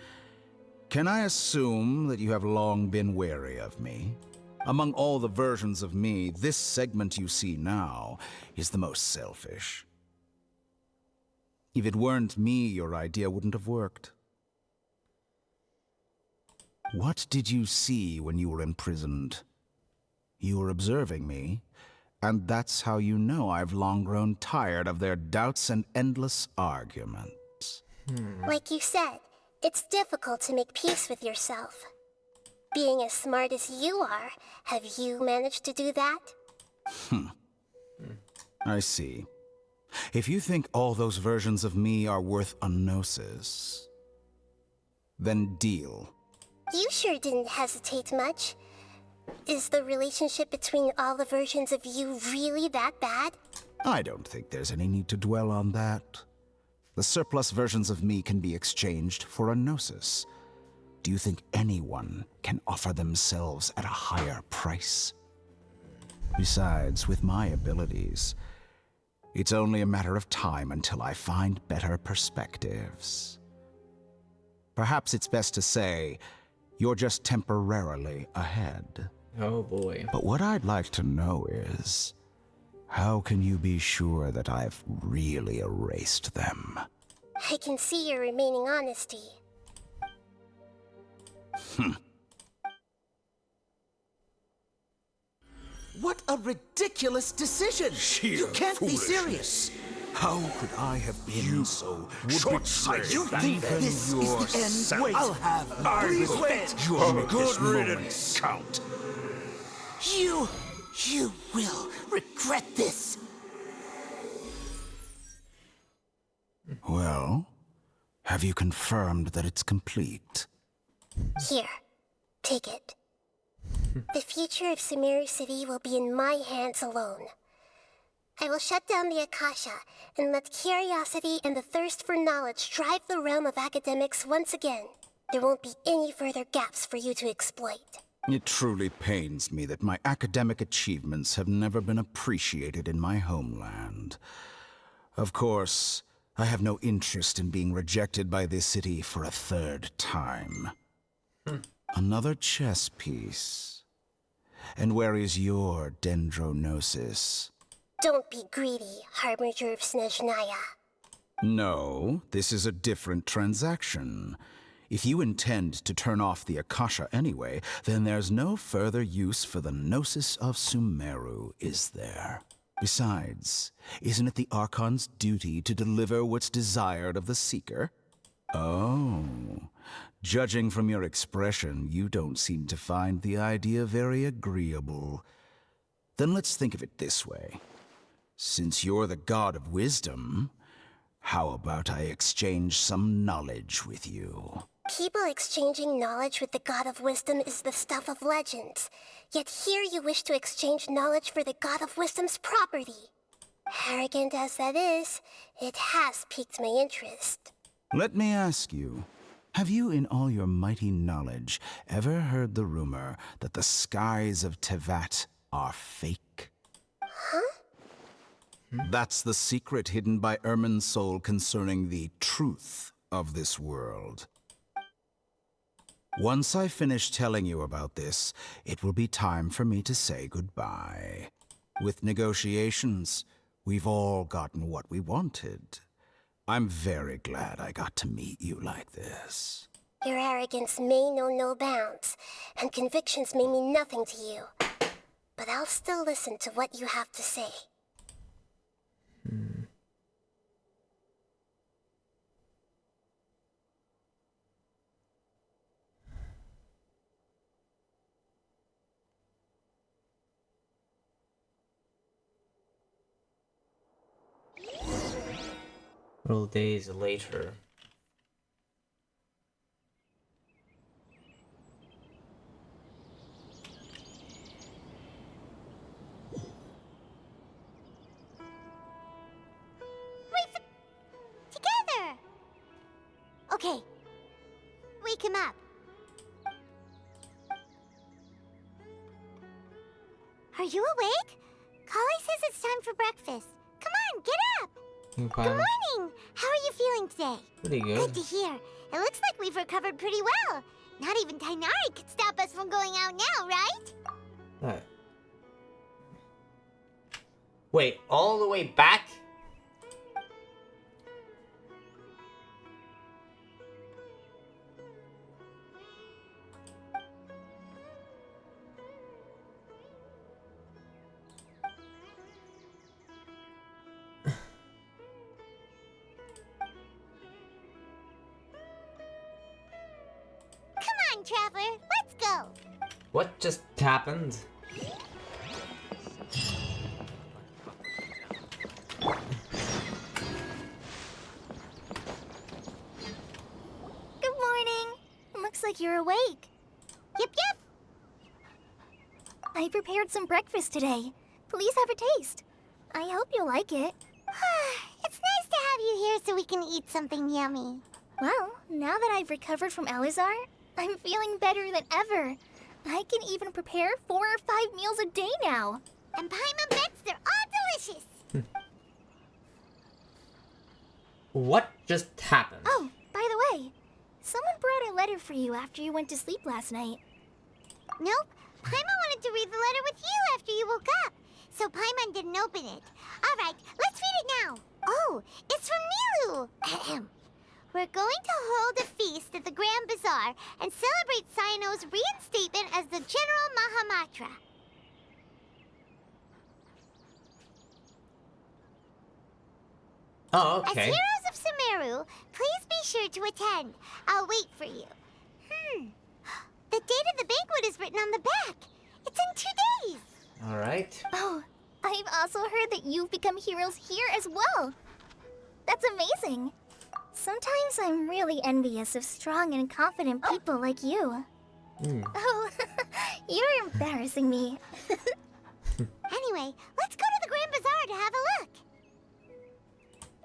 Can I assume that you have long been wary of me? Among all the versions of me, this segment you see now is the most selfish. If it weren't me, your idea wouldn't have worked. What did you see when you were imprisoned? You were observing me, and that's how you know I've long grown tired of their doubts and endless arguments. Like you said, it's difficult to make peace with yourself. Being as smart as you are, have you managed to do that? I see. If you think all those versions of me are worth a Gnosis, then deal. You sure didn't hesitate much. Is the relationship between all the versions of you really that bad? I don't think there's any need to dwell on that. The surplus versions of me can be exchanged for a Gnosis. Do you think anyone can offer themselves at a higher price? Besides, with my abilities, it's only a matter of time until I find better perspectives. Perhaps it's best to say, you're just temporarily ahead. Oh boy. But what I'd like to know is, how can you be sure that I've really erased them? I can see your remaining honesty. What a ridiculous decision! You can't be serious! How could I have been so short-sighted? You think this is the end? Wait, I'll have please wait. Your good riddance, Count. You will regret this. Well, have you confirmed that it's complete? Here, take it. The future of Sumeru City will be in my hands alone. I will shut down the Akasha and let curiosity and the thirst for knowledge drive the realm of academics once again. There won't be any further gaps for you to exploit. It truly pains me that my academic achievements have never been appreciated in my homeland. Of course, I have no interest in being rejected by this city for a third time. Another chess piece. And where is your Dendrognosis? Don't be greedy, Harbinger of Snezhnaya. No, this is a different transaction. If you intend to turn off the Akasha anyway, then there's no further use for the Gnosis of Sumeru, is there? Besides, isn't it the Archon's duty to deliver what's desired of the Seeker? Oh, judging from your expression, you don't seem to find the idea very agreeable. Then let's think of it this way. Since you're the God of Wisdom, how about I exchange some knowledge with you? People exchanging knowledge with the God of Wisdom is the stuff of legends. Yet here you wish to exchange knowledge for the God of Wisdom's property. Arrogant as that is, it has piqued my interest. Let me ask you, have you in all your mighty knowledge ever heard the rumor that the skies of Tevat are fake? Huh? That's the secret hidden by Irminsul concerning the truth of this world. Once I finish telling you about this, it will be time for me to say goodbye. With negotiations, we've all gotten what we wanted. I'm very glad I got to meet you like this. Your arrogance may know no bounds, and convictions may mean nothing to you. But I'll still listen to what you have to say. Several days later. Together! Okay. Wake him up. Are you awake? Kali says it's time for breakfast. Come on, get up! Okay. Good morning! How are you feeling today? Pretty good. Good to hear. It looks like we've recovered pretty well. Not even Tainari could stop us from going out now, right? Right. Wait, all the way back? Come on, Traveler, let's go. What just happened? Good morning. Looks like you're awake. Yep. I prepared some breakfast today. Please have a taste. I hope you'll like it. It's nice to have you here so we can eat something yummy. Well, now that I've recovered from Elazar, I'm feeling better than ever. I can even prepare 4 or 5 meals a day now. And Paimon bets they're all delicious. What just happened? Oh, by the way, someone brought a letter for you after you went to sleep last night. Nope. Paimon wanted to read the letter with you after you woke up. So Paimon didn't open it. Alright, let's read it now. Oh, it's from Nilu. Ahem. We're going to hold a feast at the Grand Bazaar and celebrate Cyano's reinstatement as the General Mahamatra. Oh, okay. As heroes of Sumeru, please be sure to attend. I'll wait for you. The date of the banquet is written on the back. It's in 2 days. Alright. Oh, I've also heard that you've become heroes here as well. That's amazing. Sometimes I'm really envious of strong and confident people like you. Oh, you're embarrassing me. Anyway, let's go to the Grand Bazaar to have a look.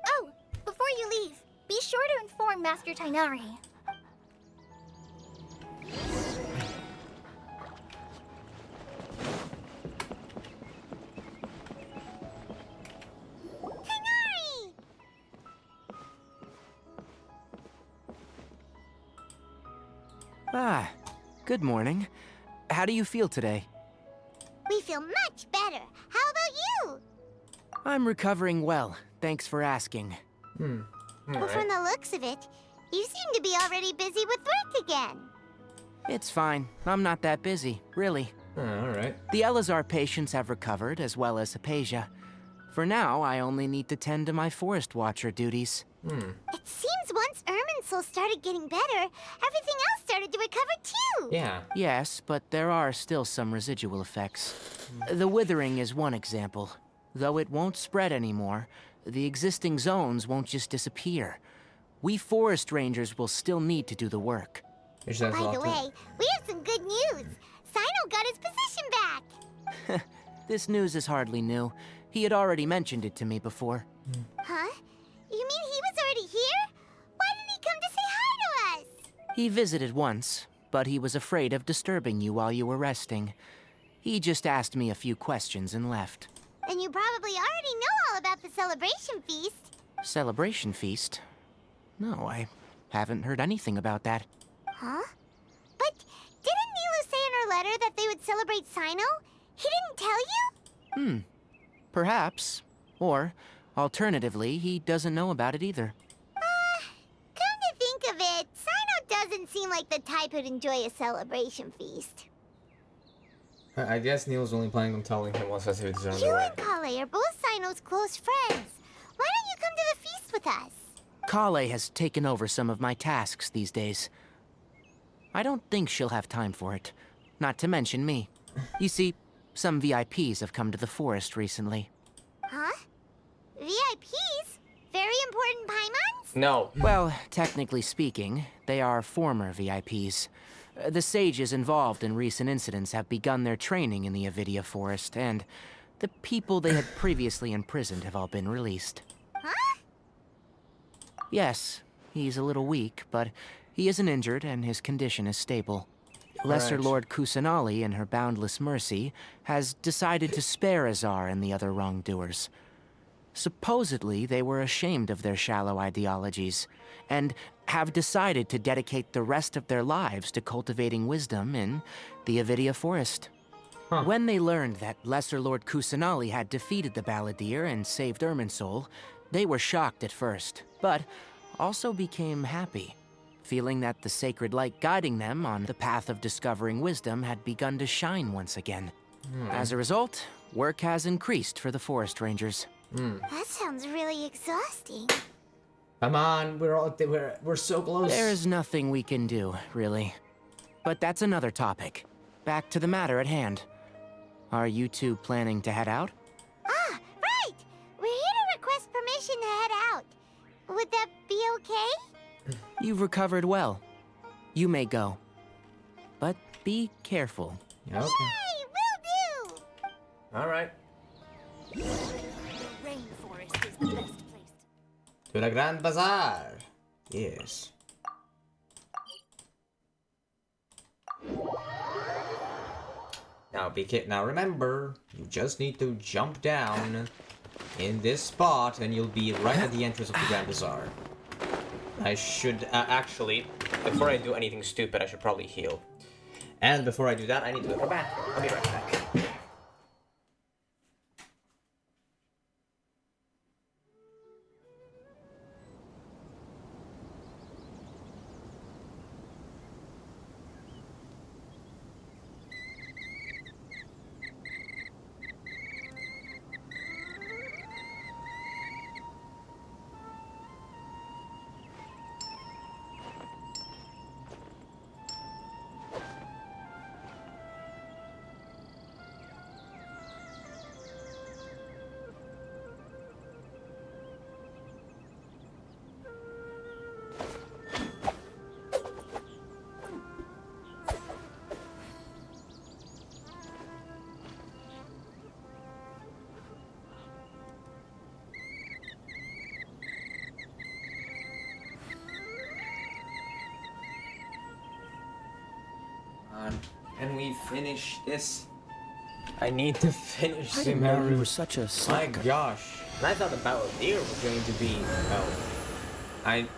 Oh, before you leave, be sure to inform Master Tainari. Tainari! Ah, good morning. How do you feel today? We feel much better. How about you? I'm recovering well, thanks for asking. But from the looks of it, you seem to be already busy with work again. It's fine. I'm not that busy, really. Alright. The Elazar patients have recovered, as well as Hypatia. For now, I only need to tend to my Forest Watcher duties. It seems once Irminsul started getting better, everything else started to recover too. Yeah. Yes, but there are still some residual effects. The withering is one example. Though it won't spread anymore, the existing zones won't just disappear. We forest rangers will still need to do the work. By the way, we have some good news. Sino got his position back. This news is hardly new. He had already mentioned it to me before. Huh? You mean he was already here? Why didn't he come to say hi to us? He visited once, but he was afraid of disturbing you while you were resting. He just asked me a few questions and left. Then you probably already know all about the celebration feast. Celebration feast? No, I haven't heard anything about that. Huh? But didn't Nilu say in her letter that they would celebrate Sino? He didn't tell you? Perhaps. Or, alternatively, he doesn't know about it either. Come to think of it, Sino doesn't seem like the type who'd enjoy a celebration feast. I guess Neil's only planning on telling him once festivities are You underway. and Kale are both Sino's close friends. Why don't you come to the feast with us? Kale has taken over some of my tasks these days. I don't think she'll have time for it. Not to mention me. You see, some VIPs have come to the forest recently. Huh? VIPs? Very important Paimons? No. Well, technically speaking, they are former VIPs. The sages involved in recent incidents have begun their training in the Avidia Forest, and the people they had previously imprisoned have all been released. Huh? Yes, he's a little weak, but he isn't injured and his condition is stable. Lesser Right. Lord Kusanali, in her boundless mercy, has decided to spare Azar and the other wrongdoers. Supposedly, they were ashamed of their shallow ideologies, and have decided to dedicate the rest of their lives to cultivating wisdom in the Avidia Forest. When they learned that Lesser Lord Kusanali had defeated the Balladeer and saved Irminsul, they were shocked at first, but also became happy, feeling that the sacred light guiding them on the path of discovering wisdom had begun to shine once again. As a result, work has increased for the forest rangers. That sounds really exhausting. Come on, we're so close. There's nothing we can do, really. But that's another topic. Back to the matter at hand. Are you two planning to head out? Ah, right! We're here to request permission to head out. Would that be okay? You've recovered well. You may go. But be careful. Okay. Hey, will do! Alright. The rainforest is the best place. To the Grand Bazaar. Yes. Now remember, you just need to jump down in this spot and you'll be right at the entrance of the Grand Bazaar. I should actually, before I do anything stupid, I should probably heal. And before I do that, I need to go to the bathroom. I'll be right back. Can we finish this? I need to finish I didn't know you Simaru. were such a My slacker. gosh. And I thought the Balladeer was going to be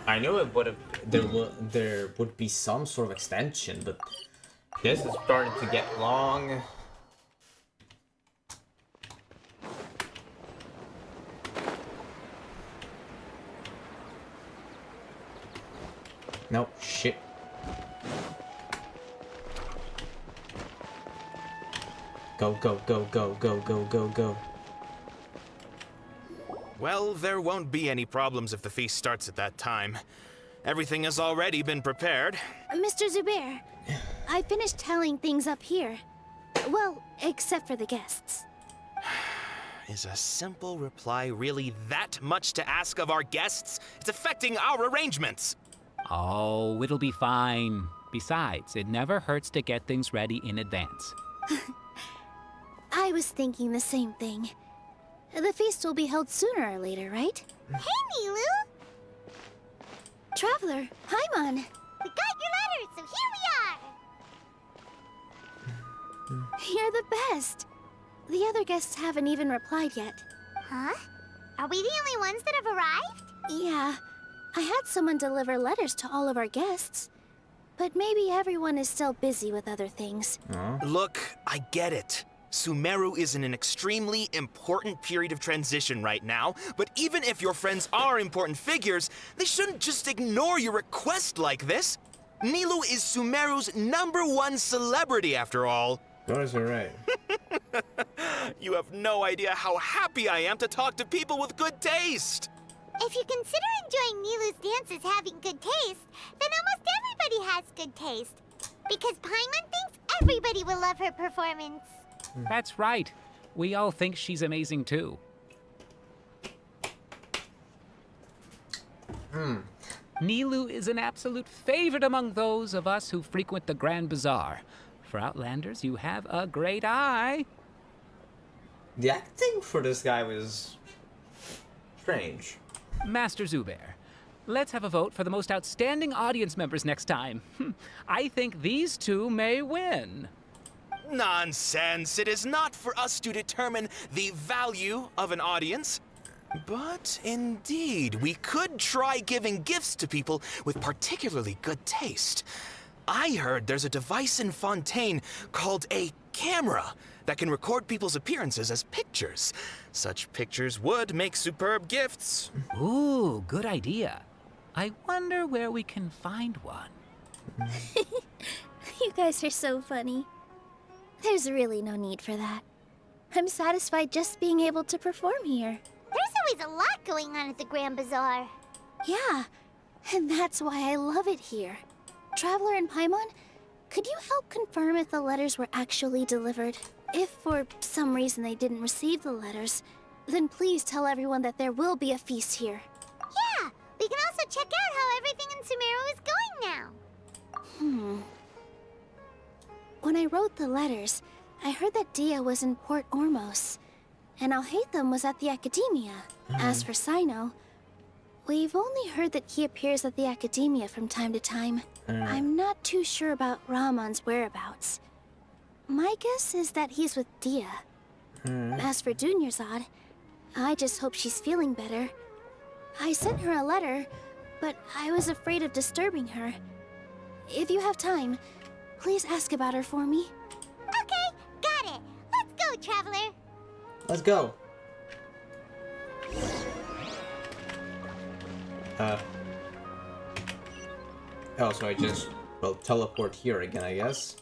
I know it would have there would be some sort of extension, but this is starting to get long. Go, go, go, go, go, go, go, go. Well, there won't be any problems if the feast starts at that time. Everything has already been prepared. Mr. Zubair, I finished tallying things up here. Well, except for the guests. Is a simple reply really that much to ask of our guests? It's affecting our arrangements. Oh, it'll be fine. Besides, it never hurts to get things ready in advance. I was thinking the same thing. The feast will be held sooner or later, right? Hey, Nilou! Traveler, Paimon. We got your letter, so here we are! You're the best. The other guests haven't even replied yet. Huh? Are we the only ones that have arrived? Yeah. I had someone deliver letters to all of our guests. But maybe everyone is still busy with other things. Look, I get it. Sumeru is in an extremely important period of transition right now, but even if your friends are important figures, they shouldn't just ignore your request like this. Nilou is Sumeru's #1 celebrity after all. That is alright. You have no idea how happy I am to talk to people with good taste. If you consider enjoying Nilou's dances having good taste, then almost everybody has good taste. Because Paimon thinks everybody will love her performance. That's right. We all think she's amazing too. Nilou is an absolute favorite among those of us who frequent the Grand Bazaar. For Outlanders, you have a great eye. The acting for this guy was strange. Master Zubair, let's have a vote for the most outstanding audience members next time. I think these two may win. Nonsense! It is not for us to determine the value of an audience. But indeed, we could try giving gifts to people with particularly good taste. I heard there's a device in Fontaine called a camera that can record people's appearances as pictures. Such pictures would make superb gifts. Ooh, good idea. I wonder where we can find one. You guys are so funny. There's really no need for that. I'm satisfied just being able to perform here. There's always a lot going on at the Grand Bazaar. Yeah, and that's why I love it here. Traveler and Paimon, could you help confirm if the letters were actually delivered? If for some reason they didn't receive the letters, then please tell everyone that there will be a feast here. Yeah, we can also check out how everything in Sumeru is going now. When I wrote the letters, I heard that Dia was in Port Ormos, and Alhaitham was at the Academia. As for Sino, we've only heard that he appears at the Academia from time to time. I'm not too sure about Rahman's whereabouts. My guess is that he's with Dia. As for Dunyarzad, I just hope she's feeling better. I sent her a letter, but I was afraid of disturbing her. If you have time, please ask about her for me. Okay, got it. Let's go, Traveler. Let's go. Oh, so I just, well, teleport here again, I guess.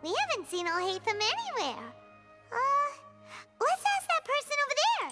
We haven't seen Alhaitham anywhere. Let's ask that person over there.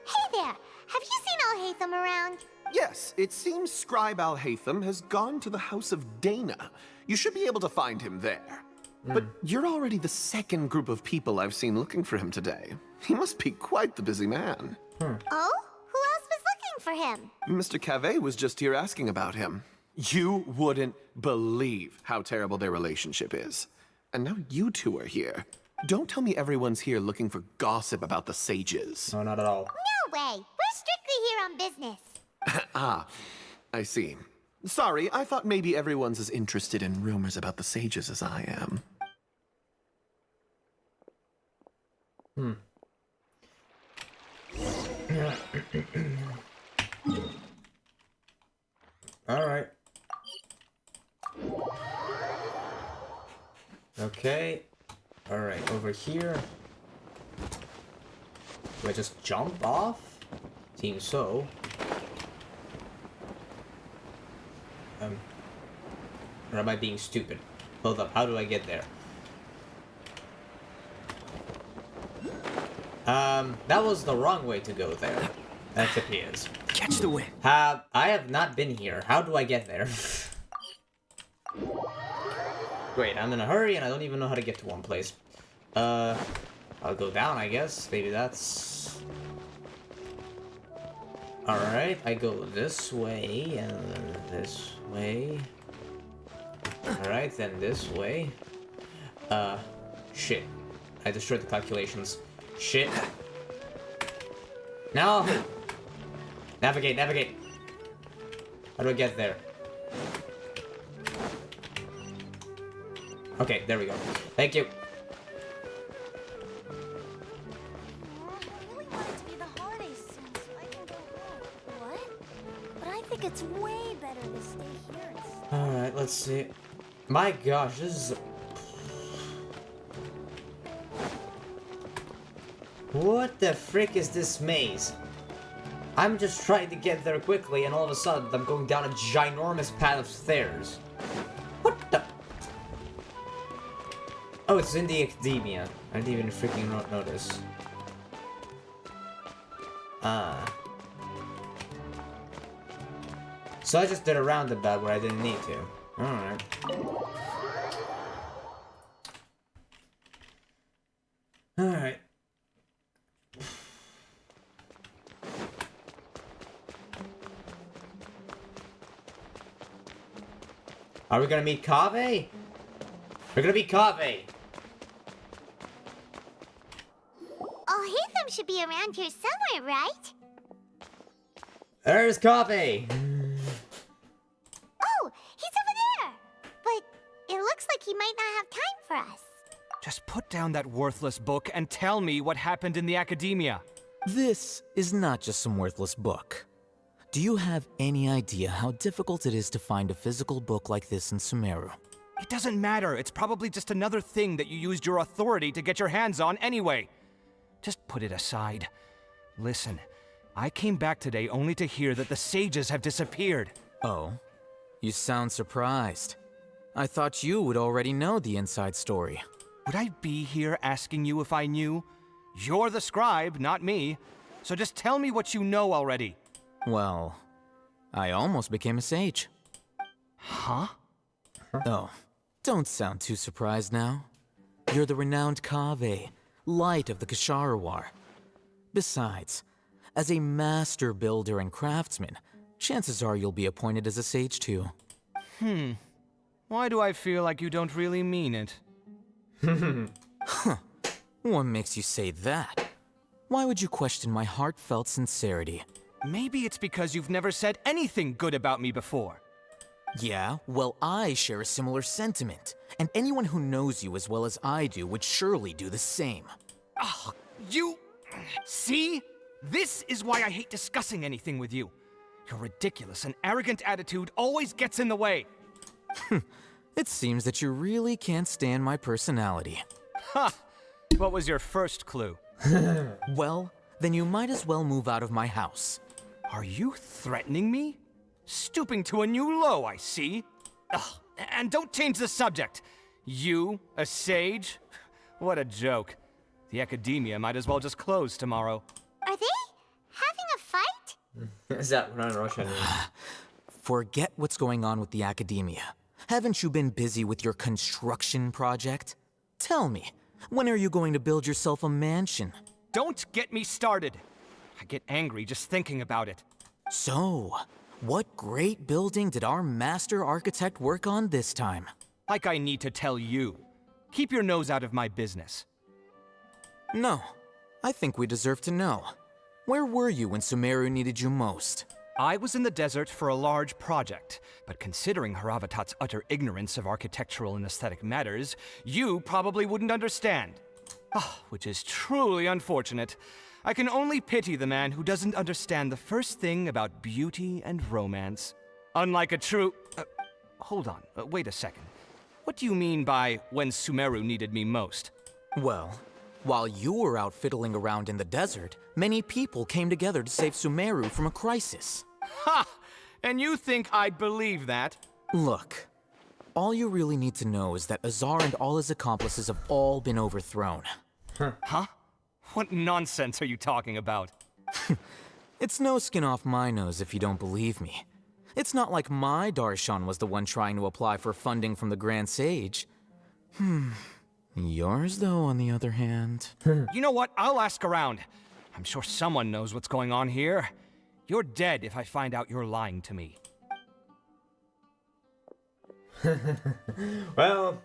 Hey there, have you seen Alhaitham around? Yes, it seems Scribe Alhaitham has gone to the House of Dana. You should be able to find him there. But you're already the second group of people I've seen looking for him today. He must be quite the busy man. Oh? Who else was looking for him? Mr. Cavey was just here asking about him. You wouldn't believe how terrible their relationship is. And now you two are here. Don't tell me everyone's here looking for gossip about the sages. No, not at all. No way. We're strictly here on business. Ah, I see. Sorry, I thought maybe everyone's as interested in rumors about the sages as I am. Okay. Alright, over here. Do I just jump off? Seems so. Or am I being stupid? Hold up, how do I get there? That was the wrong way to go there. That appears. Catch the wind. I have not been here. How do I get there? Great, I'm in a hurry and I don't even know how to get to one place. I'll go down, I guess. Maybe that's... Alright, I go this way and then this way. Alright, then this way. Shit. I destroyed the calculations. Shit. No! Navigate, navigate. How do I get there? Okay, there we go. Thank you. But I think it's way better to stay here. Alright, let's see. My gosh, this is... What the frick is this maze? I'm just trying to get there quickly and all of a sudden I'm going down a ginormous path of stairs. What the... Oh, it's in the academia. I didn't even freaking notice. So I just did a roundabout where I didn't need to. Alright. Alright. Are we gonna meet Kaveh? We're gonna meet Kaveh! Oh, Hatham should be around here somewhere, right? There's Kaveh! Oh, he's over there! But it looks like he might not have time for us. Just put down that worthless book and tell me what happened in the academia. This is not just some worthless book. Do you have any idea how difficult it is to find a physical book like this in Sumeru? It doesn't matter. It's probably just another thing that you used your authority to get your hands on anyway. Just put it aside. Listen, I came back today only to hear that the sages have disappeared. Oh? You sound surprised. I thought you would already know the inside story. Would I be here asking you if I knew? You're the scribe, not me. So just tell me what you know already. Well, I almost became a sage. Huh? Oh, don't sound too surprised now. You're the renowned Kaveh, light of the Kshahrewar. Besides, as a master builder and craftsman, chances are you'll be appointed as a sage too. Why do I feel like you don't really mean it? Huh. What makes you say that? Why would you question my heartfelt sincerity? Maybe it's because you've never said anything good about me before. Yeah, well, I share a similar sentiment, and anyone who knows you as well as I do would surely do the same. Oh, you... See? This is why I hate discussing anything with you. Your ridiculous and arrogant attitude always gets in the way. It seems that you really can't stand my personality. Ha! What was your first clue? Well, then you might as well move out of my house. Are you threatening me? Stooping to a new low, I see. Ugh, and don't change the subject. You, a sage? What a joke. The academia might as well just close tomorrow. Are they having a fight? Is that not Russian? Forget what's going on with the academia. Haven't you been busy with your construction project? Tell me, when are you going to build yourself a mansion? Don't get me started. I get angry just thinking about it. So, what great building did our master architect work on this time? Like I need to tell you. Keep your nose out of my business. No, I think we deserve to know. Where were you when Sumeru needed you most? I was in the desert for a large project, but considering Haravatat's utter ignorance of architectural and aesthetic matters, you probably wouldn't understand. Which is truly unfortunate. I can only pity the man who doesn't understand the first thing about beauty and romance. Unlike a true... hold on, wait a second. What do you mean by when Sumeru needed me most? Well, while you were out fiddling around in the desert, many people came together to save Sumeru from a crisis. Ha! And you think I'd believe that? Look, all you really need to know is that Azar and all his accomplices have all been overthrown. Huh? What nonsense are you talking about? It's no skin off my nose if you don't believe me. It's not like my Darshan was the one trying to apply for funding from the Grand Sage. Yours, though, on the other hand... You know what? I'll ask around. I'm sure someone knows what's going on here. You're dead if I find out you're lying to me. Well,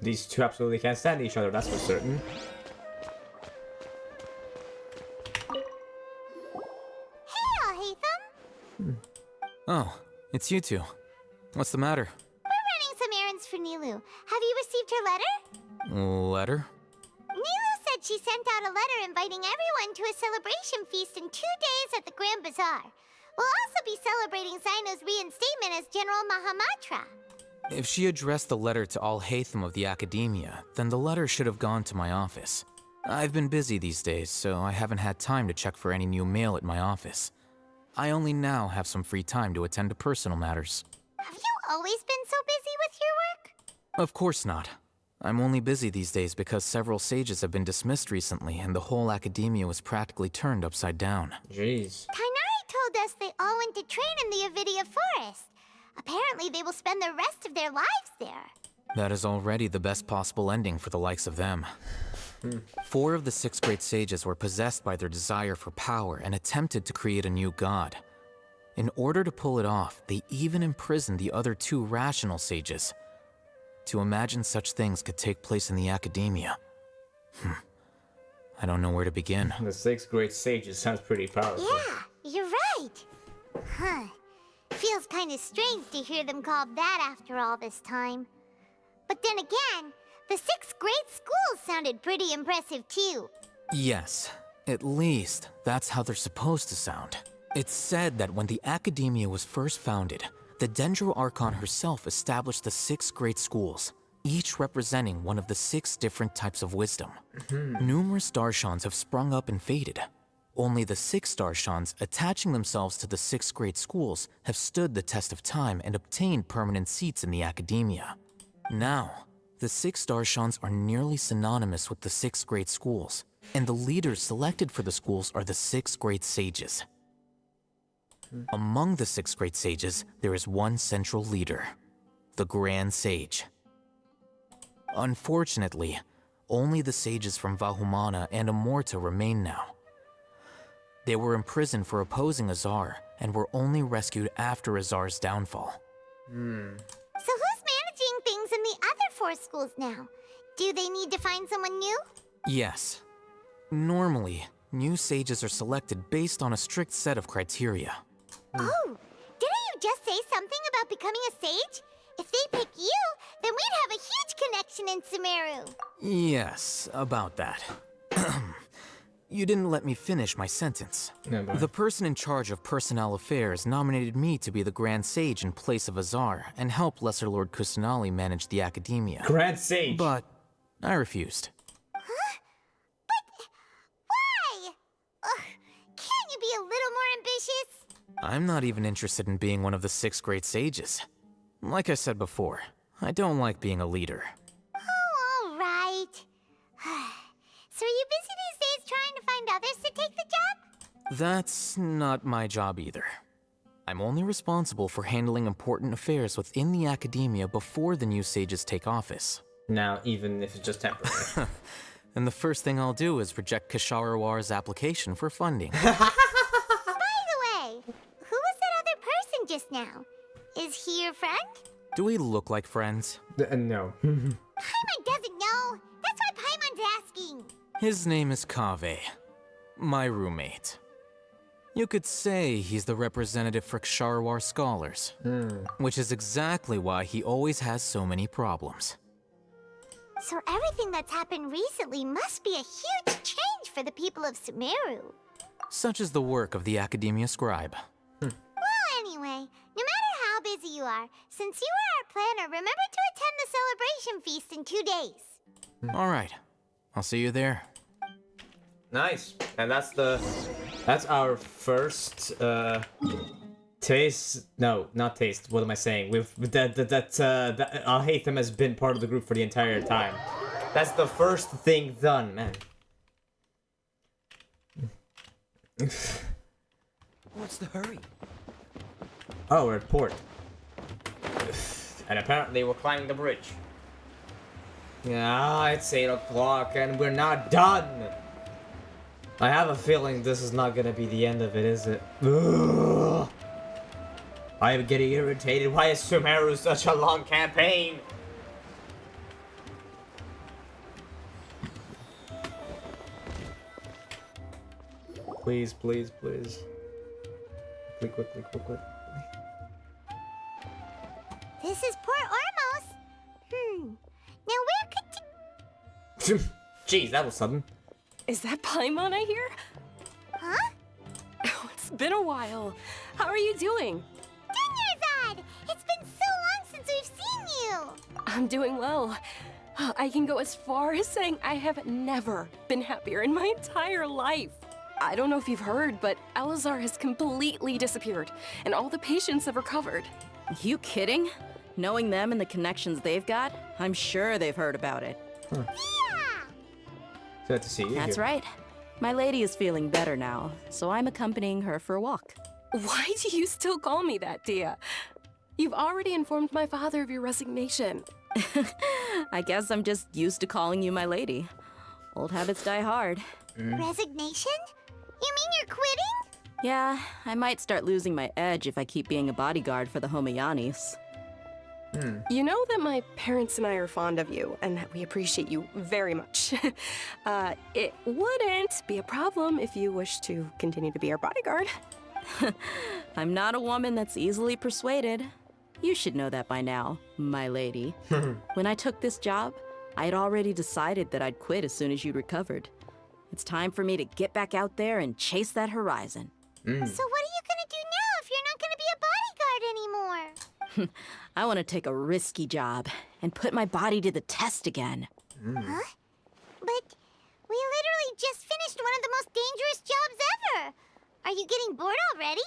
these two absolutely can't stand each other, that's for certain. Hey, Alhaitham! Oh, it's you two. What's the matter? We're running some errands for Nilou. Have you received her letter? Letter? Nilou said she sent out a letter inviting everyone to a celebration feast in 2 days at the Grand Bazaar. We'll also be celebrating Zaino's reinstatement as General Mahamatra. If she addressed the letter to Alhaitham of the Academia, then the letter should have gone to my office. I've been busy these days, so I haven't had time to check for any new mail at my office. I only now have some free time to attend to personal matters. Have you always been so busy with your work? Of course not. I'm only busy these days because several sages have been dismissed recently and the whole Academia was practically turned upside down. Jeez. Tighnari told us they all went to train in the Avidia Forest. Apparently they will spend the rest of their lives there. That is already the best possible ending for the likes of them. 4 of the 6 great sages were possessed by their desire for power and attempted to create a new god. In order to pull it off, they even imprisoned the other 2 rational sages. To imagine such things could take place in the Academia. I don't know where to begin. The 6 great sages sounds pretty powerful. Yeah, you're right. Huh. Feels kind of strange to hear them called that after all this time. But then again, the 6 great schools sounded pretty impressive too. Yes, at least that's how they're supposed to sound. It's said that when the Academia was first founded, the Dendro Archon herself established the 6 great schools, each representing one of the 6 different types of wisdom. Numerous Darshans have sprung up and faded. Only the 6 Darshans attaching themselves to the 6 great schools have stood the test of time and obtained permanent seats in the Academia. Now, the 6 Darshans are nearly synonymous with the 6 great schools, and the leaders selected for the schools are the 6 great sages. Among the 6 great sages, there is one central leader, the Grand Sage. Unfortunately, only the sages from Vahumana and Amorta remain now. They were imprisoned for opposing Azar, and were only rescued after Azar's downfall. So who's managing things in the other 4 schools now? Do they need to find someone new? Yes. Normally, new sages are selected based on a strict set of criteria. Oh, didn't you just say something about becoming a sage? If they pick you, then we'd have a huge connection in Sumeru. Yes, about that. You didn't let me finish my sentence. The person in charge of personnel affairs nominated me to be the Grand Sage in place of Azar and help Lesser Lord Kusanali manage the Academia. Grand Sage? But I refused. Huh? But why? Can't you be a little more ambitious? I'm not even interested in being one of the 6 great sages. Like I said before, I don't like being a leader. Oh, all right. So are you busy these days trying to find others to take the job? That's not my job either. I'm only responsible for handling important affairs within the Academia before the new sages take office. Now, even if it's just temporary. And the first thing I'll do is reject Kasharawar's application for funding. By the way, who was that other person just now? Is he your friend? Do we look like friends? No. Paimon doesn't know. That's why Paimon's asking. His name is Kaveh, my roommate. You could say he's the representative for Ksharawar scholars, which is exactly why he always has so many problems. So everything that's happened recently must be a huge change for the people of Sumeru. Such is the work of the Academia Scribe. Well, anyway, no matter how busy you you are. Since you are our planner, remember to attend the celebration feast in 2 days. All right. I'll see you there. Nice. And that's our first taste. No, not taste. What am I saying? Alhaitham has been part of the group for the entire time. That's the first thing done, man. What's the hurry? Oh, we're at port. And apparently we're climbing the bridge. Yeah, it's 8 o'clock and we're not done. I have a feeling this is not gonna be the end of it, is it? Ugh. I am getting irritated. Why is Sumeru such a long campaign? Please, please, please. Quickly. This is Port Ormos. Now where could you... Jeez, that was sudden. Is that Paimon I hear? Huh? Oh, it's been a while. How are you doing? Dunyarzad! It's been so long since we've seen you! I'm doing well. I can go as far as saying I have never been happier in my entire life. I don't know if you've heard, but Elazar has completely disappeared, and all the patients have recovered. You kidding? Knowing them and the connections they've got, I'm sure they've heard about it. Huh. Glad to see you. That's here. right. My lady is feeling better now, so I'm accompanying her for a walk. Why do you still call me that, Dia? You've already informed my father of your resignation. I guess I'm just used to calling you my lady. Old habits die hard. Resignation? You mean you're quitting? Yeah, I might start losing my edge if I keep being a bodyguard for the Homayanis. You know that my parents and I are fond of you, and that we appreciate you very much. It wouldn't be a problem if you wish to continue to be our bodyguard. I'm not a woman that's easily persuaded. You should know that by now, my lady. When I took this job, I had already decided that I'd quit as soon as you'd recovered. It's time for me to get back out there and chase that horizon. So what are you gonna do now if you're not gonna be a bodyguard anymore? I want to take a risky job and put my body to the test again. Huh? But we literally just finished one of the most dangerous jobs ever. Are you getting bored already?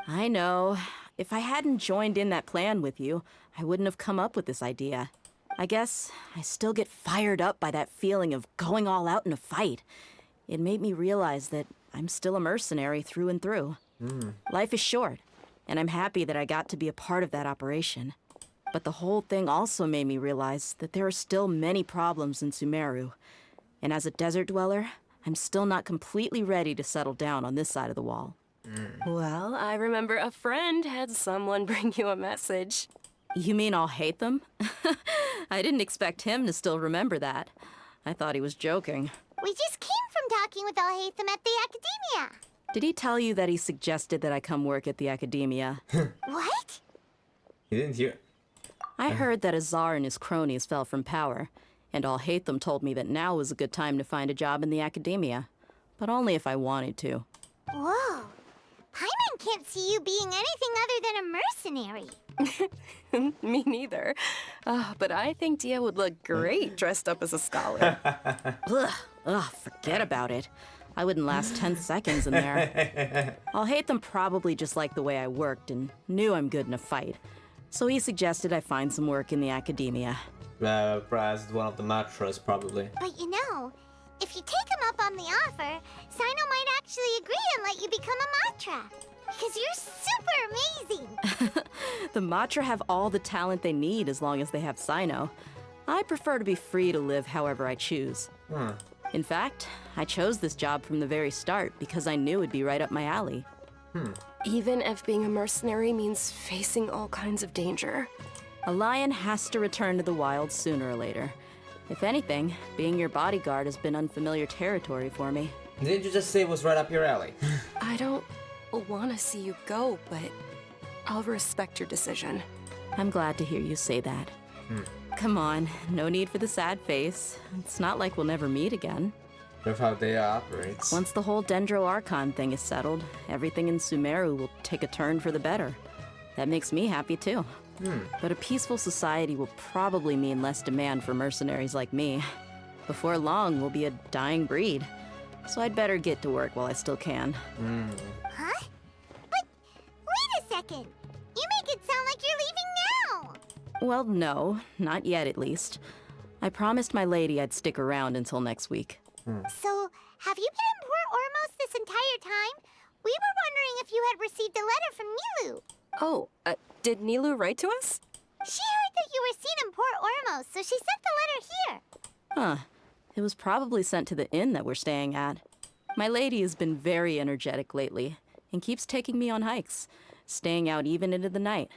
I know. If I hadn't joined in that plan with you, I wouldn't have come up with this idea. I guess I still get fired up by that feeling of going all out in a fight. It made me realize that I'm still a mercenary through and through. Life is short, and I'm happy that I got to be a part of that operation. But the whole thing also made me realize that there are still many problems in Sumeru. And as a desert dweller, I'm still not completely ready to settle down on this side of the wall. Well, I remember a friend had someone bring you a message. You mean Alhaitham? I didn't expect him to still remember that. I thought he was joking. We just came from talking with Alhaitham at the Academia. Did he tell you that he suggested that I come work at the Academia? What? You didn't hear. I heard that Azar and his cronies fell from power, and Alhaitham told me that now was a good time to find a job in the Academia. But only if I wanted to. Whoa. Paimon can't see you being anything other than a mercenary. Me neither. But I think Dia would look great dressed up as a scholar. Ugh, forget about it. I wouldn't last 10 seconds in there. Alhaitham probably just liked the way I worked and knew I'm good in a fight. So he suggested I find some work in the Academia. As one of the matras, probably. But you know, if you take him up on the offer, Sino might actually agree and let you become a matra. Because you're super amazing! The Matra have all the talent they need as long as they have Sino. I prefer to be free to live however I choose. In fact, I chose this job from the very start because I knew it'd be right up my alley. Even if being a mercenary means facing all kinds of danger. A lion has to return to the wild sooner or later. If anything, being your bodyguard has been unfamiliar territory for me. Didn't you just say it was right up your alley? I don't want to see you go, but I'll respect your decision. I'm glad to hear you say that. Come on, no need for the sad face. It's not like we'll never meet again. Of how they operate. Once the whole Dendro Archon thing is settled, everything in Sumeru will take a turn for the better. That makes me happy too. But a peaceful society will probably mean less demand for mercenaries like me. Before long, we'll be a dying breed. So I'd better get to work while I still can. Huh? But wait a second. You make it sound like you're leaving now. Well, no, not yet at least. I promised my lady I'd stick around until next week. So, have you been in Port Ormos this entire time? We were wondering if you had received a letter from Nilou. Oh, did Nilou write to us? She heard that you were seen in Port Ormos, so she sent the letter here. Huh. It was probably sent to the inn that we're staying at. My lady has been very energetic lately and keeps taking me on hikes, staying out even into the night.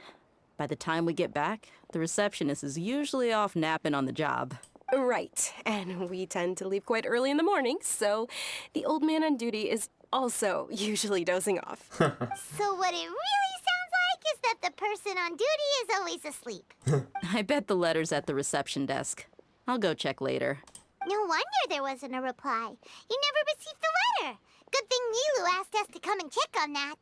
By the time we get back, the receptionist is usually off napping on the job. Right, and we tend to leave quite early in the morning, so the old man on duty is also usually dozing off. So what it really sounds like is that the person on duty is always asleep. I bet the letter's at the reception desk. I'll go check later. No wonder there wasn't a reply. You never received the letter. Good thing Nilou asked us to come and check on that.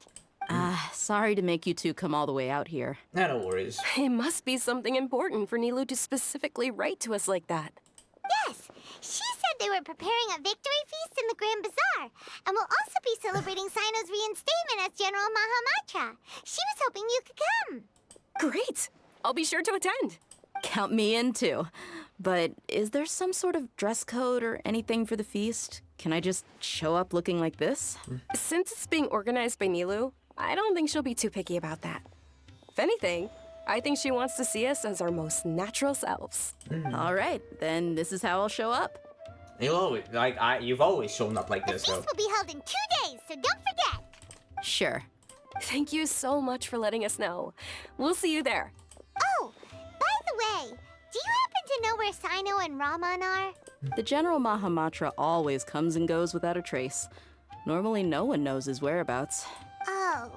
Sorry to make you two come all the way out here. No worries. It must be something important for Nilou to specifically write to us like that. Yes, she said they were preparing a victory feast in the Grand Bazaar, and will also be celebrating Sino's reinstatement as General Mahamatra. She was hoping you could come. Great! I'll be sure to attend. Count me in too. But is there some sort of dress code or anything for the feast? Can I just show up looking like this? Since it's being organized by Nilou, I don't think she'll be too picky about that. If anything, I think she wants to see us as our most natural selves. All right, then this is how I'll show up. You've always shown up like this, The feast will be held in 2 days, so don't forget. Sure. Thank you so much for letting us know. We'll see you there. Oh, by the way, do you happen to know where Sino and Raman are? The General Mahamatra always comes and goes without a trace. Normally no one knows his whereabouts. Oh.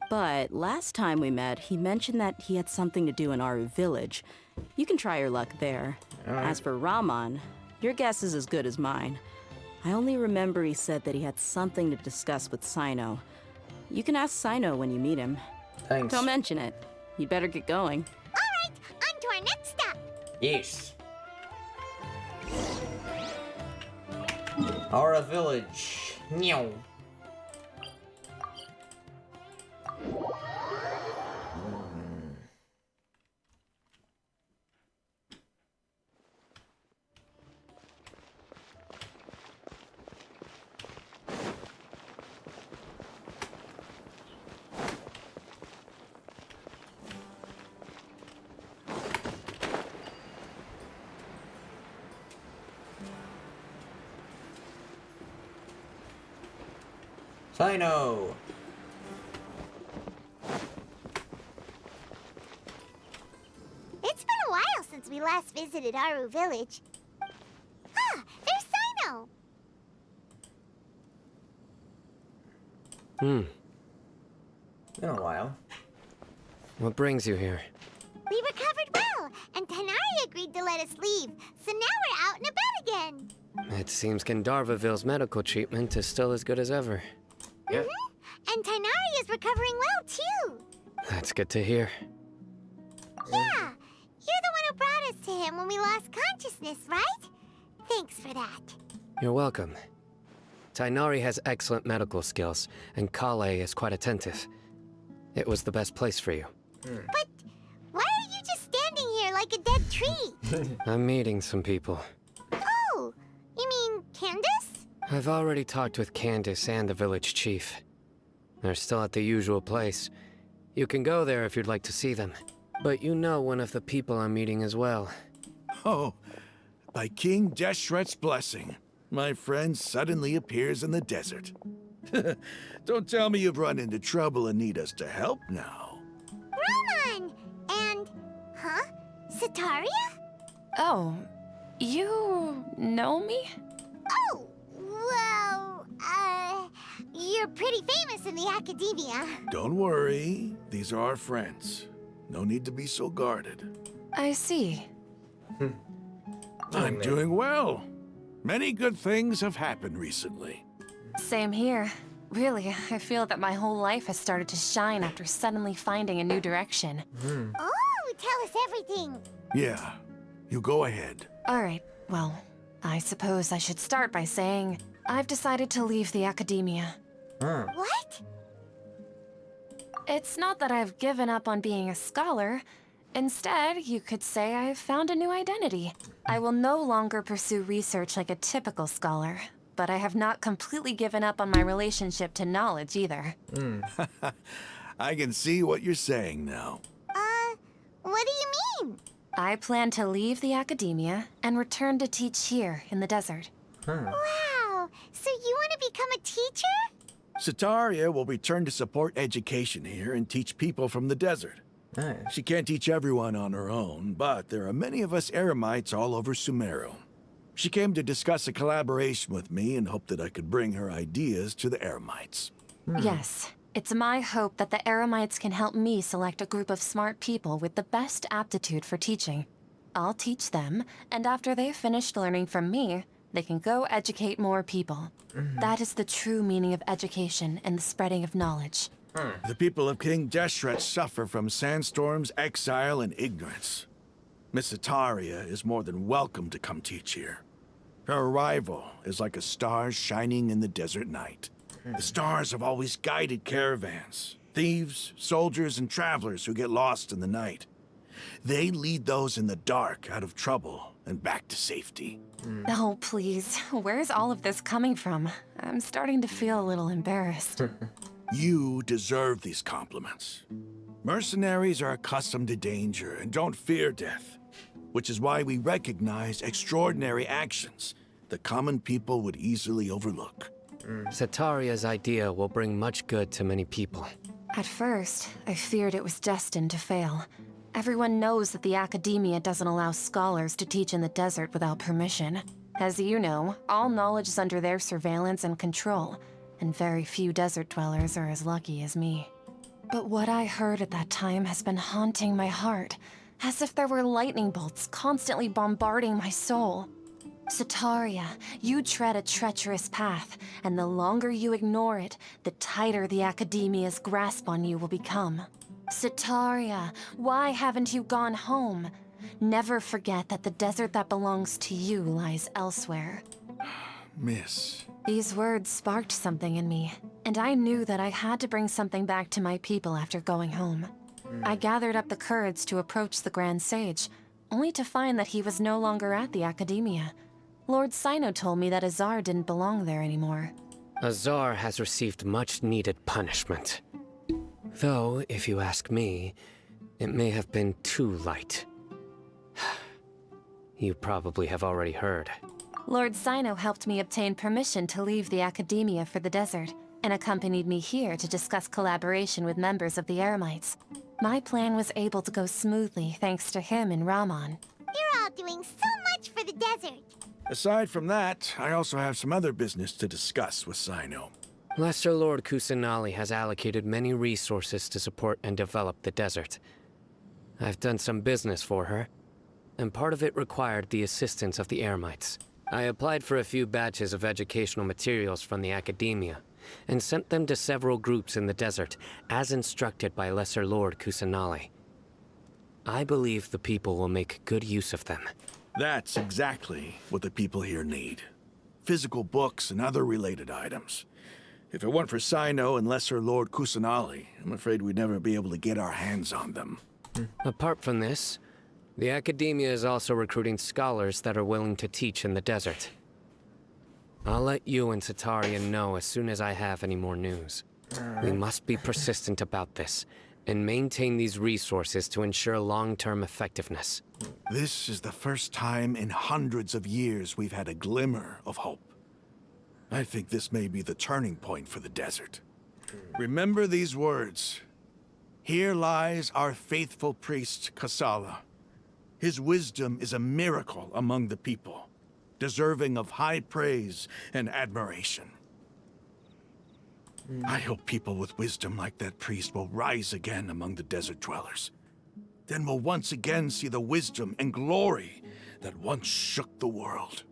But last time we met, he mentioned that he had something to do in Aru Village. You can try your luck there. As for Raman, your guess is as good as mine. I only remember he said that he had something to discuss with Sino. You can ask Sino when you meet him. Thanks. Don't mention it. You'd better get going. All right, on to our next stop. Yes. Aura Village. Meow. Sino! It's been a while since we last visited Aru Village. Ah, there's Sino! Been a while. What brings you here? We recovered well, and Tighnari agreed to let us leave, so now we're out and about again. It seems Gandharvaville's medical treatment is still as good as ever. Yeah. And Tighnari is recovering well, too. That's good to hear. Yeah, you're the one who brought us to him when we lost consciousness, right? Thanks for that. You're welcome. Tighnari has excellent medical skills, and Kale is quite attentive. It was the best place for you. But why are you just standing here like a dead tree? I'm meeting some people. Oh, you mean Candace? I've already talked with Candace and the village chief. They're still at the usual place. You can go there if you'd like to see them. But you know one of the people I'm meeting as well. Oh, by King Deshret's blessing, my friend suddenly appears in the desert. Don't tell me you've run into trouble and need us to help now. Raman! And... huh? Setaria? Oh, you know me? Oh, well, you're pretty famous in the academia. Don't worry, these are our friends. No need to be so guarded. I see. I'm doing well. Many good things have happened recently. Same here. Really, I feel that my whole life has started to shine after suddenly finding a new direction. to tell us everything. Yeah, you go ahead. Alright, well, I suppose I should start by saying I've decided to leave the academia. What? It's not that I've given up on being a scholar. Instead, you could say I've found a new identity. I will no longer pursue research like a typical scholar, but I have not completely given up on my relationship to knowledge either. I can see what you're saying now. What do you mean? I plan to leave the academia and return to teach here in the desert. Wow, so you want to become a teacher? Sataria will return to support education here and teach people from the desert. She can't teach everyone on her own, but there are many of us Eremites all over Sumeru. She came to discuss a collaboration with me and hoped that I could bring her ideas to the Eremites. Yes, it's my hope that the Eremites can help me select a group of smart people with the best aptitude for teaching. I'll teach them, and after they've finished learning from me, they can go educate more people. That is the true meaning of education and the spreading of knowledge. The people of King Deshret suffer from sandstorms, exile, and ignorance. Miss Sataria is more than welcome to come teach here. Her arrival is like a star shining in the desert night. The stars have always guided caravans, thieves, soldiers, and travelers who get lost in the night. They lead those in the dark out of trouble and back to safety. Oh, please. Where's all of this coming from? I'm starting to feel a little embarrassed. You deserve these compliments. Mercenaries are accustomed to danger and don't fear death, which is why we recognize extraordinary actions that common people would easily overlook. Sataria's idea will bring much good to many people. At first, I feared it was destined to fail. Everyone knows that the academia doesn't allow scholars to teach in the desert without permission. As you know, all knowledge is under their surveillance and control, and very few desert dwellers are as lucky as me. But what I heard at that time has been haunting my heart, as if there were lightning bolts constantly bombarding my soul. Sataria, you tread a treacherous path, and the longer you ignore it, the tighter the academia's grasp on you will become. Sataria, why haven't you gone home? Never forget that the desert that belongs to you lies elsewhere. Miss. These words sparked something in me, and I knew that I had to bring something back to my people after going home. I gathered up the courage to approach the Grand Sage, only to find that he was no longer at the academia. Lord Sino told me that Azar didn't belong there anymore. Azar has received much needed punishment. Though, if you ask me, it may have been too light. You probably have already heard. Lord Sino helped me obtain permission to leave the academia for the desert, and accompanied me here to discuss collaboration with members of the Eremites. My plan was able to go smoothly thanks to him and Rahman. You're all doing so much for the desert. Aside from that, I also have some other business to discuss with Sino. Lesser Lord Kusanali has allocated many resources to support and develop the desert. I've done some business for her, and part of it required the assistance of the Eremites. I applied for a few batches of educational materials from the academia, and sent them to several groups in the desert, as instructed by Lesser Lord Kusanali. I believe the people will make good use of them. That's exactly what the people here need. Physical books and other related items. If it weren't for Sino and Lesser Lord Kusanali, I'm afraid we'd never be able to get our hands on them. Apart from this, the academia is also recruiting scholars that are willing to teach in the desert. I'll let you and Sataria know as soon as I have any more news. We must be persistent about this, and maintain these resources to ensure long-term effectiveness. This is the first time in hundreds of years we've had a glimmer of hope. I think this may be the turning point for the desert. Remember these words. Here lies our faithful priest, Kasala. His wisdom is a miracle among the people, deserving of high praise and admiration. I hope people with wisdom like that priest will rise again among the desert dwellers. Then we'll once again see the wisdom and glory that once shook the world.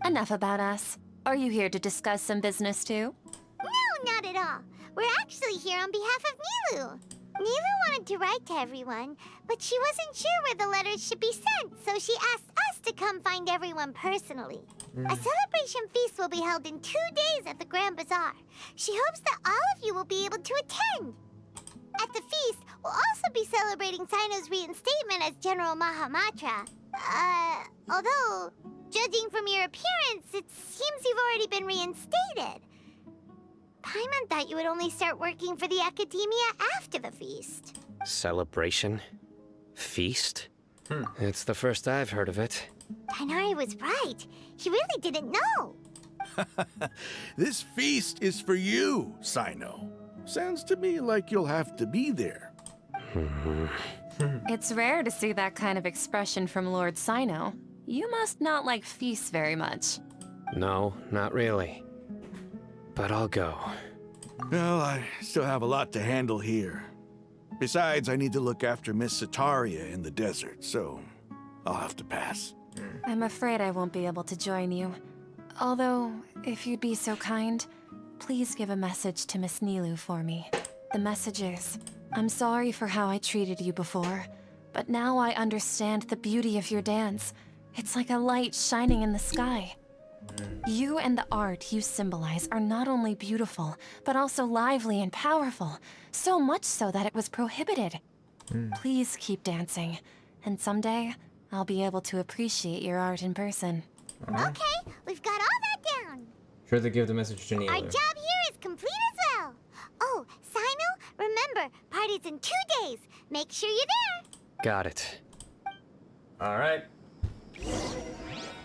Enough about us. Are you here to discuss some business too? No, not at all. We're actually here on behalf of Milu. Nilu wanted to write to everyone, but she wasn't sure where the letters should be sent, so she asked us to come find everyone personally. A celebration feast will be held in 2 days at the Grand Bazaar. She hopes that all of you will be able to attend. At the feast, we'll also be celebrating Sino's reinstatement as General Mahamatra. Although, judging from your appearance, it seems you've already been reinstated. Paimon thought you would only start working for the Academia after the feast. Celebration? Feast? It's the first I've heard of it. Tighnari was right. He really didn't know. This feast is for you, Sino. Sounds to me like you'll have to be there. It's rare to see that kind of expression from Lord Sino. You must not like feasts very much. No, not really. But I'll go. Well, I still have a lot to handle here. Besides, I need to look after Miss Sataria in the desert, so I'll have to pass. I'm afraid I won't be able to join you. Although, if you'd be so kind, please give a message to Miss Nilu for me. The message is, I'm sorry for how I treated you before, but now I understand the beauty of your dance. It's like a light shining in the sky. You and the art you symbolize are not only beautiful, but also lively and powerful, so much so that it was prohibited. Please keep dancing, and someday I'll be able to appreciate your art in person. Okay, we've got all that down. Sure to give the message to Nilu. Our job here is complete as well. Oh, Sino, remember, party's in 2 days. Make sure you're there. Got it. Alright.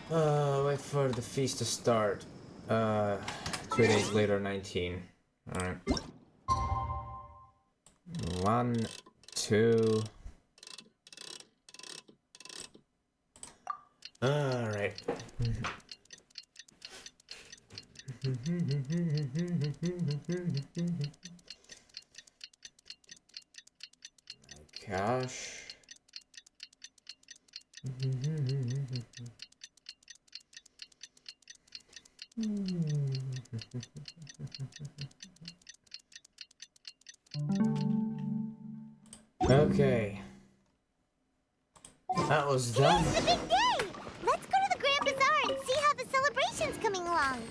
Wait for the feast to start. 2 days later, 19. Alright. 1, 2. Alright. Gosh. Okay. That was done. Today's the big day! Let's go to the Grand Bazaar and see how the celebration's coming along.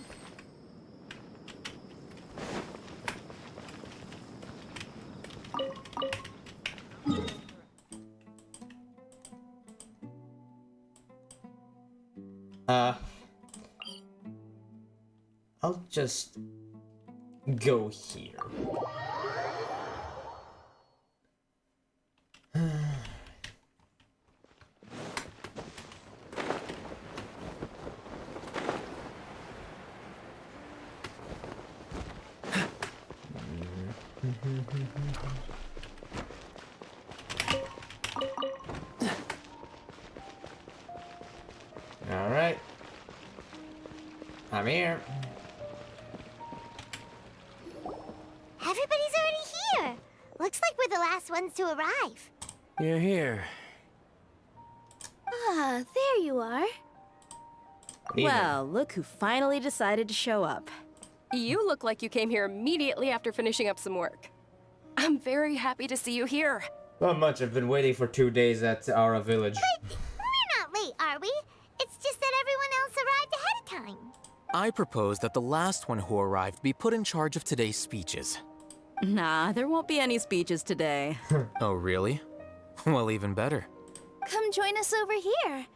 I'll just go here. All right. I'm here. Everybody's already here. Looks like we're the last ones to arrive. You're here. Ah, there you are. Well, look who finally decided to show up. You look like you came here immediately after finishing up some work. I'm very happy to see you here. Not much. I've been waiting for 2 days at our village. We're not late, are we? It's just that everyone else arrived ahead of time. I propose that the last one who arrived be put in charge of today's speeches. Nah, there won't be any speeches today. Oh, really? Well, even better. Come join us over here.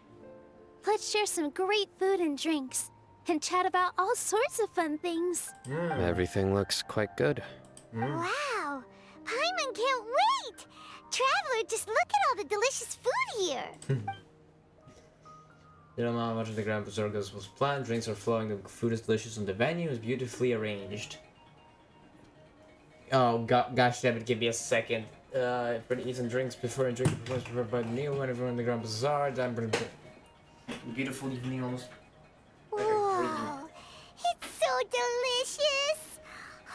Let's share some great food and drinks, and chat about all sorts of fun things. Everything looks quite good. Wow! Paimon can't wait! Traveler, just look at all the delicious food here! You know how much of the Grand Bazaar was planned. Drinks are flowing, the food is delicious, and the venue is beautifully arranged. Oh, gosh damn it, give me a second. For the eats and drinks before and drink prepared by Neil when everyone in the Grand Bazaar. Beautiful evening almost. Wow! It's so delicious!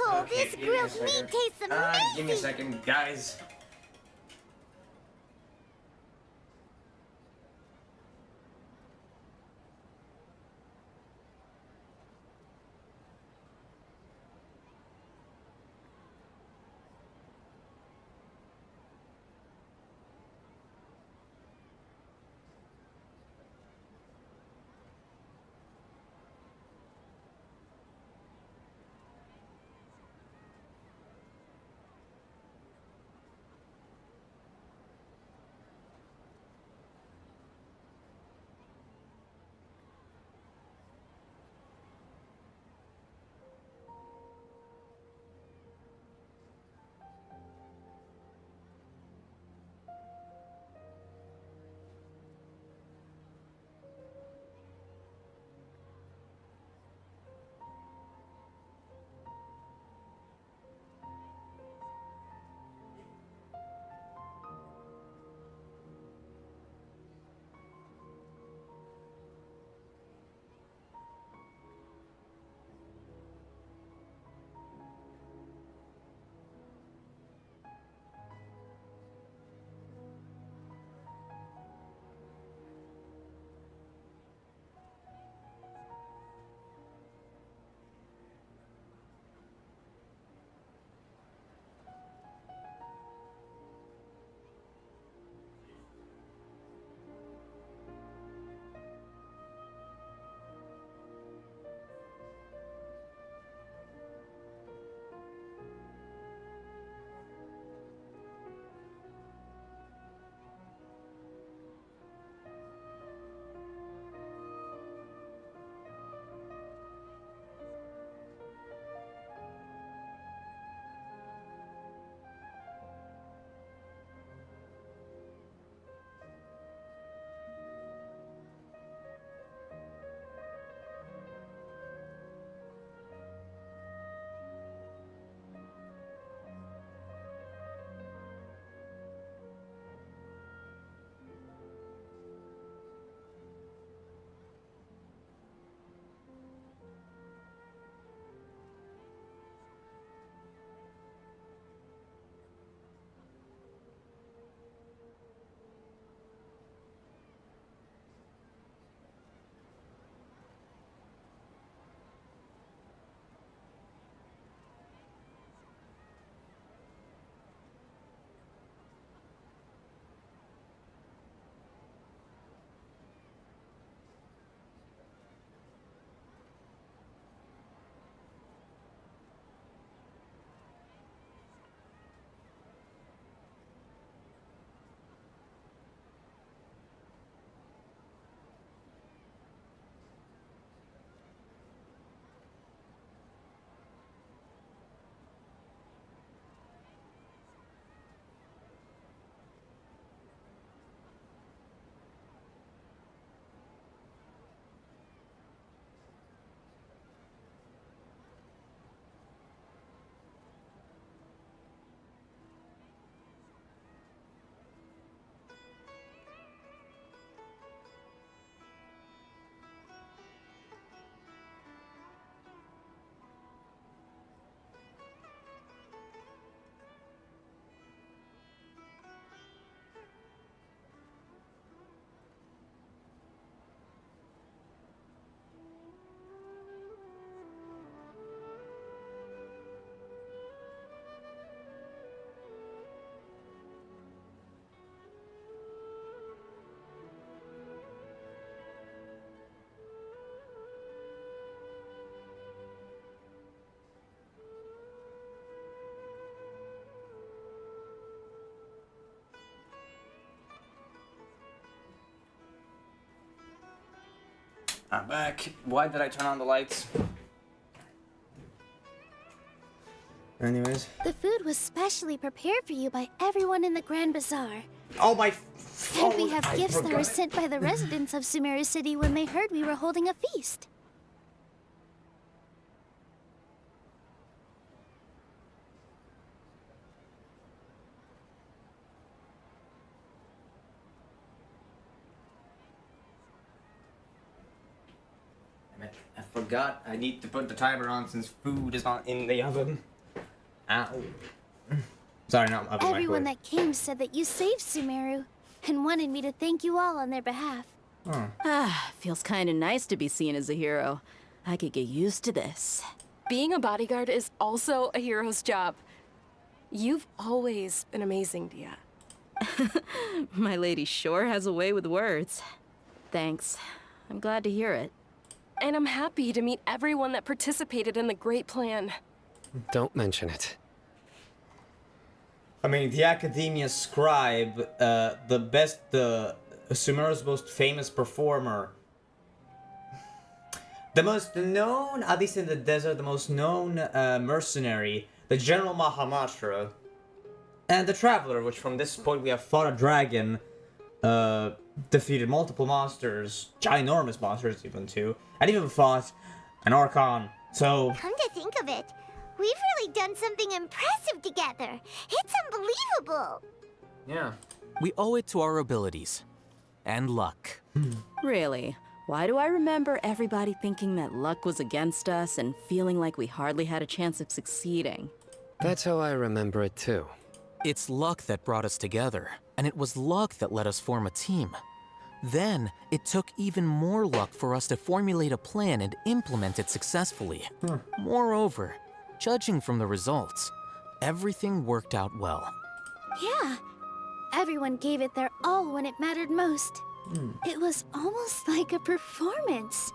Oh, Okay, this give me a grilled second. meat tastes amazing! Give me a second, guys. I'm back. Why did I turn on the lights? Anyways. The food was specially prepared for you by everyone in the Grand Bazaar. Oh my... And we have gifts that were sent by the residents of Sumeru City when they heard we were holding a feast. I forgot I need to put the timer on since food is not in the oven. Ow. Sorry, no, I'm Everyone that came said that you saved Sumeru and wanted me to thank you all on their behalf. Feels kind of nice to be seen as a hero. I could get used to this. Being a bodyguard is also a hero's job. You've always been amazing, Dia. My lady sure has a way with words. Thanks. I'm glad to hear it. And I'm happy to meet everyone that participated in the great plan. Don't mention it. I mean, the Academia Scribe, the Sumeru's most famous performer. The most known, at least in the desert, the most known mercenary, the General Mahamashtra, and the Traveler, which from this point we have fought a dragon, defeated multiple monsters, ginormous monsters even too, and even fought an Archon. So Come to think of it, we've really done something impressive together. It's unbelievable. yeah. We owe it to our abilities. And luck. Really? Why do I remember everybody thinking that luck was against us and feeling like we hardly had a chance of succeeding? That's how I remember it too. It's luck that brought us together, and it was luck that let us form a team. Then, it took even more luck for us to formulate a plan and implement it successfully. Moreover, judging from the results, everything worked out well. Yeah. Everyone gave it their all when it mattered most. It was almost like a performance.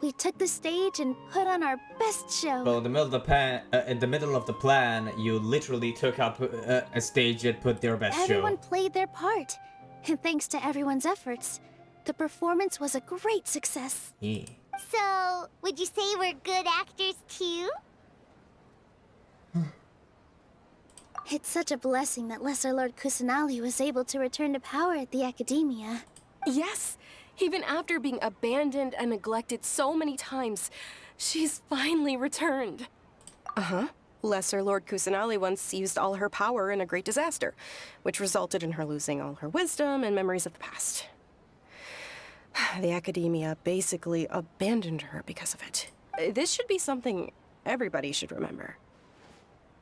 We took the stage and put on our best show. Well, in the middle of the plan, you literally took up a stage and put their best Everyone show. played their part. And thanks to everyone's efforts, the performance was a great success. Yeah. So, would you say we're good actors too? It's such a blessing that Lesser Lord Kusanali was able to return to power at the Academia. Yes, even after being abandoned and neglected so many times, she's finally returned. Uh-huh. Lesser Lord Kusanali once used all her power in a great disaster, which resulted in her losing all her wisdom and memories of the past. The Academia basically abandoned her because of it. This should be something everybody should remember.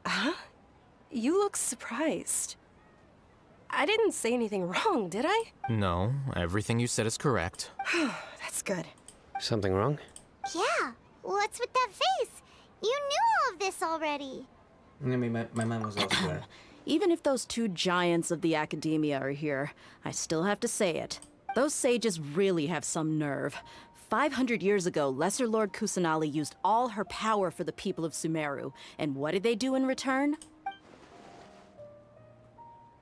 Huh? You look surprised. I didn't say anything wrong, did I? No, everything you said is correct. That's good. Something wrong? Yeah, what's with that face? You knew all of this already. I mean, my mind was elsewhere. Even if those two giants of the Academia are here, I still have to say it. Those sages really have some nerve. 500 years ago, Lesser Lord Kusanali used all her power for the people of Sumeru. And what did they do in return?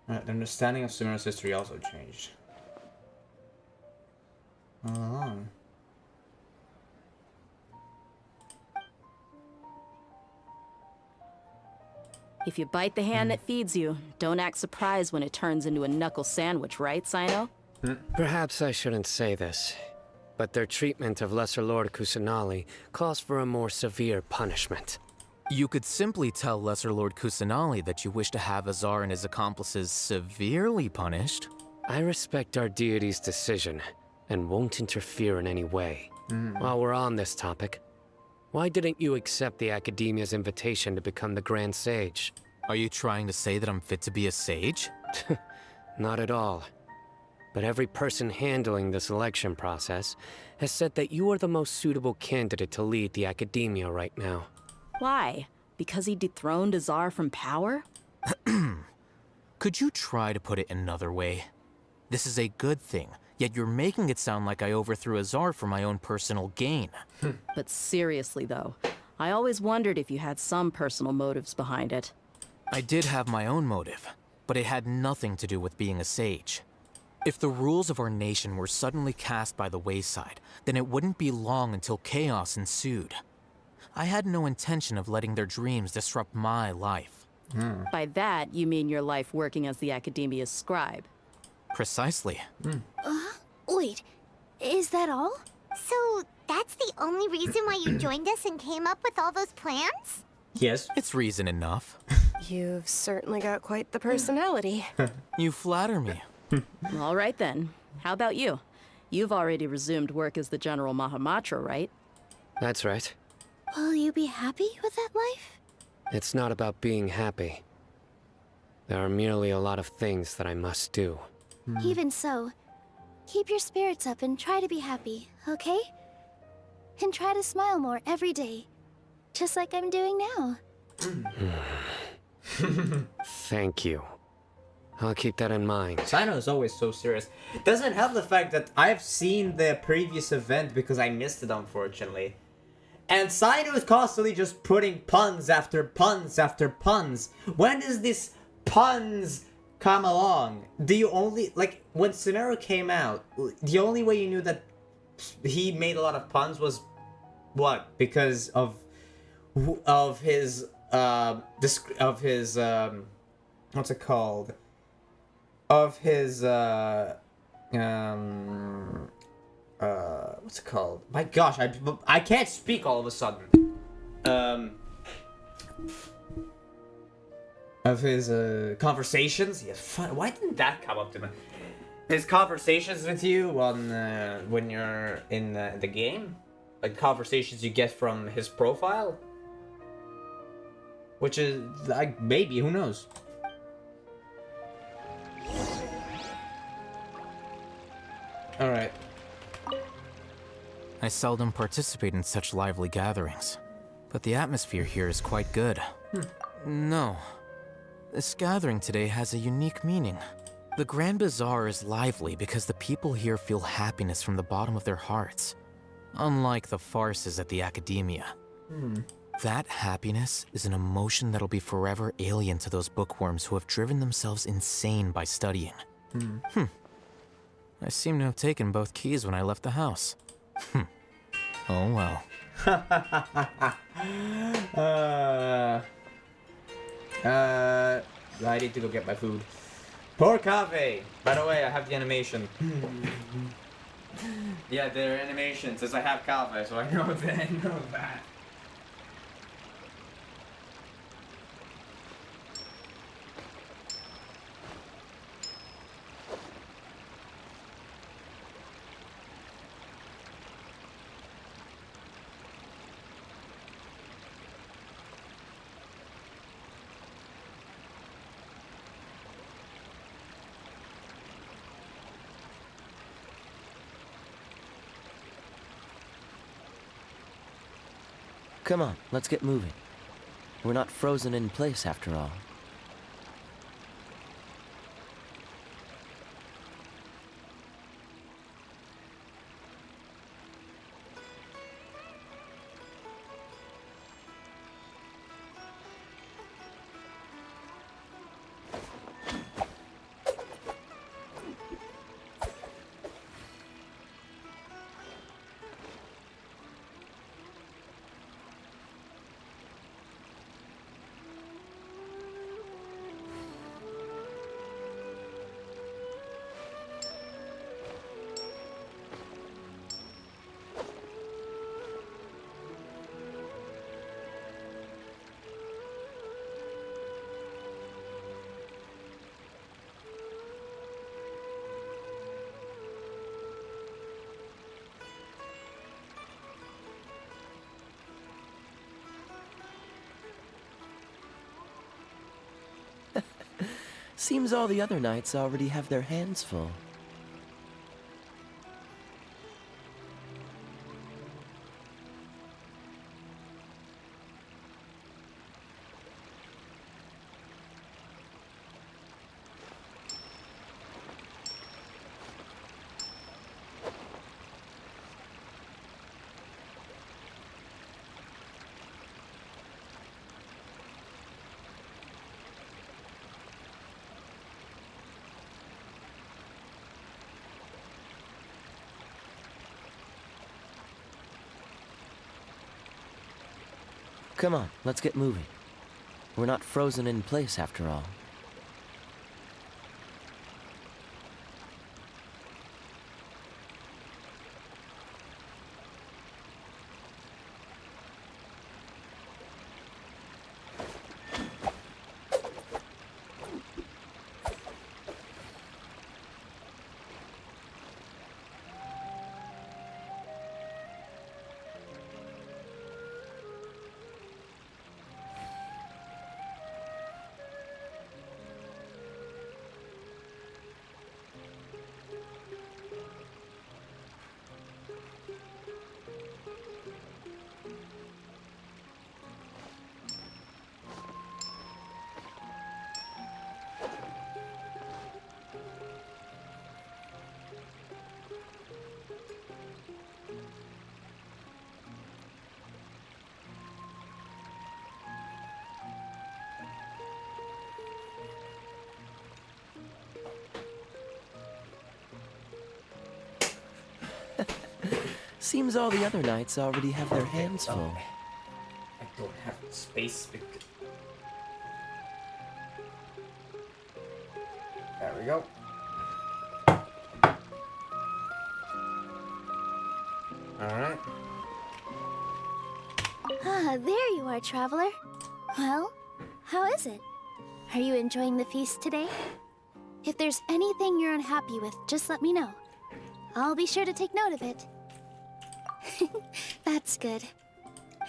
The understanding of Sumeru's history also changed. All along. If you bite the hand that feeds you, don't act surprised when it turns into a knuckle sandwich, right, Sino? Perhaps I shouldn't say this, but their treatment of Lesser Lord Kusanali calls for a more severe punishment. You could simply tell Lesser Lord Kusanali that you wish to have Azar and his accomplices severely punished. I respect our deity's decision and won't interfere in any way. While we're on this topic, why didn't you accept the Academia's invitation to become the Grand Sage? Are you trying to say that I'm fit to be a sage? Not at all. But every person handling the selection process has said that you are the most suitable candidate to lead the Academia right now. Why? Because he dethroned Azar from power? Could you try to put it another way? This is a good thing, yet you're making it sound like I overthrew Azar for my own personal gain. But seriously, though, I always wondered if you had some personal motives behind it. I did have my own motive, but it had nothing to do with being a sage. If the rules of our nation were suddenly cast by the wayside, then it wouldn't be long until chaos ensued. I had no intention of letting their dreams disrupt my life. By that, you mean your life working as the Academia's scribe. Precisely. Wait, is that all? So, that's the only reason why you joined us and came up with all those plans? Yes. It's reason enough. You've certainly got quite the personality. You flatter me. All right then. How about you? You've already resumed work as the General Mahamatra, right? That's right. Will you be happy with that life? It's not about being happy. There are merely a lot of things that I must do. Even so, keep your spirits up and try to be happy, okay? And try to smile more every day. Just like I'm doing now. Thank you. I'll keep that in mind. Sino is always so serious. It doesn't help the fact that I've seen the previous event because I missed it, unfortunately. And Sino is constantly just putting puns after puns after puns. When does this puns come along? Do you only, like, when Scenario came out, the only way you knew that he made a lot of puns was what? Because of his what's it called? Of his what's it called? My gosh, I can't speak all of a sudden. Of his conversations. Yes. Why didn't that come up to me? His conversations with you on when you're in the game, like conversations you get from his profile, which is like maybe, who knows. Alright. I seldom participate in such lively gatherings, but the atmosphere here is quite good. No. This gathering today has a unique meaning. The Grand Bazaar is lively because the people here feel happiness from the bottom of their hearts, unlike the farces at the Academia. That happiness is an emotion that'll be forever alien to those bookworms who have driven themselves insane by studying. I seem to have taken both keys when I left the house. Oh well. I need to go get my food. Poor Cave! By the way, I have the animation. Yeah, their animation says I have Cave, so I know that. Come on, let's get moving. We're not frozen in place after all. Seems all the other knights already have their hands full. Come on, let's get moving. We're not frozen in place after all. Seems all the other knights already have their hands full. I don't have space. There we go. Alright. Ah, there you are, traveler. Well, how is it? Are you enjoying the feast today? If there's anything you're unhappy with, just let me know. I'll be sure to take note of it. That's good.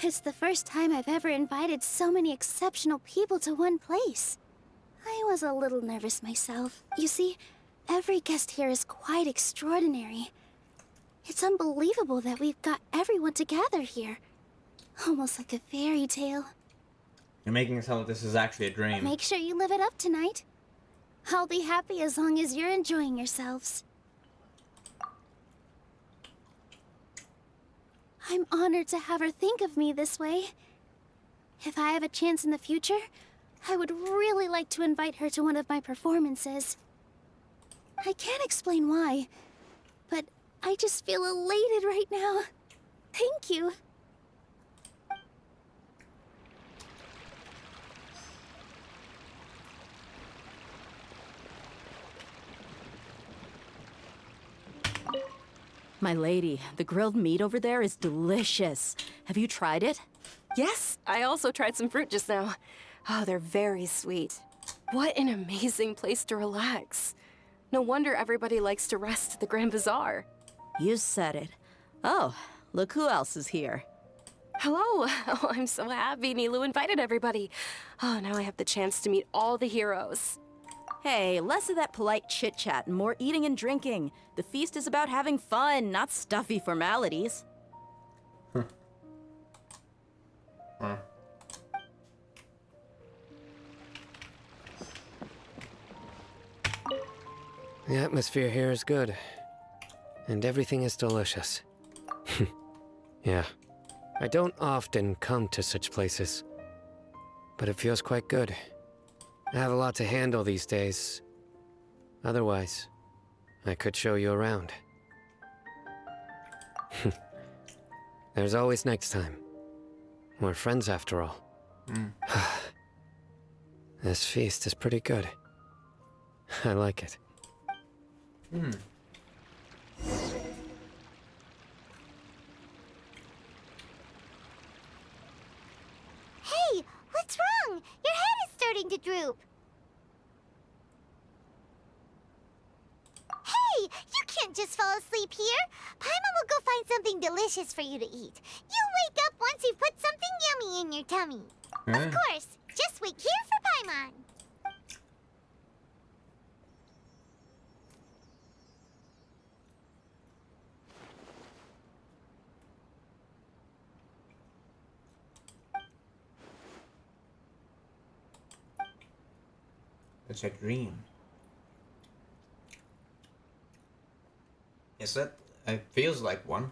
It's the first time I've ever invited so many exceptional people to one place. I was a little nervous myself. You see, every guest here is quite extraordinary. It's unbelievable that we've got everyone together here. Almost like a fairy tale. You're making it sound like this is actually a dream. Make sure you live it up tonight. I'll be happy as long as you're enjoying yourselves. I'm honored to have her think of me this way. If I have a chance in the future, I would really like to invite her to one of my performances. I can't explain why, but I just feel elated right now. Thank you. My lady, the grilled meat over there is delicious. Have you tried it? Yes, I also tried some fruit just now. Oh, they're very sweet. What an amazing place to relax. No wonder everybody likes to rest at the Grand Bazaar. You said it. Oh, look who else is here. Hello. Oh, I'm so happy Nilou invited everybody. Oh, now I have the chance to meet all the heroes. Hey, less of that polite chit-chat and more eating and drinking. The feast is about having fun, not stuffy formalities. The atmosphere here is good. And everything is delicious. Yeah. I don't often come to such places. But it feels quite good. I have a lot to handle these days. Otherwise, I could show you around. There's always next time. We're friends after all. This feast is pretty good. I like it. Hey, what's wrong? Your head is starting to droop. Hey, you can't just fall asleep here. Paimon will go find something delicious for you to eat. You'll wake up once you've put something yummy in your tummy. Of course, just wait here for Paimon. It's a dream. Is it? It feels like one.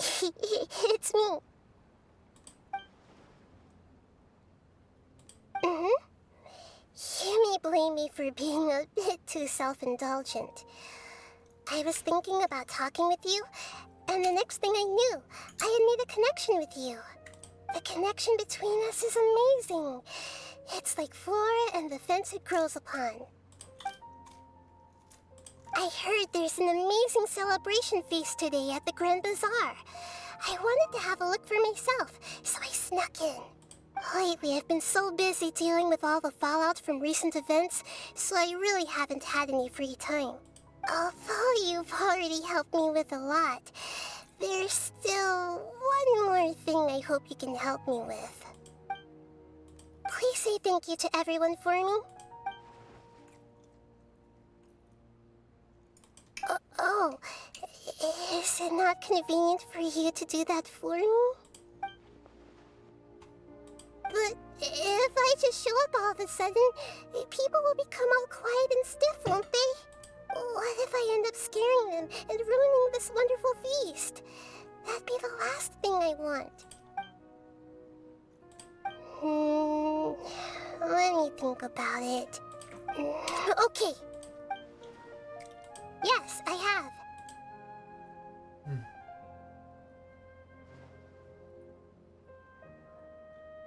It's me. You may blame me for being a bit too self-indulgent. I was thinking about talking with you, And the next thing I knew, I had made a connection with you. The connection between us is amazing. It's like flora and the fence it grows upon. I heard there's an amazing celebration feast today at the Grand Bazaar. I wanted to have a look for myself, so I snuck in. Lately, I've been so busy dealing with all the fallout from recent events, so I really haven't had any free time. Although you've already helped me with a lot, there's still one more thing I hope you can help me with. Please say thank you to everyone for me. Oh, is it not convenient for you to do that for me? But if I just show up all of a sudden, people will become all quiet and stiff, won't they? What if I end up scaring them and ruining this wonderful feast? That'd be the last thing I want. Let me think about it. Okay. Yes, I have.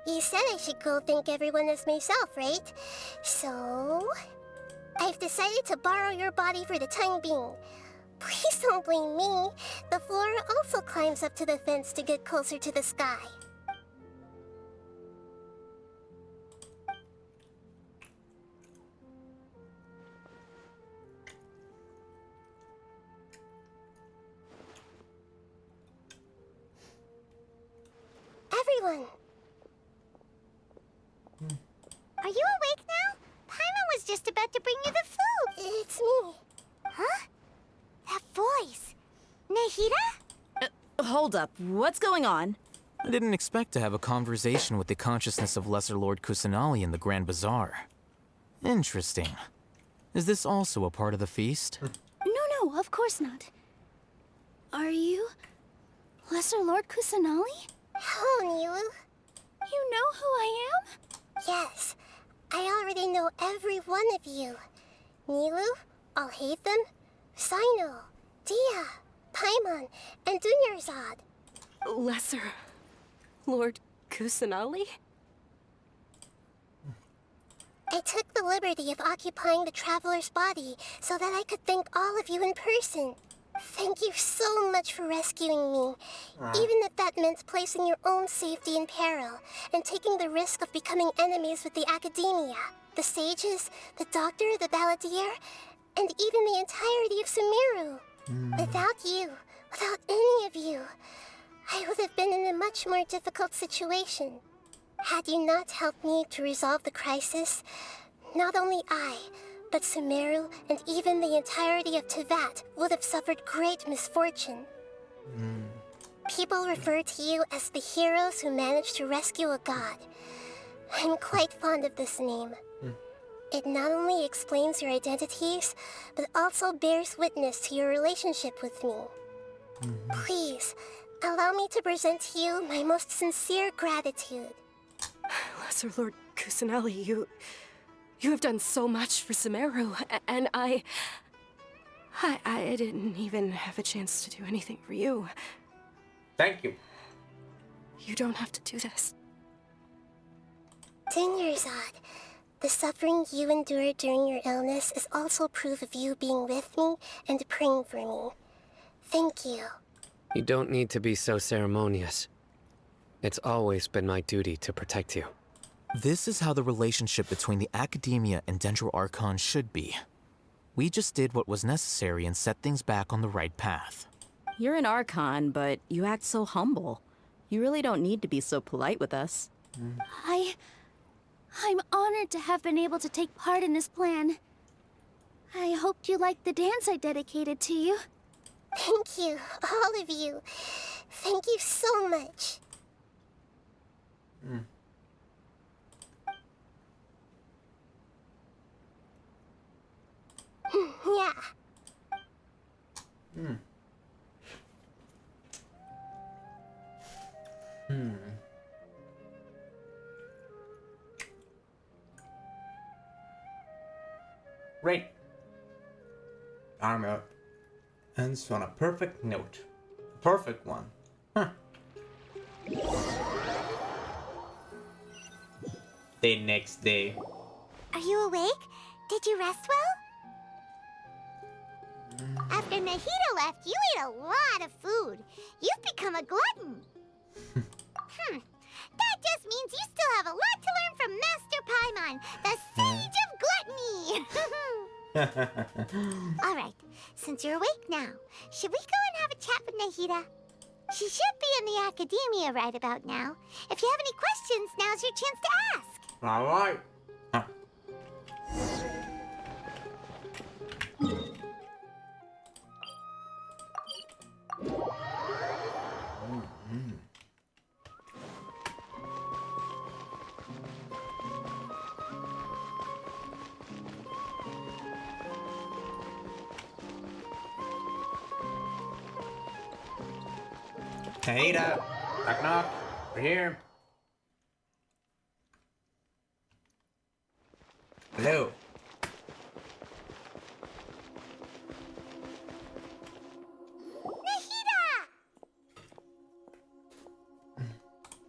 You said I should go thank everyone as myself, right? So, I've decided to borrow your body for the time being. Please don't blame me. The flora also climbs up to the fence to get closer to the sky. Everyone! Are you awake now? Paimon was just about to bring you the food. It's me. Huh? That voice. Nahida? Hold up. What's going on? I didn't expect to have a conversation with the consciousness of Lesser Lord Kusanali in the Grand Bazaar. Interesting. Is this also a part of the feast? No, of course not. Are you Lesser Lord Kusanali? Hello, Nilou. You know who I am? Yes. I already know every one of you. Nilou, Alhaitham, Cyno, Dia, Paimon, and Dunyarzad. Lesser Lord Kusanali? I took the liberty of occupying the Traveler's body so that I could thank all of you in person. Thank you so much for rescuing me, even if that meant placing your own safety in peril and taking the risk of becoming enemies with the Academia, the sages, the doctor, the balladeer, and even the entirety of Sumeru. Without you, without any of you, I would have been in a much more difficult situation. Had you not helped me to resolve the crisis, not only I, but Sumeru and even the entirety of Teyvat would have suffered great misfortune. People refer to you as the heroes who managed to rescue a god. I'm quite fond of this name. It not only explains your identities, but also bears witness to your relationship with me. Please, allow me to present to you my most sincere gratitude. Lesser Lord Kusanali, you have done so much for Sumeru, and I didn't even have a chance to do anything for you. Thank you. You don't have to do this. Dunyarzad, the suffering you endured during your illness is also proof of you being with me and praying for me. Thank you. You don't need to be so ceremonious. It's always been my duty to protect you. This is how the relationship between the Academia and Dendro Archon should be. We just did what was necessary and set things back on the right path. You're an Archon, but you act so humble. You really don't need to be so polite with us. I'm honored to have been able to take part in this plan. I hoped you liked the dance I dedicated to you. Thank you, all of you. Thank you so much. Yeah. Great. Armor ends on a perfect note. perfect one. Huh. The next day. Are you awake? Did you rest well? After Nahida left, you ate a lot of food. You've become a glutton. That just means you still have a lot to learn from Master Paimon, the Sage of Gluttony. All right, since you're awake now, should we go and have a chat with Nahida? She should be in the academia right about now. If you have any questions, now's your chance to ask. All right. Nahida, knock knock, we're here. Hello. Nahida!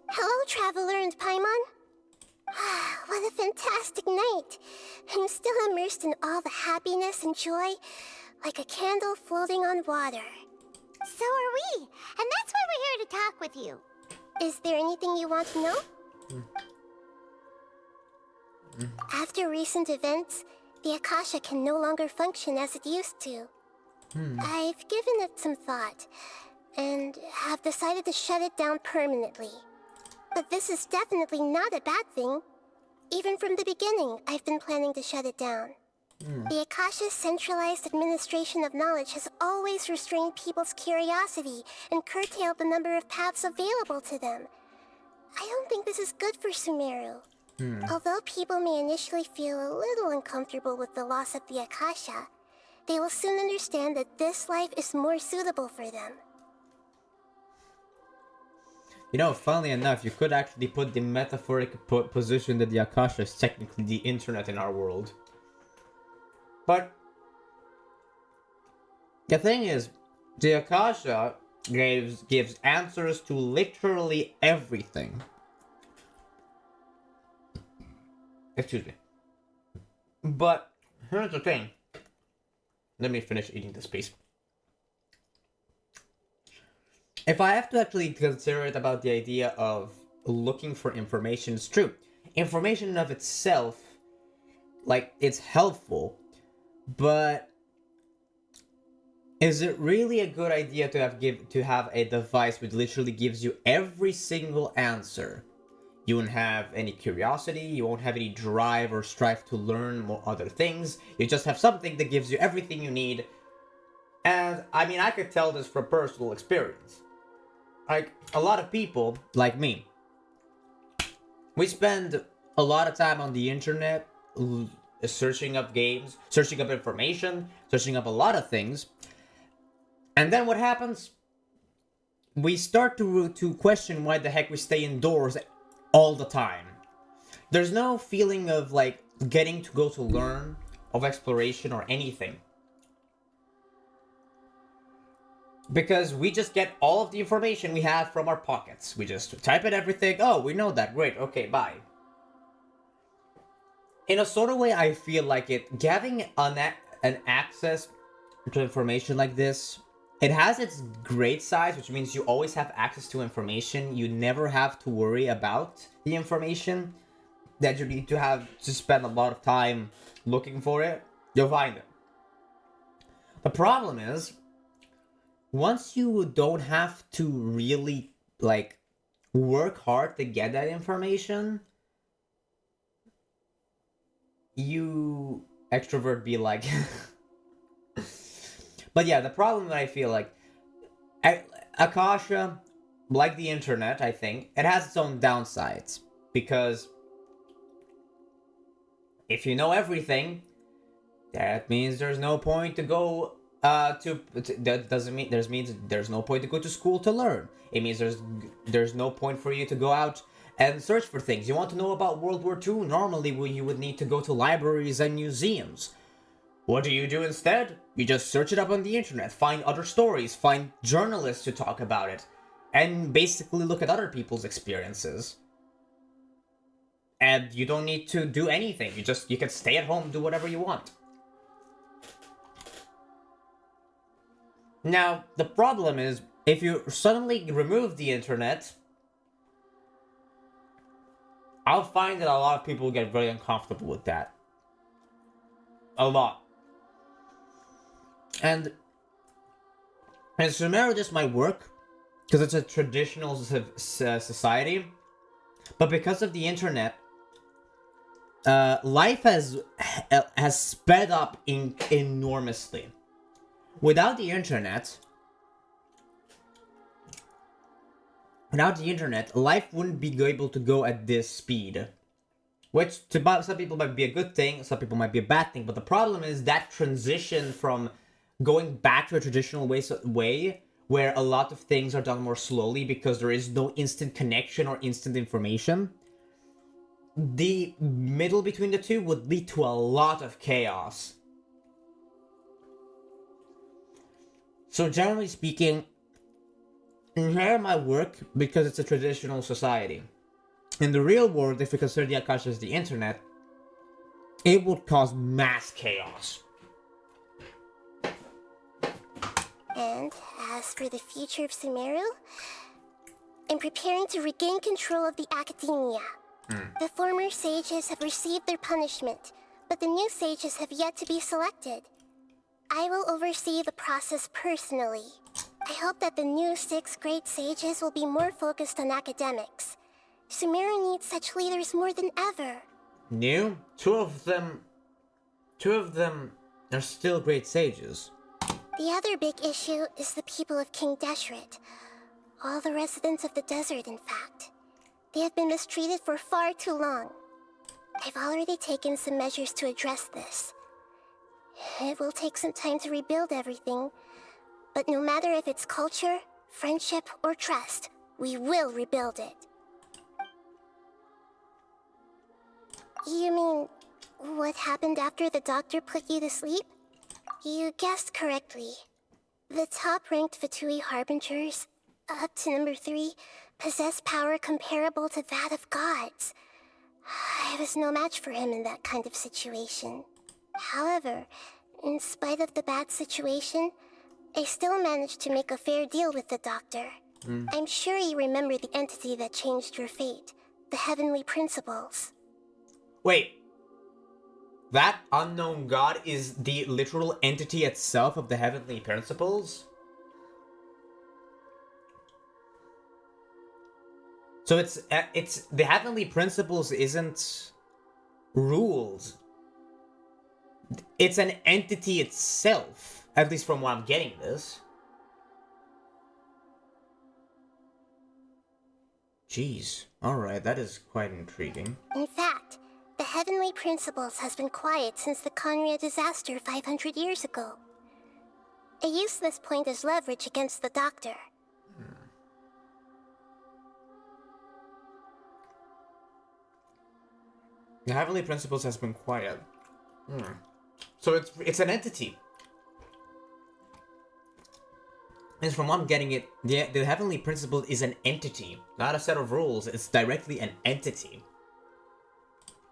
Hello, Traveler and Paimon. What a fantastic night. I'm still immersed in all the happiness and joy, like a candle floating on water. So are we, and that's why we're here to talk with you. Is there anything you want to know? After recent events, the Akasha can no longer function as it used to. I've given it some thought, and have decided to shut it down permanently. But this is definitely not a bad thing. Even from the beginning, I've been planning to shut it down. The Akasha's centralized administration of knowledge has always restrained people's curiosity and curtailed the number of paths available to them. I don't think this is good for Sumeru. Although people may initially feel a little uncomfortable with the loss of the Akasha, they will soon understand that this life is more suitable for them. You know, funnily enough, you could actually put the metaphoric position that the Akasha is technically the internet in our world. But the thing is, the Akasha gives answers to literally everything. Excuse me. But here's the thing. Let me finish eating this piece. If I have to actually consider it about the idea of looking for information, it's true. Information in of itself, like, it's helpful, but is it really a good idea to have a device which literally gives you every single answer? You won't have any curiosity, you won't have any drive or strive to learn more other things. You just have something that gives you everything you need. And I mean, I could tell this from personal experience. Like, a lot of people, like me, we spend a lot of time on the internet searching up games, searching up information, searching up a lot of things. And then what happens? We start to question why the heck we stay indoors all the time. There's no feeling of, like, getting to go to learn, of exploration or anything. Because we just get all of the information we have from our pockets. We just type in everything. Oh, we know that. Great. Okay, bye. In a sort of way, I feel like having an access to information like this, it has its great sides, which means you always have access to information. You never have to worry about the information that you need to have to spend a lot of time looking for it. You'll find it. The problem is, once you don't have to really, like, work hard to get that information, you extrovert be like... But yeah, the problem that I feel like... Akasha, like the internet, I think, it has its own downsides. Because if you know everything, that means there's no point to go... that doesn't mean there's no point to go to school to learn. It means there's no point for you to go out and search for things. You want to know about World War II? Normally, you would need to go to libraries and museums. What do you do instead? You just search it up on the internet, find other stories, find journalists to talk about it, and basically look at other people's experiences. And you don't need to do anything. You can stay at home, do whatever you want. Now, the problem is, if you suddenly remove the internet, I'll find that a lot of people get very uncomfortable with that. A lot. And Sumeru just might work, because it's a traditional society, but because of the internet, life has sped up enormously. Without the internet, life wouldn't be able to go at this speed. Which to some people might be a good thing, some people might be a bad thing. But the problem is that transition from going back to a traditional way where a lot of things are done more slowly because there is no instant connection or instant information. The middle between the two would lead to a lot of chaos. So generally speaking, here might work because it's a traditional society. In the real world, if you consider the Akasha as the internet, it would cause mass chaos. And as for the future of Sumeru, I'm preparing to regain control of the academia. The former sages have received their punishment, but the new sages have yet to be selected. I will oversee the process personally. I hope that the new 6 great sages will be more focused on academics. Sumeru needs such leaders more than ever. New? Two of them are still great sages. The other big issue is the people of King Deshret. All the residents of the desert, in fact. They have been mistreated for far too long. I've already taken some measures to address this. It will take some time to rebuild everything, but no matter if it's culture, friendship, or trust, we will rebuild it. You mean, what happened after the doctor put you to sleep? You guessed correctly. The top-ranked Fatui Harbingers, up to number 3, possess power comparable to that of gods. I was no match for him in that kind of situation. However, in spite of the bad situation, I still managed to make a fair deal with the doctor. I'm sure you remember the entity that changed your fate, the Heavenly Principles. Wait. That unknown god is the literal entity itself of the Heavenly Principles? So it's the Heavenly Principles isn't rules. It's an entity itself, at least from what I'm getting this. Jeez, alright, that is quite intriguing. In fact, the Heavenly Principles has been quiet since the Conria disaster 500 years ago. I used this point as leverage against the Doctor. The Heavenly Principles has been quiet. So it's an entity. And from what I'm getting it, the Heavenly Principle is an entity, not a set of rules. It's directly an entity.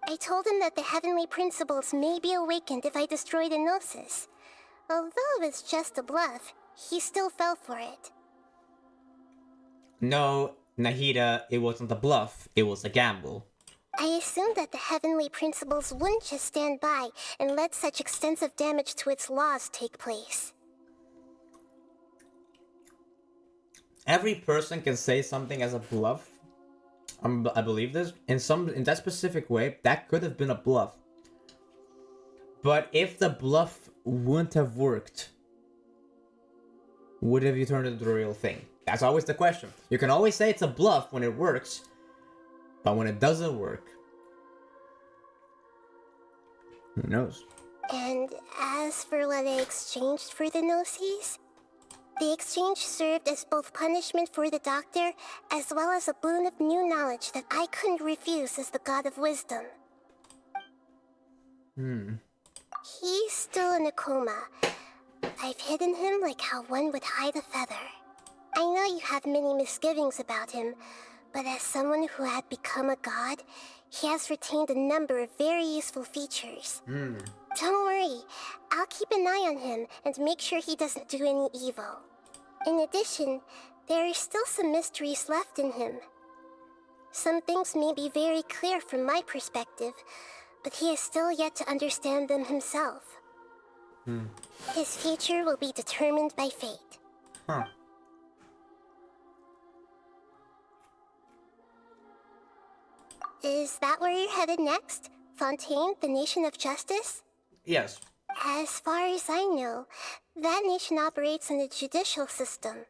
I told him that the Heavenly Principles may be awakened if I destroy the Gnosis. Although it's just a bluff, he still fell for it. No, Nahida, it wasn't a bluff, it was a gamble. I assumed that the Heavenly Principles wouldn't just stand by and let such extensive damage to its laws take place. Every person can say something as a bluff. I believe this. In that specific way, that could have been a bluff. But if the bluff wouldn't have worked, would have you turned it into a real thing? That's always the question. You can always say it's a bluff when it works, but when it doesn't work, who knows? And as for what I exchanged for the Gnosis, the exchange served as both punishment for the Doctor, as well as a boon of new knowledge that I couldn't refuse as the God of Wisdom. He's still in a coma. I've hidden him like how one would hide a feather. I know you have many misgivings about him, but as someone who had become a god, he has retained a number of very useful features. Don't worry, I'll keep an eye on him and make sure he doesn't do any evil. In addition, there are still some mysteries left in him. Some things may be very clear from my perspective, but he is still yet to understand them himself. His future will be determined by fate. Huh. Is that where you're headed next? Fontaine, the Nation of Justice? Yes. As far as I know, that nation operates in a judicial system.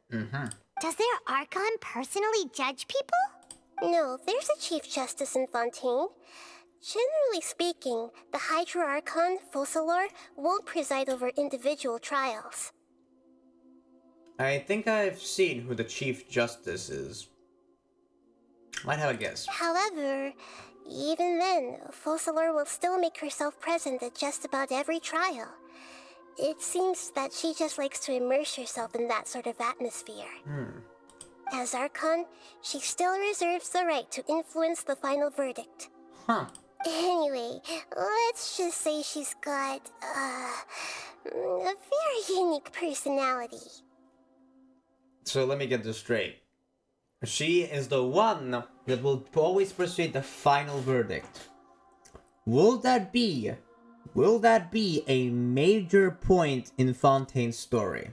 Does their Archon personally judge people? No, there's a Chief Justice in Fontaine. Generally speaking, the Hydra Archon, Focalor, won't preside over individual trials. I think I've seen who the Chief Justice is. Might have a guess. However, even then, Focalor will still make herself present at just about every trial. It seems that she just likes to immerse herself in that sort of atmosphere. As Archon, she still reserves the right to influence the final verdict. Huh. Anyway, let's just say she's got, a very unique personality. So let me get this straight. She is the one that will always persuade the final verdict. Will that be a major point in Fontaine's story?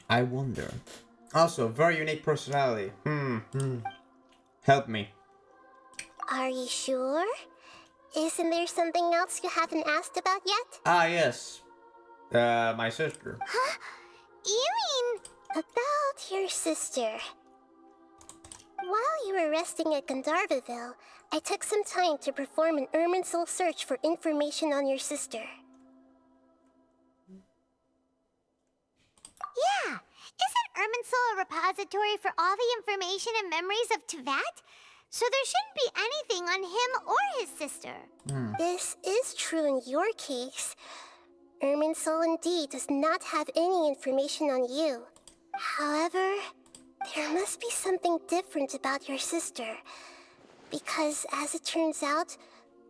I wonder. Also, very unique personality. Help me. Are you sure? Isn't there something else you haven't asked about yet? Ah, yes. My sister. Huh? You mean about your sister? While you were resting at Gandharvaville, I took some time to perform an Irminsul search for information on your sister. Yeah! Isn't Irminsul a repository for all the information and memories of Teyvat? So there shouldn't be anything on him or his sister. This is true in your case. Irminsul indeed does not have any information on you. However, there must be something different about your sister. Because, as it turns out,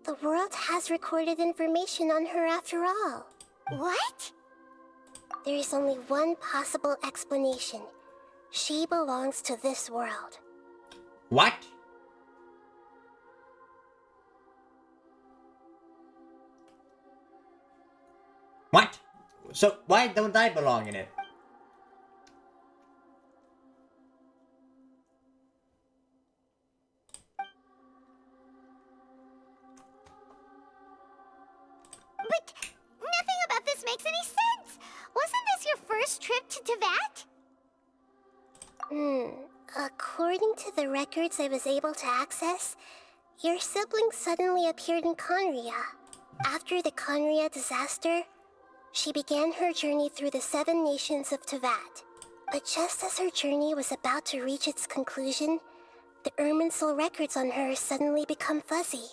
the world has recorded information on her after all. What? There is only one possible explanation. She belongs to this world. What? What? So why don't I belong in it? But nothing about this makes any sense. Wasn't this your first trip to Teyvat? According to the records I was able to access, your sibling suddenly appeared in Conria. After the Conria disaster, she began her journey through the 7 nations of Teyvat. But just as her journey was about to reach its conclusion, the Irminsul records on her suddenly become fuzzy.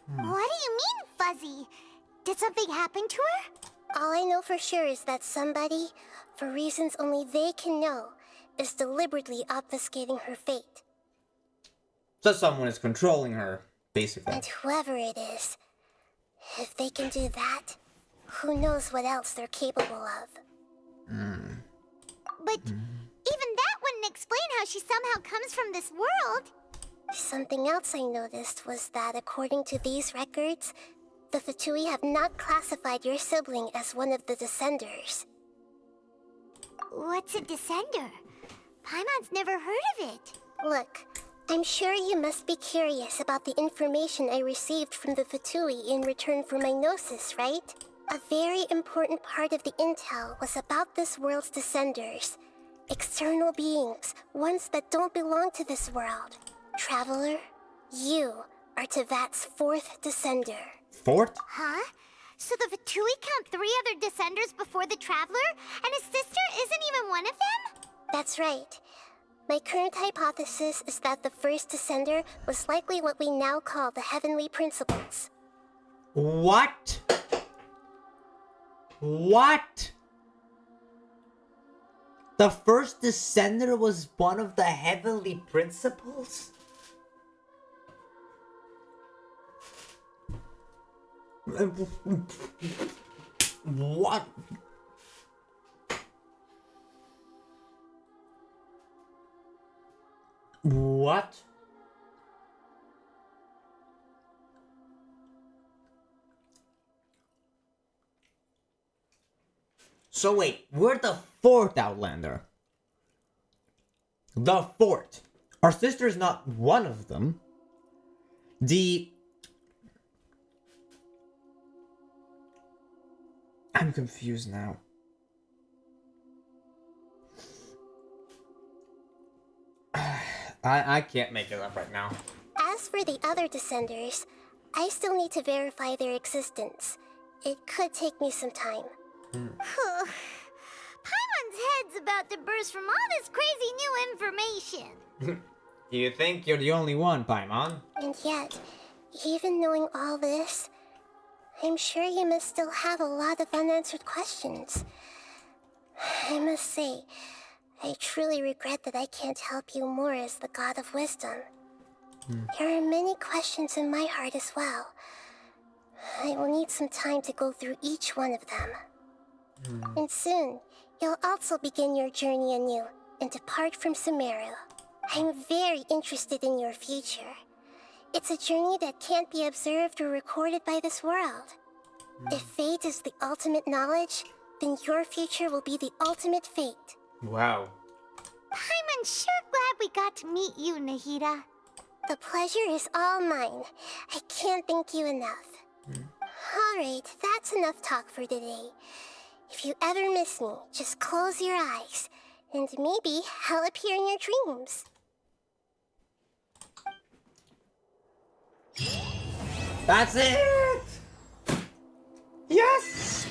What do you mean, fuzzy? Did something happen to her? All I know for sure is that somebody, for reasons only they can know, is deliberately obfuscating her fate. So someone is controlling her, basically. And whoever it is, if they can do that, who knows what else they're capable of. But even that wouldn't explain how she somehow comes from this world. Something else I noticed was that according to these records, the Fatui have not classified your sibling as one of the Descenders. What's a Descender? Paimon's never heard of it. Look, I'm sure you must be curious about the information I received from the Fatui in return for my Gnosis, right? A very important part of the intel was about this world's Descenders. External beings, ones that don't belong to this world. Traveler, you are Teyvat's 4th Descender. 4th? Huh? So the Fatui count 3 other Descenders before the Traveler, and his sister isn't even one of them? That's right. My current hypothesis is that the first descender was likely what we now call the Heavenly Principles. What? What? The first descender was one of the Heavenly Principles? What? What? So wait, we're the fourth Outlander. The fourth. Our sister's not one of them. I'm confused now. I can't make it up right now. As for the other descenders, I still need to verify their existence. It could take me some time. Paimon's head's about to burst from all this crazy new information. You think you're the only one, Paimon? And yet, even knowing all this, I'm sure you must still have a lot of unanswered questions. I must say, I truly regret that I can't help you more as the God of Wisdom. There are many questions in my heart as well. I will need some time to go through each one of them. And soon, you'll also begin your journey anew and depart from Sumeru. I'm very interested in your future. It's a journey that can't be observed or recorded by this world. If fate is the ultimate knowledge, then your future will be the ultimate fate. Wow. Paimon's sure glad we got to meet you, Nahida. The pleasure is all mine. I can't thank you enough. Alright, that's enough talk for today. If you ever miss me, just close your eyes, and maybe I'll appear in your dreams. That's it! Yes!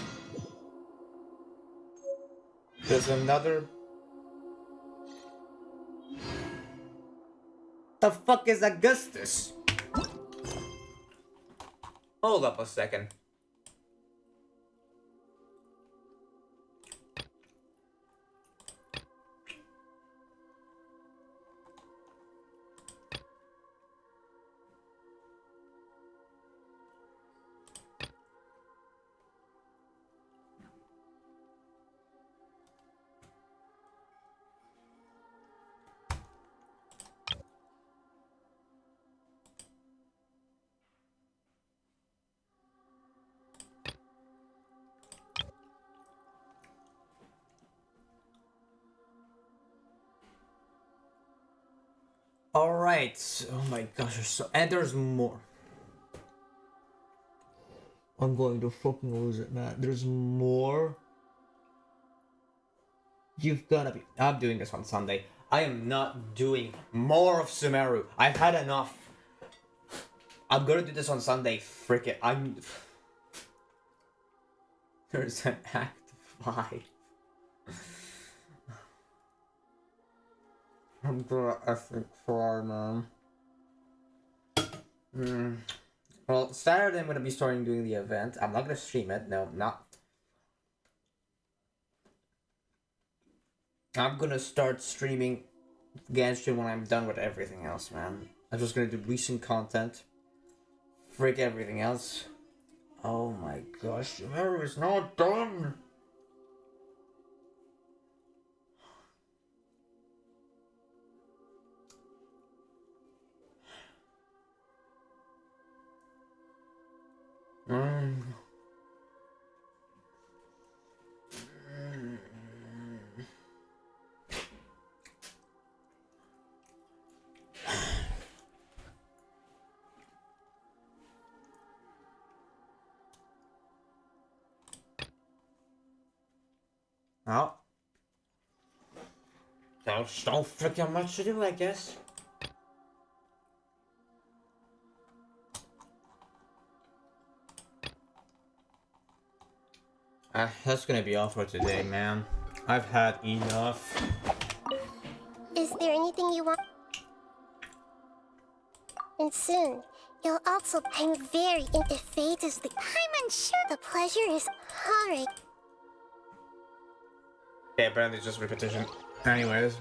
There's another... The fuck is Augustus? Hold up a second. Alright. Oh my gosh, and there's more. I'm going to fucking lose it, man. There's more. You've gotta be. I'm doing this on Sunday. I am not doing more of Sumeru. I've had enough. I'm gonna do this on Sunday. Frick it. There's an Act 5. I'm gonna effing try, man. Well, Saturday I'm gonna be starting doing the event. I'm not gonna stream it. No, I'm not. I'm gonna start streaming Genshin when I'm done with everything else, man. I'm just gonna do recent content. Frick everything else. Oh my gosh, Sumeru is not done! Oh. Don't freaking much to do, I guess. That's gonna be all for today, man. I've had enough. Is there anything you want? And soon, you'll also. I'm very. If fate is the. I'm unsure. The pleasure is. Alright. Okay, apparently it's just repetition. Anyways.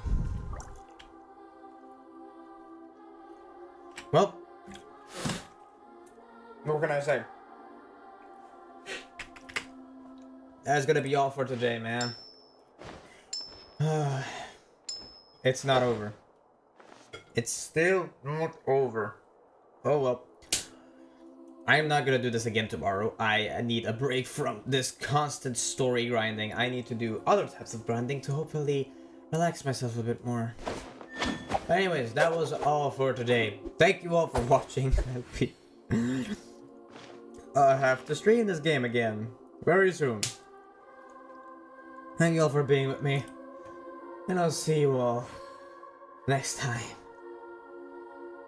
Well. What can I say? That's gonna be all for today, man. It's not over. It's still not over. Oh well. I'm not gonna do this again tomorrow. I need a break from this constant story grinding. I need to do other types of grinding to hopefully relax myself a bit more. But anyways, that was all for today. Thank you all for watching. I have to stream this game again very soon. Thank you all for being with me. And I'll see you all next time.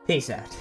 Peace out.